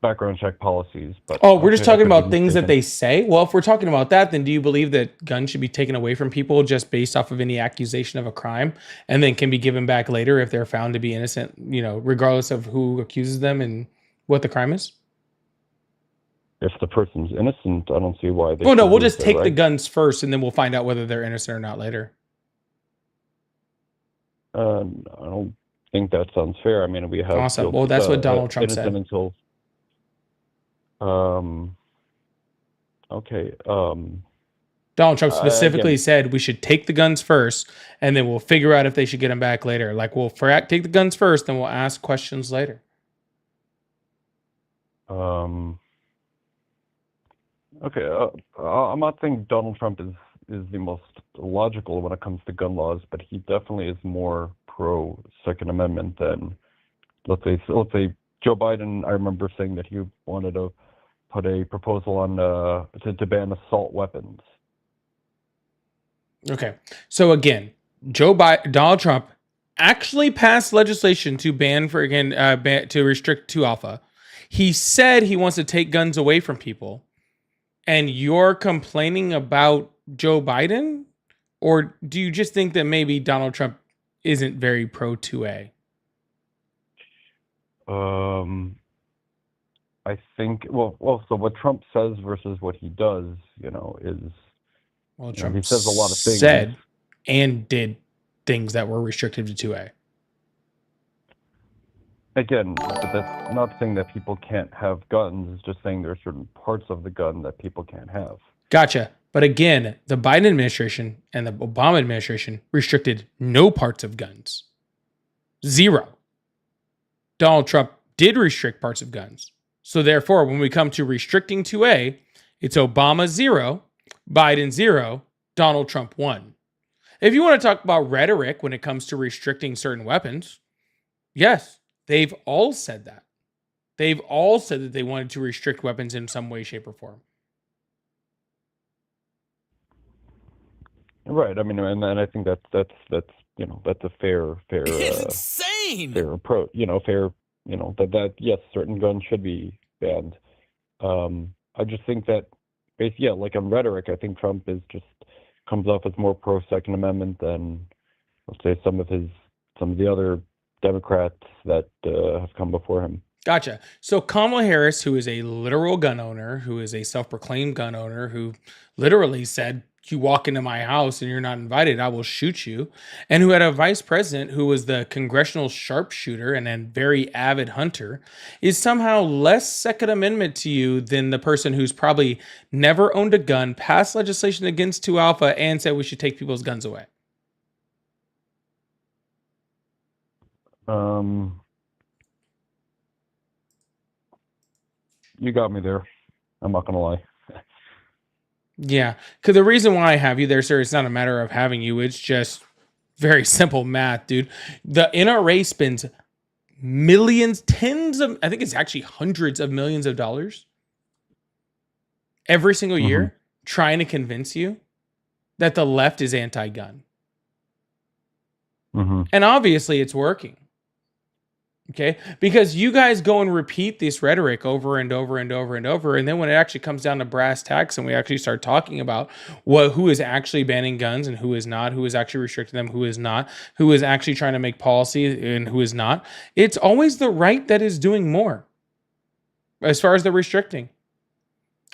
background check policies. But we're just talking about things that they say. Well, if we're talking about that, then do you believe that guns should be taken away from people just based off of any accusation of a crime, and then can be given back later if they're found to be innocent? Regardless of who accuses them and what the crime is. If the person's innocent, I don't see why they. Well, no, we'll just take the guns first, and then we'll find out whether they're innocent or not later. I don't think that sounds fair. I mean, we have awesome. Well, that's what Donald Trump said. Until, okay. Donald Trump specifically said we should take the guns first, and then we'll figure out if they should get them back later. Like we'll take the guns first, then we'll ask questions later. Okay. I'm not saying Donald Trump is the most logical when it comes to gun laws, but he definitely is more pro Second Amendment than let's say Joe Biden. I remember saying that he wanted to put a proposal on to ban assault weapons. Okay, so again, Donald Trump actually passed legislation to to restrict 2 alpha. He said he wants to take guns away from people, and you're complaining about Joe Biden, or do you just think that maybe Donald Trump isn't very pro 2A? I think so what Trump says versus what he does, is Trump he says a lot of things. Said and did things that were restrictive to 2A. Again, but that's not saying that people can't have guns. It's just saying there are certain parts of the gun that people can't have. Gotcha. But again, the Biden administration and the Obama administration restricted no parts of guns. 0. Donald Trump did restrict parts of guns. So therefore, when we come to restricting 2A, it's Obama 0, Biden 0, Donald Trump 1. If you want to talk about rhetoric when it comes to restricting certain weapons, yes, they've all said that. They've all said that they wanted to restrict weapons in some way, shape, or form. Right. I mean, and I think that's a fair insane. Fair approach. That yes, certain guns should be banned. I just think that, like on rhetoric, I think Trump comes off as more pro Second Amendment than, let's say, some of the other Democrats that have come before him. Gotcha. So Kamala Harris, who is a literal gun owner, who is a self-proclaimed gun owner, who literally said, you walk into my house and you're not invited, I will shoot you. And who had a vice president who was the congressional sharpshooter and a very avid hunter, is somehow less Second Amendment to you than the person who's probably never owned a gun, passed legislation against 2 alpha, and said we should take people's guns away. you got me there. I'm not gonna lie. Yeah, because the reason why I have you there, sir, it's not a matter of having you. It's just very simple math, dude. The NRA spends millions, I think it's actually hundreds of millions of dollars every single year trying to convince you that the left is anti-gun. And obviously it's working. Okay, because you guys go and repeat this rhetoric over and over and over and over, and then when it actually comes down to brass tacks and we actually start talking about who is actually banning guns and who is not, who is actually restricting them, who is not, who is actually trying to make policy and who is not, it's always the right that is doing more as far as the restricting.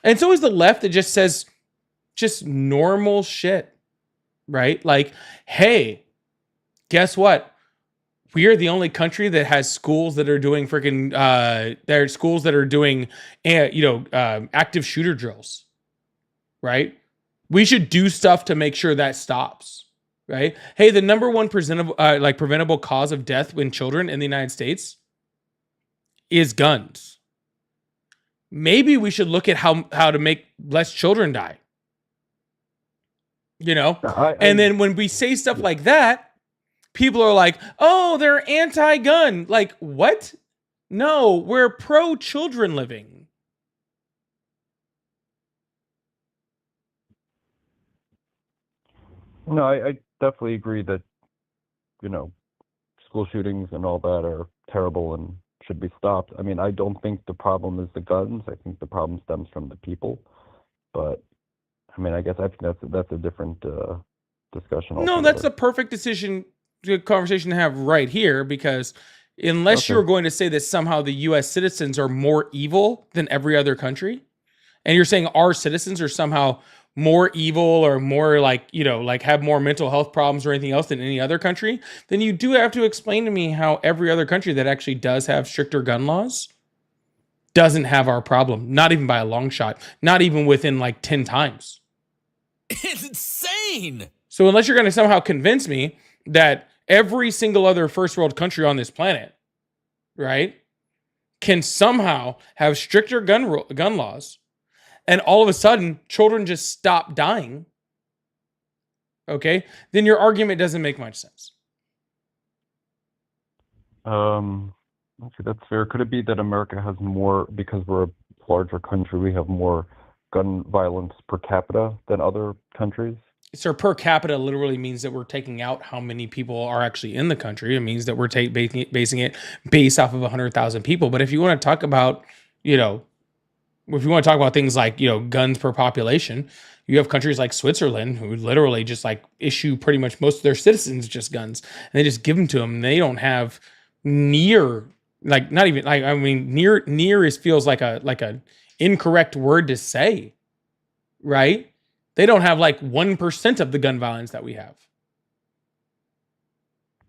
And it's always the left that just says just normal shit, right? Like, hey, guess what? We are the only country that has schools that are doing freaking, there are schools that are doing, active shooter drills, right? We should do stuff to make sure that stops, right? Hey, the number one preventable cause of death in children in the United States is guns. Maybe we should look at how to make less children die, and then when we say stuff like that, people are like, oh, they're anti-gun. Like, what? No, we're pro-children living. No, I definitely agree that, school shootings and all that are terrible and should be stopped. I mean, I don't think the problem is the guns. I think the problem stems from the people. But, I mean, I guess I think that's a different discussion altogether. No, that's the perfect conversation to have right here, because unless you're going to say that somehow the U.S. citizens are more evil than every other country, and you're saying our citizens are somehow more evil or more have more mental health problems or anything else than any other country, then you do have to explain to me how every other country that actually does have stricter gun laws doesn't have our problem. Not even by a long shot. Not even within 10 times. It's insane. So unless you're going to somehow convince me that every single other first world country on this planet, right, can somehow have stricter gun laws, and all of a sudden children just stop dying, okay, then your argument doesn't make much sense. Okay, that's fair. Could it be that America has more, because we're a larger country, we have more gun violence per capita than other countries? So per capita literally means that we're taking out how many people are actually in the country. It means that we're basing it based off of 100,000 people. But if you want to talk about, things like, guns per population, you have countries like Switzerland who literally just issue pretty much most of their citizens just guns, and they just give them to them. And they don't have near feels like a incorrect word to say, right? They don't have 1% of the gun violence that we have.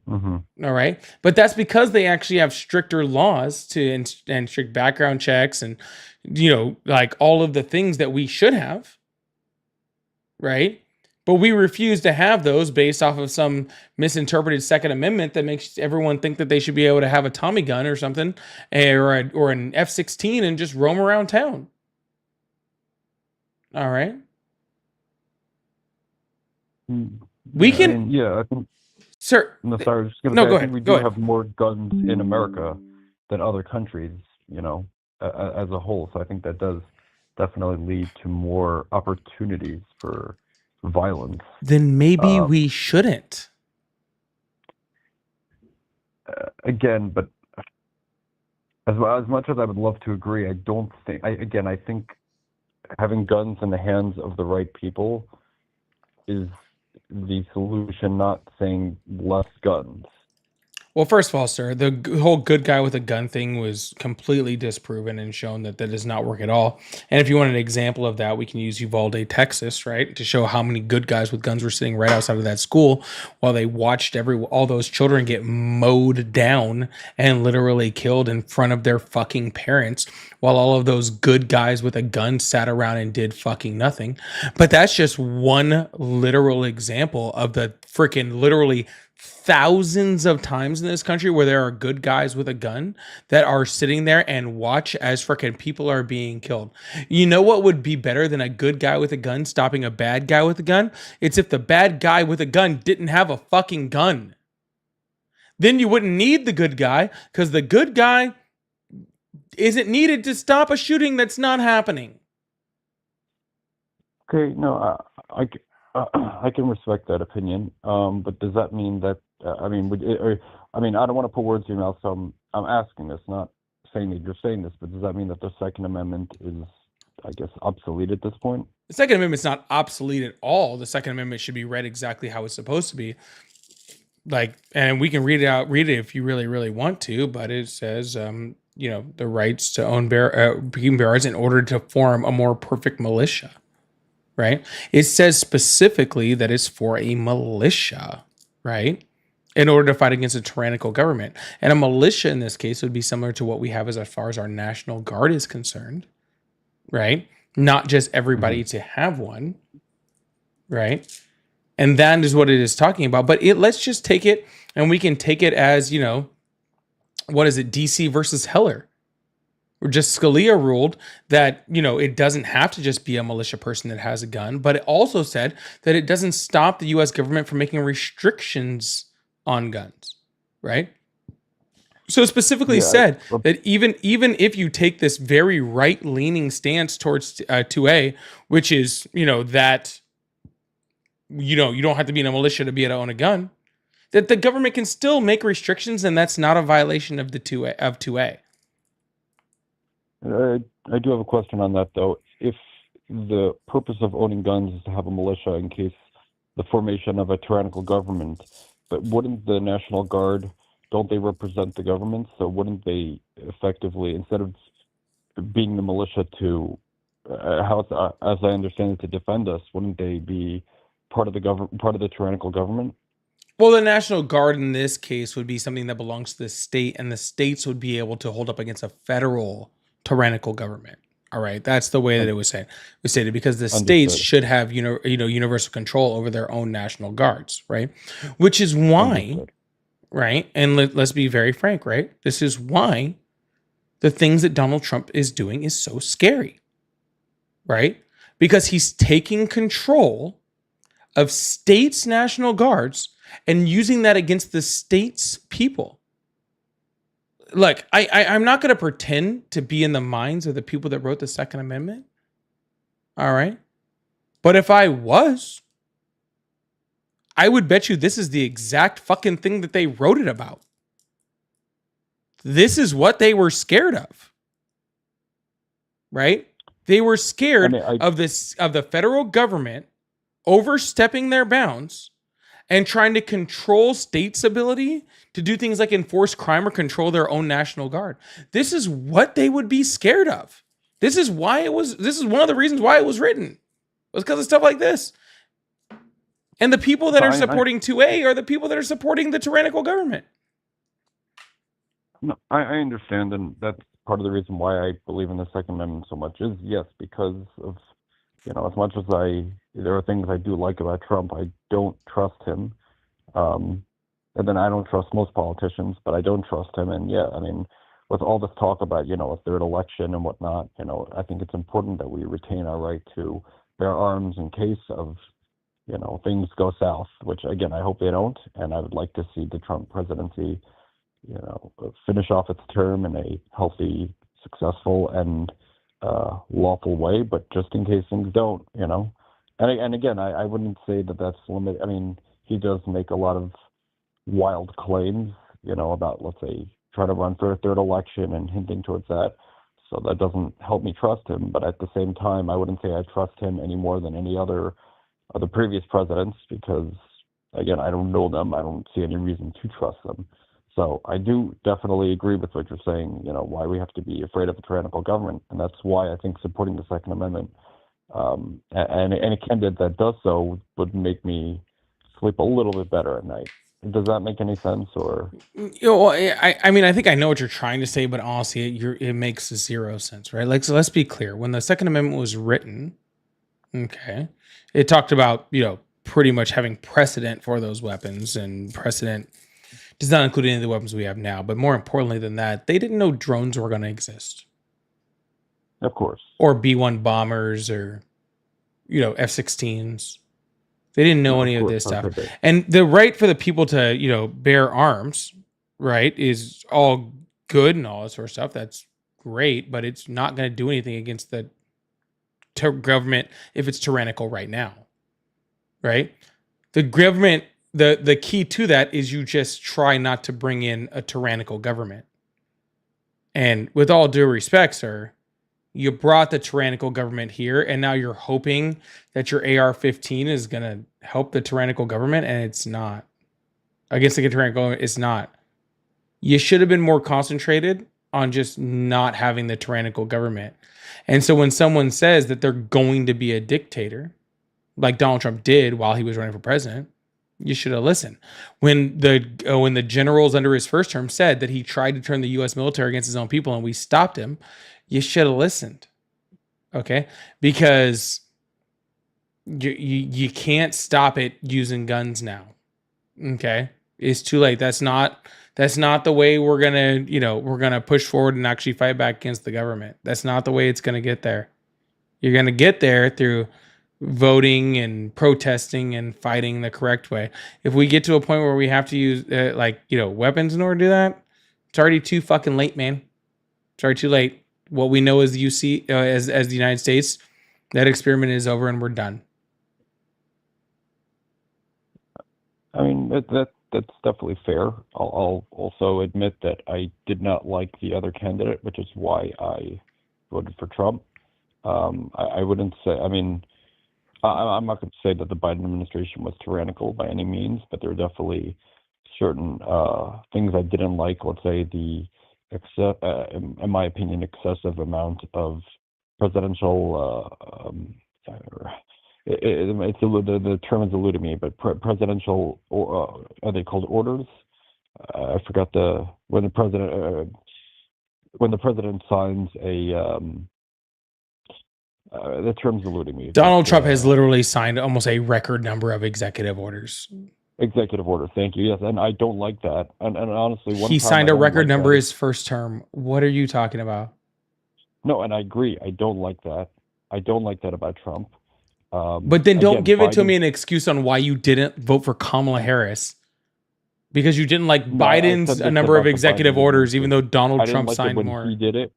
All right. But that's because they actually have stricter laws and strict background checks and, all of the things that we should have. Right. But we refuse to have those based off of some misinterpreted Second Amendment that makes everyone think that they should be able to have a Tommy gun or something, or an F-16 and just roam around town. All right. We can, I think, sir. No, sorry, I was just going no, to say, go I ahead. think we Go do ahead. have more guns in America than other countries, as a whole. So I think that does definitely lead to more opportunities for violence. Then maybe we shouldn't. Again, but as much as I would love to agree, I don't think. I think having guns in the hands of the right people is the solution, not saying less guns. Well, first of all, sir, the whole good guy with a gun thing was completely disproven and shown that does not work at all. And if you want an example of that, we can use Uvalde, Texas, right, to show how many good guys with guns were sitting right outside of that school while they watched all those children get mowed down and literally killed in front of their fucking parents, while all of those good guys with a gun sat around and did fucking nothing. But that's just one literal example of the freaking literally thousands of times in this country where there are good guys with a gun that are sitting there and watch as freaking people are being killed. You know what would be better than a good guy with a gun stopping a bad guy with a gun? It's if the bad guy with a gun didn't have a fucking gun. Then you wouldn't need the good guy, because the good guy isn't needed to stop a shooting that's not happening. Okay, no, I can respect that opinion. But does that mean that I mean, I don't want to put words in your mouth, so I'm asking this, not saying that you're saying this, but does that mean that the Second Amendment is, I guess, obsolete at this point? The Second Amendment's not obsolete at all. The Second Amendment should be read exactly how it's supposed to be. Like, and we can read it if you really, really want to, but it says, the rights to own bear arms in order to form a more perfect militia, right? It says specifically that it's for a militia, right? In order to fight against a tyrannical government. And a militia in this case would be similar to what we have as far as our National Guard is concerned, right? Not just everybody to have one, right? And that is what it is talking about. But let's just take it, and we can take it as, what is it, DC versus Heller? Or just Scalia ruled that, it doesn't have to just be a militia person that has a gun, but it also said that it doesn't stop the U.S. government from making restrictions on guns, right? So specifically said that even if you take this very right-leaning stance towards 2A, which is, that you don't have to be in a militia to be able to own a gun, that the government can still make restrictions, and that's not a violation of the 2A. I do have a question on that, though. If the purpose of owning guns is to have a militia in case the formation of a tyrannical government, but wouldn't the National Guard, don't they represent the government? So wouldn't they effectively, instead of being the militia to, as I understand it, to defend us, wouldn't they be part of the tyrannical government? Well, the National Guard in this case would be something that belongs to the state, and the states would be able to hold up against a federal tyrannical government. All right, that's the way that it was said. It was stated because the states should have universal control over their own National Guards, right? Which is why, right? And let's be very frank, right? This is why the things that Donald Trump is doing is so scary, right? Because he's taking control of states' National Guards and using that against the state's people. Look, I'm not going to pretend to be in the minds of the people that wrote the Second Amendment. All right. But if I was, I would bet you this is the exact fucking thing that they wrote it about. This is what they were scared of. Right? They were scared of the federal government overstepping their bounds and trying to control states' ability to do things like enforce crime or control their own National Guard. This is what they would be scared of. This is one of the reasons why it was written. It was because of stuff like this. And the people that are supporting 2A are the people that are supporting the tyrannical government. No, I understand, and that's part of the reason why I believe in the Second Amendment so much is, yes, because of, as much as there are things I do like about Trump, I don't trust him. And then I don't trust most politicians, but I don't trust him. And yeah, I mean, with all this talk about, a third election and whatnot, I think it's important that we retain our right to bear arms in case of, things go south, which again, I hope they don't. And I would like to see the Trump presidency, finish off its term in a healthy, successful, and lawful way, but just in case things don't, And again, I wouldn't say that that's limited. I mean, he does make a lot of wild claims, about, let's say, trying to run for a third election and hinting towards that. So that doesn't help me trust him. But at the same time, I wouldn't say I trust him any more than any other of the previous presidents because, again, I don't know them. I don't see any reason to trust them. So I do definitely agree with what you're saying, why we have to be afraid of a tyrannical government. And that's why I think supporting the Second Amendment and a candidate that does so would make me sleep a little bit better at night. Does that make any sense? Or I mean, I think I know what you're trying to say, but honestly, it makes zero sense, right? Like, so let's be clear. When the Second Amendment was written, okay, it talked about pretty much having precedent for those weapons, and precedent does not include any of the weapons we have now. But more importantly than that, they didn't know drones were going to exist. Of course. Or B-1 bombers, or, you know, F-16s. They didn't know any of this stuff. And the right for the people to, you know, bear arms, right, is all good and all that sort of stuff. That's great, but it's not going to do anything against the government if it's tyrannical right now, right? The government, the key to that is you just try not to bring in a tyrannical government. And with all due respect, sir, you brought the tyrannical government here, and now you're hoping that your AR-15 is going to help the tyrannical government, and it's not. Against the tyrannical government, it's not. You should have been more concentrated on just not having the tyrannical government. And so when someone says that they're going to be a dictator, like Donald Trump did while he was running for president, you should have listened. When the generals under his first term said that he tried to turn the U.S. military against his own people and we stopped him, you should have listened. Okay? Because you can't stop it using guns now. Okay? It's too late. That's not the way we're gonna push forward and actually fight back against the government. That's not the way it's gonna get there. You're gonna get there through voting and protesting and fighting the correct way. If we get to a point where we have to use weapons in order to do that, it's already too fucking late, man. It's already too late. What we know as as the United States, that experiment is over and we're done. I mean, that's definitely fair. I'll also admit that I did not like the other candidate, which is why I voted for Trump. I wouldn't say, I mean, I'm not going to say that the Biden administration was tyrannical by any means, but there are definitely certain things I didn't like. Let's say in my opinion, excessive amount of presidential, the term is eluding me, but presidential, are they called orders? I forgot when the president signs a, the term's eluding me. Donald Trump has literally signed almost a record number of executive orders. Executive order, thank you. Yes, and I don't like that. And honestly, he signed a record number his first term. What are you talking about? No, and I agree. I don't like that. I don't like that about Trump. But then don't give it to me an excuse on why you didn't vote for Kamala Harris. Because you didn't like Biden's number of executive orders, even though Donald Trump signed more. He did it.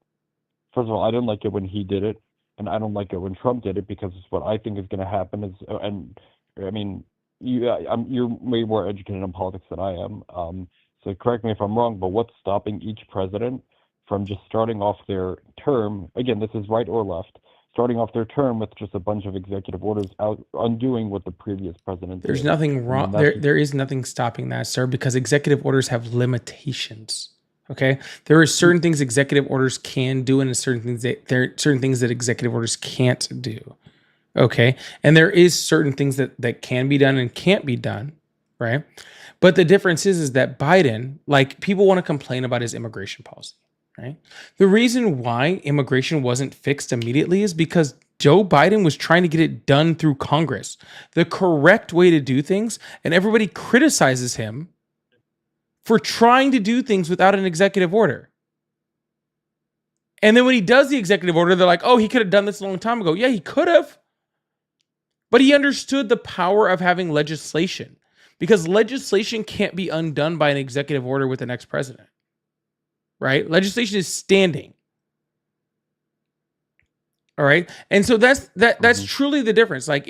First of all, I didn't like it when he did it, and I don't like it when Trump did it, because what I think is going to happen is, and I mean, you're way more educated in politics than I am. So correct me if I'm wrong, but what's stopping each president from just starting off their term? Again, this is right or left. Starting off their term with just a bunch of executive orders, undoing what the previous president did. There's nothing wrong. There is nothing stopping that, sir, because executive orders have limitations. Okay, there are certain things executive orders can do, and certain things that executive orders can't do. Okay, and there is certain things that can be done and can't be done, right? But the difference is that Biden, like, people want to complain about his immigration policy. Right. The reason why immigration wasn't fixed immediately is because Joe Biden was trying to get it done through Congress, the correct way to do things. And everybody criticizes him for trying to do things without an executive order. And then when he does the executive order, they're like, oh, he could have done this a long time ago. Yeah, he could have. But he understood the power of having legislation, because legislation can't be undone by an executive order with the next president. Right? Legislation is standing. All right. And so that's truly the difference. Like,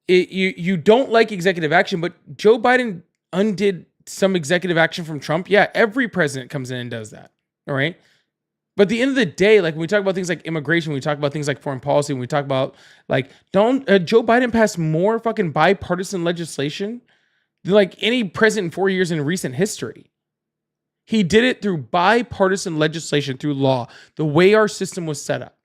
you don't like executive action, but Joe Biden undid some executive action from Trump. Yeah, every president comes in and does that. All right. But at the end of the day, like, when we talk about things like immigration, when we talk about things like foreign policy, when we talk about, like, Joe Biden passed more fucking bipartisan legislation than like any president in 4 years in recent history. He did it through bipartisan legislation, through law, the way our system was set up.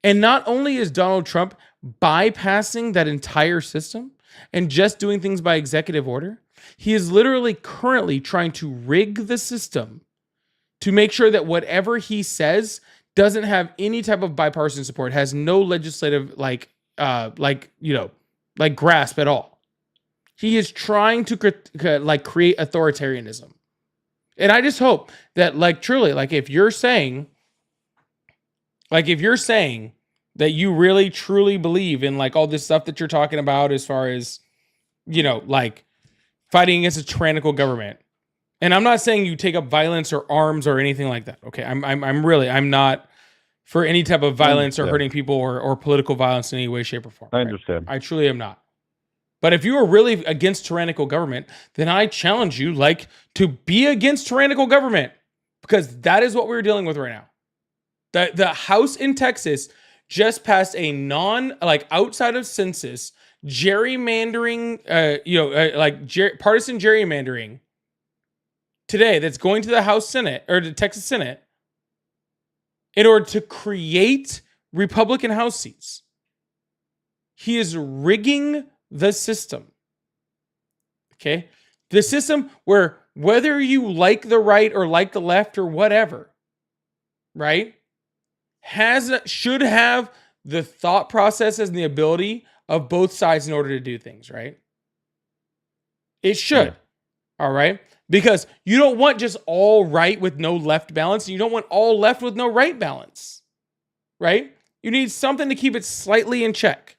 And not only is Donald Trump bypassing that entire system and just doing things by executive order, he is literally currently trying to rig the system to make sure that whatever he says doesn't have any type of bipartisan support, has no legislative grasp at all. He is trying to create authoritarianism. And I just hope that, like, truly, like, if you're saying that you really truly believe in, like, all this stuff that you're talking about as far as, you know, like, fighting against a tyrannical government. And I'm not saying you take up violence or arms or anything like that. Okay. I'm not for any type of violence or hurting people or political violence in any way, shape, or form. I understand. I truly am not. But if you are really against tyrannical government, then I challenge you, like, to be against tyrannical government, because that is what we're dealing with right now. The House in Texas just passed a outside of census gerrymandering, partisan gerrymandering today that's going to the House Senate or the Texas Senate in order to create Republican House seats. He is rigging the system. Okay? The system where whether you like the right or like the left or whatever, right? Should have the thought processes and the ability of both sides in order to do things, right? It should. Yeah. All right? Because you don't want just all right with no left balance, and you don't want all left with no right balance. Right? You need something to keep it slightly in check.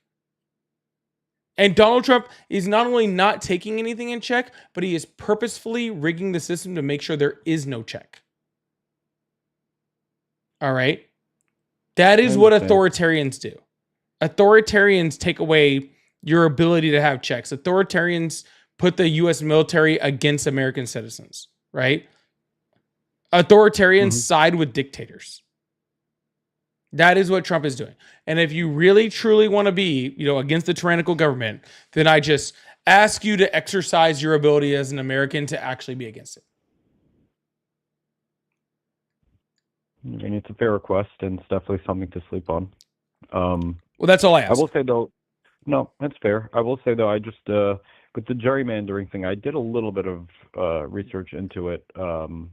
And Donald Trump is not only not taking anything in check, but he is purposefully rigging the system to make sure there is no check. All right? That is what authoritarians do. Authoritarians take away your ability to have checks. Authoritarians put the U.S. military against American citizens, right? Authoritarians side with dictators. That is what Trump is doing. And if you really, truly want to be, against the tyrannical government, then I just ask you to exercise your ability as an American to actually be against it. I mean, it's a fair request, and it's definitely something to sleep on. Well, that's all I ask. I will say, though, no, that's fair. I will say, though, I just, with the gerrymandering thing, I did a little bit of research into it when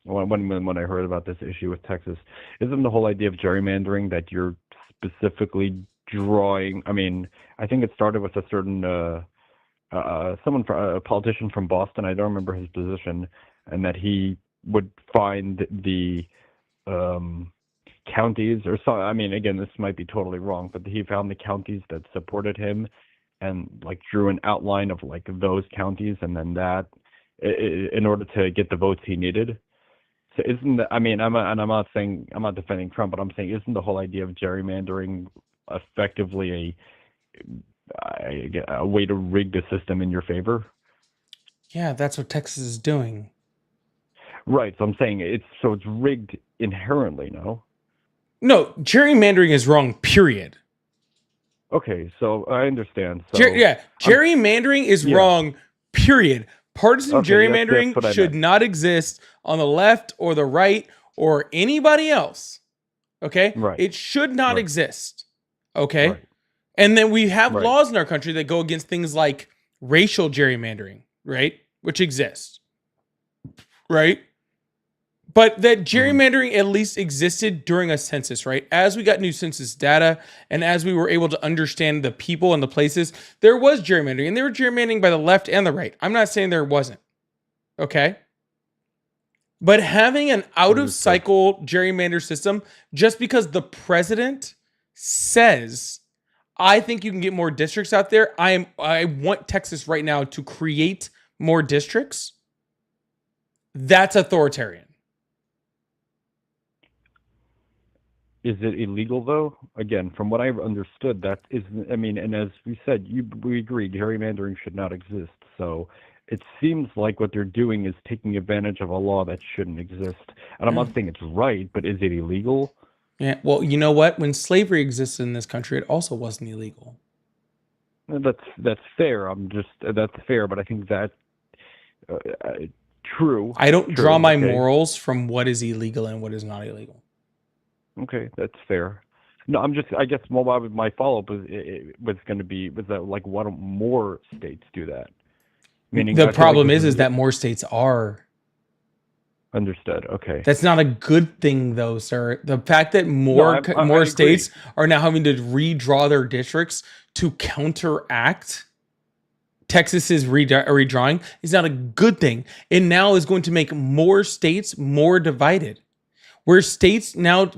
I heard about this issue with Texas. Isn't the whole idea of gerrymandering that you're specifically drawing? I mean, I think it started with a certain a politician from Boston. I don't remember his position, and that he would find the counties or so. I mean, again, this might be totally wrong, but he found the counties that supported him and drew an outline of those counties, and then that in order to get the votes he needed. So isn't that, I mean, I'm not defending Trump, but I'm saying, isn't the whole idea of gerrymandering effectively a way to rig the system in your favor? Yeah, that's what Texas is doing. Right. So I'm saying it's rigged inherently, no? No, gerrymandering is wrong, period. Okay, so I understand. So gerrymandering is wrong, period. Partisan gerrymandering should not exist on the left or the right or anybody else. Okay? Right. It should not exist. Okay? Right. And then we have laws in our country that go against things like racial gerrymandering, right? Which exists. Right? But that gerrymandering at least existed during a census, right? As we got new census data and as we were able to understand the people and the places, there was gerrymandering, and they were gerrymandering by the left and the right. I'm not saying there wasn't. Okay? But having an out-of-cycle gerrymander system, just because the president says, I think you can get more districts out there, I want Texas right now to create more districts, that's authoritarian. Is it illegal, though? Again, from what I've understood, that is, I mean, and as we said, we agree, gerrymandering should not exist. So it seems like what they're doing is taking advantage of a law that shouldn't exist. And I'm not saying it's right, but is it illegal? Yeah, well, you know what? When slavery existed in this country, it also wasn't illegal. That's fair. That's fair, but I think that's true. I don't draw my morals from what is illegal and what is not illegal. Okay, that's fair. No, I guess my follow-up was going to be, was that why don't more states do that? Meaning the problem is that more states are. Understood. Okay. That's not a good thing, though, sir. The fact that more states are now having to redraw their districts to counteract Texas's redrawing is not a good thing. It now is going to make more states more divided. Where states now,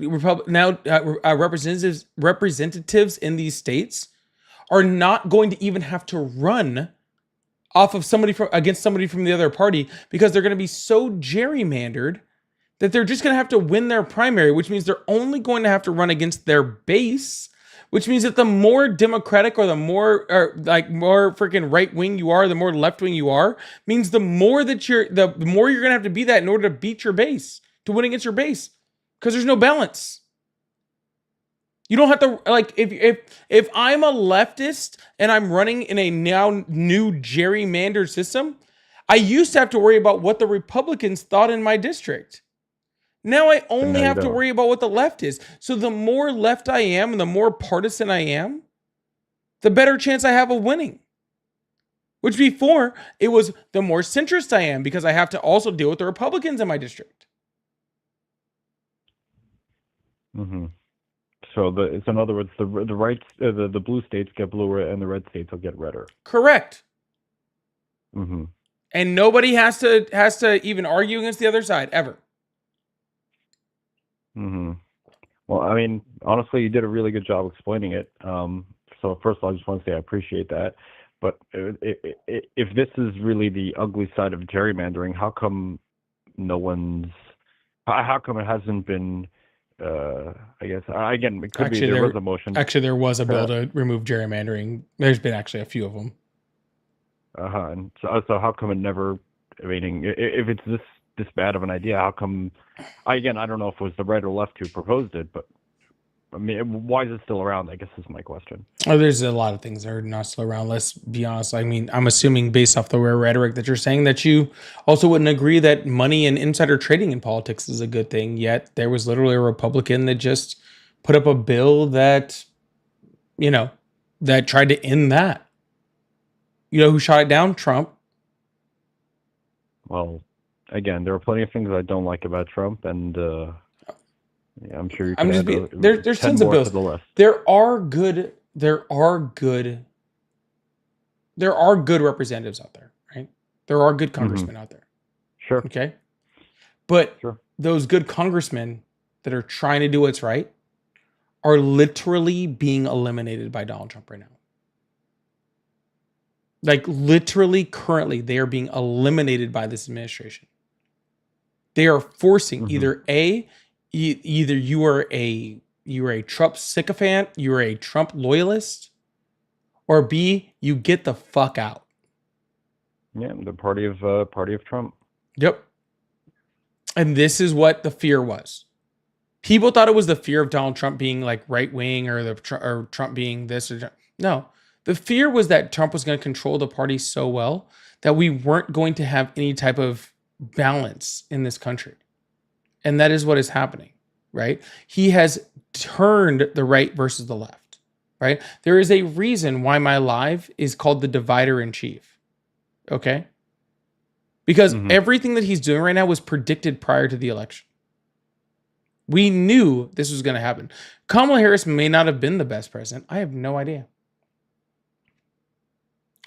representatives in these states are not going to even have to run off of against somebody from the other party, because they're going to be so gerrymandered that they're just going to have to win their primary, which means they're only going to have to run against their base, which means that the more Democratic or the more more freaking right wing you are, the more left wing you are, means the more you're going to have to be that in order to beat your base, to win against your base, because there's no balance. You don't have to, like, if I'm a leftist and I'm running in a now new gerrymandered system, I used to have to worry about what the Republicans thought in my district. Now I only have to worry about what the left is. So the more left I am and the more partisan I am, the better chance I have of winning. Which before, it was the more centrist I am, because I have to also deal with the Republicans in my district. Mm-hmm. So in other words, the blue states get bluer and the red states will get redder. Correct. Mm-hmm. And nobody has to even argue against the other side ever. Mm-hmm. Well, I mean, honestly, you did a really good job explaining it. So first of all, I just want to say I appreciate that. But if this is really the ugly side of gerrymandering, how come how come it hasn't been? I guess again, it could actually, be there was a motion. Actually, there was a bill to remove gerrymandering. There's been actually a few of them. And so how come it never? I mean, if it's this bad of an idea, how come? I don't know if it was the right or left who proposed it, but I mean, why is it still around? I guess is my question. Oh, there's a lot of things that are not still around. Let's be honest. I mean, I'm assuming based off the rhetoric that you're saying that you also wouldn't agree that money and insider trading in politics is a good thing. Yet there was literally a Republican that just put up a bill that, that tried to end that. You know who shot it down? Trump. Well, again, there are plenty of things I don't like about Trump, and I'm sure you can there's tons of bills. There are good representatives out there, right? There are good congressmen out there. Sure. Okay. But those good congressmen that are trying to do what's right are literally being eliminated by Donald Trump right now. Like literally currently they are being eliminated by this administration. They are forcing either you are a Trump sycophant, you're a Trump loyalist, or B, you get the fuck out. Yeah, the party of Trump. Yep. And this is what the fear was. People thought it was the fear of Donald Trump being like right wing or Trump being this or no. The fear was that Trump was going to control the party so well that we weren't going to have any type of balance in this country. And that is what is happening, right? He has turned the right versus the left, right? There is a reason why my live is called the Divider in Chief, okay? Because everything that he's doing right now was predicted prior to the election. We knew this was going to happen. Kamala Harris may not have been the best president. I have no idea.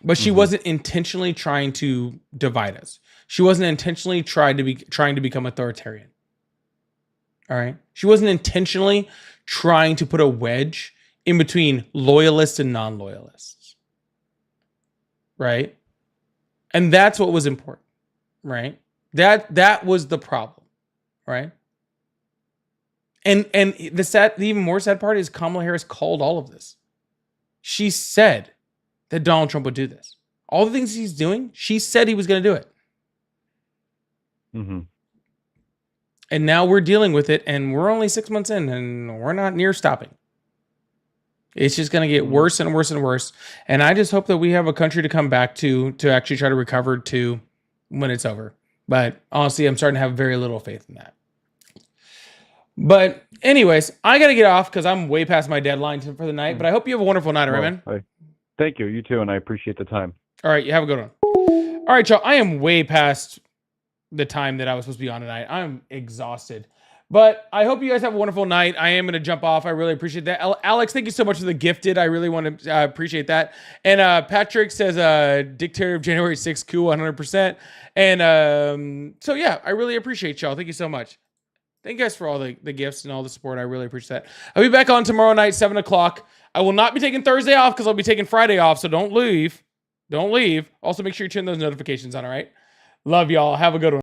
But she wasn't intentionally trying to divide us. She wasn't intentionally trying to become authoritarian. All right. She wasn't intentionally trying to put a wedge in between loyalists and non-loyalists. Right. And that's what was important. Right. That was the problem. Right. And the even more sad part is Kamala Harris called all of this. She said that Donald Trump would do this. All the things he's doing, she said he was going to do it. And now we're dealing with it, and we're only 6 months in, and we're not near stopping. It's just going to get worse and worse and worse. And I just hope that we have a country to come back to actually try to recover to when it's over. But honestly, I'm starting to have very little faith in that. But anyways, I got to get off because I'm way past my deadline for the night. But I hope you have a wonderful night, all right, man? Thank you. You too, and I appreciate the time. All right, you have a good one. All right, y'all. I am way past the time that I was supposed to be on tonight. I'm exhausted. But I hope you guys have a wonderful night. I am going to jump off. I really appreciate that. Alex, thank you so much for the gifted. I really want to appreciate that. And Patrick says, Dictator of January 6th, cool, 100%. And so, yeah, I really appreciate y'all. Thank you so much. Thank you guys for all the gifts and all the support. I really appreciate that. I'll be back on tomorrow night, 7 o'clock. I will not be taking Thursday off because I'll be taking Friday off. So don't leave. Don't leave. Also, make sure you turn those notifications on, all right? Love y'all. Have a good one.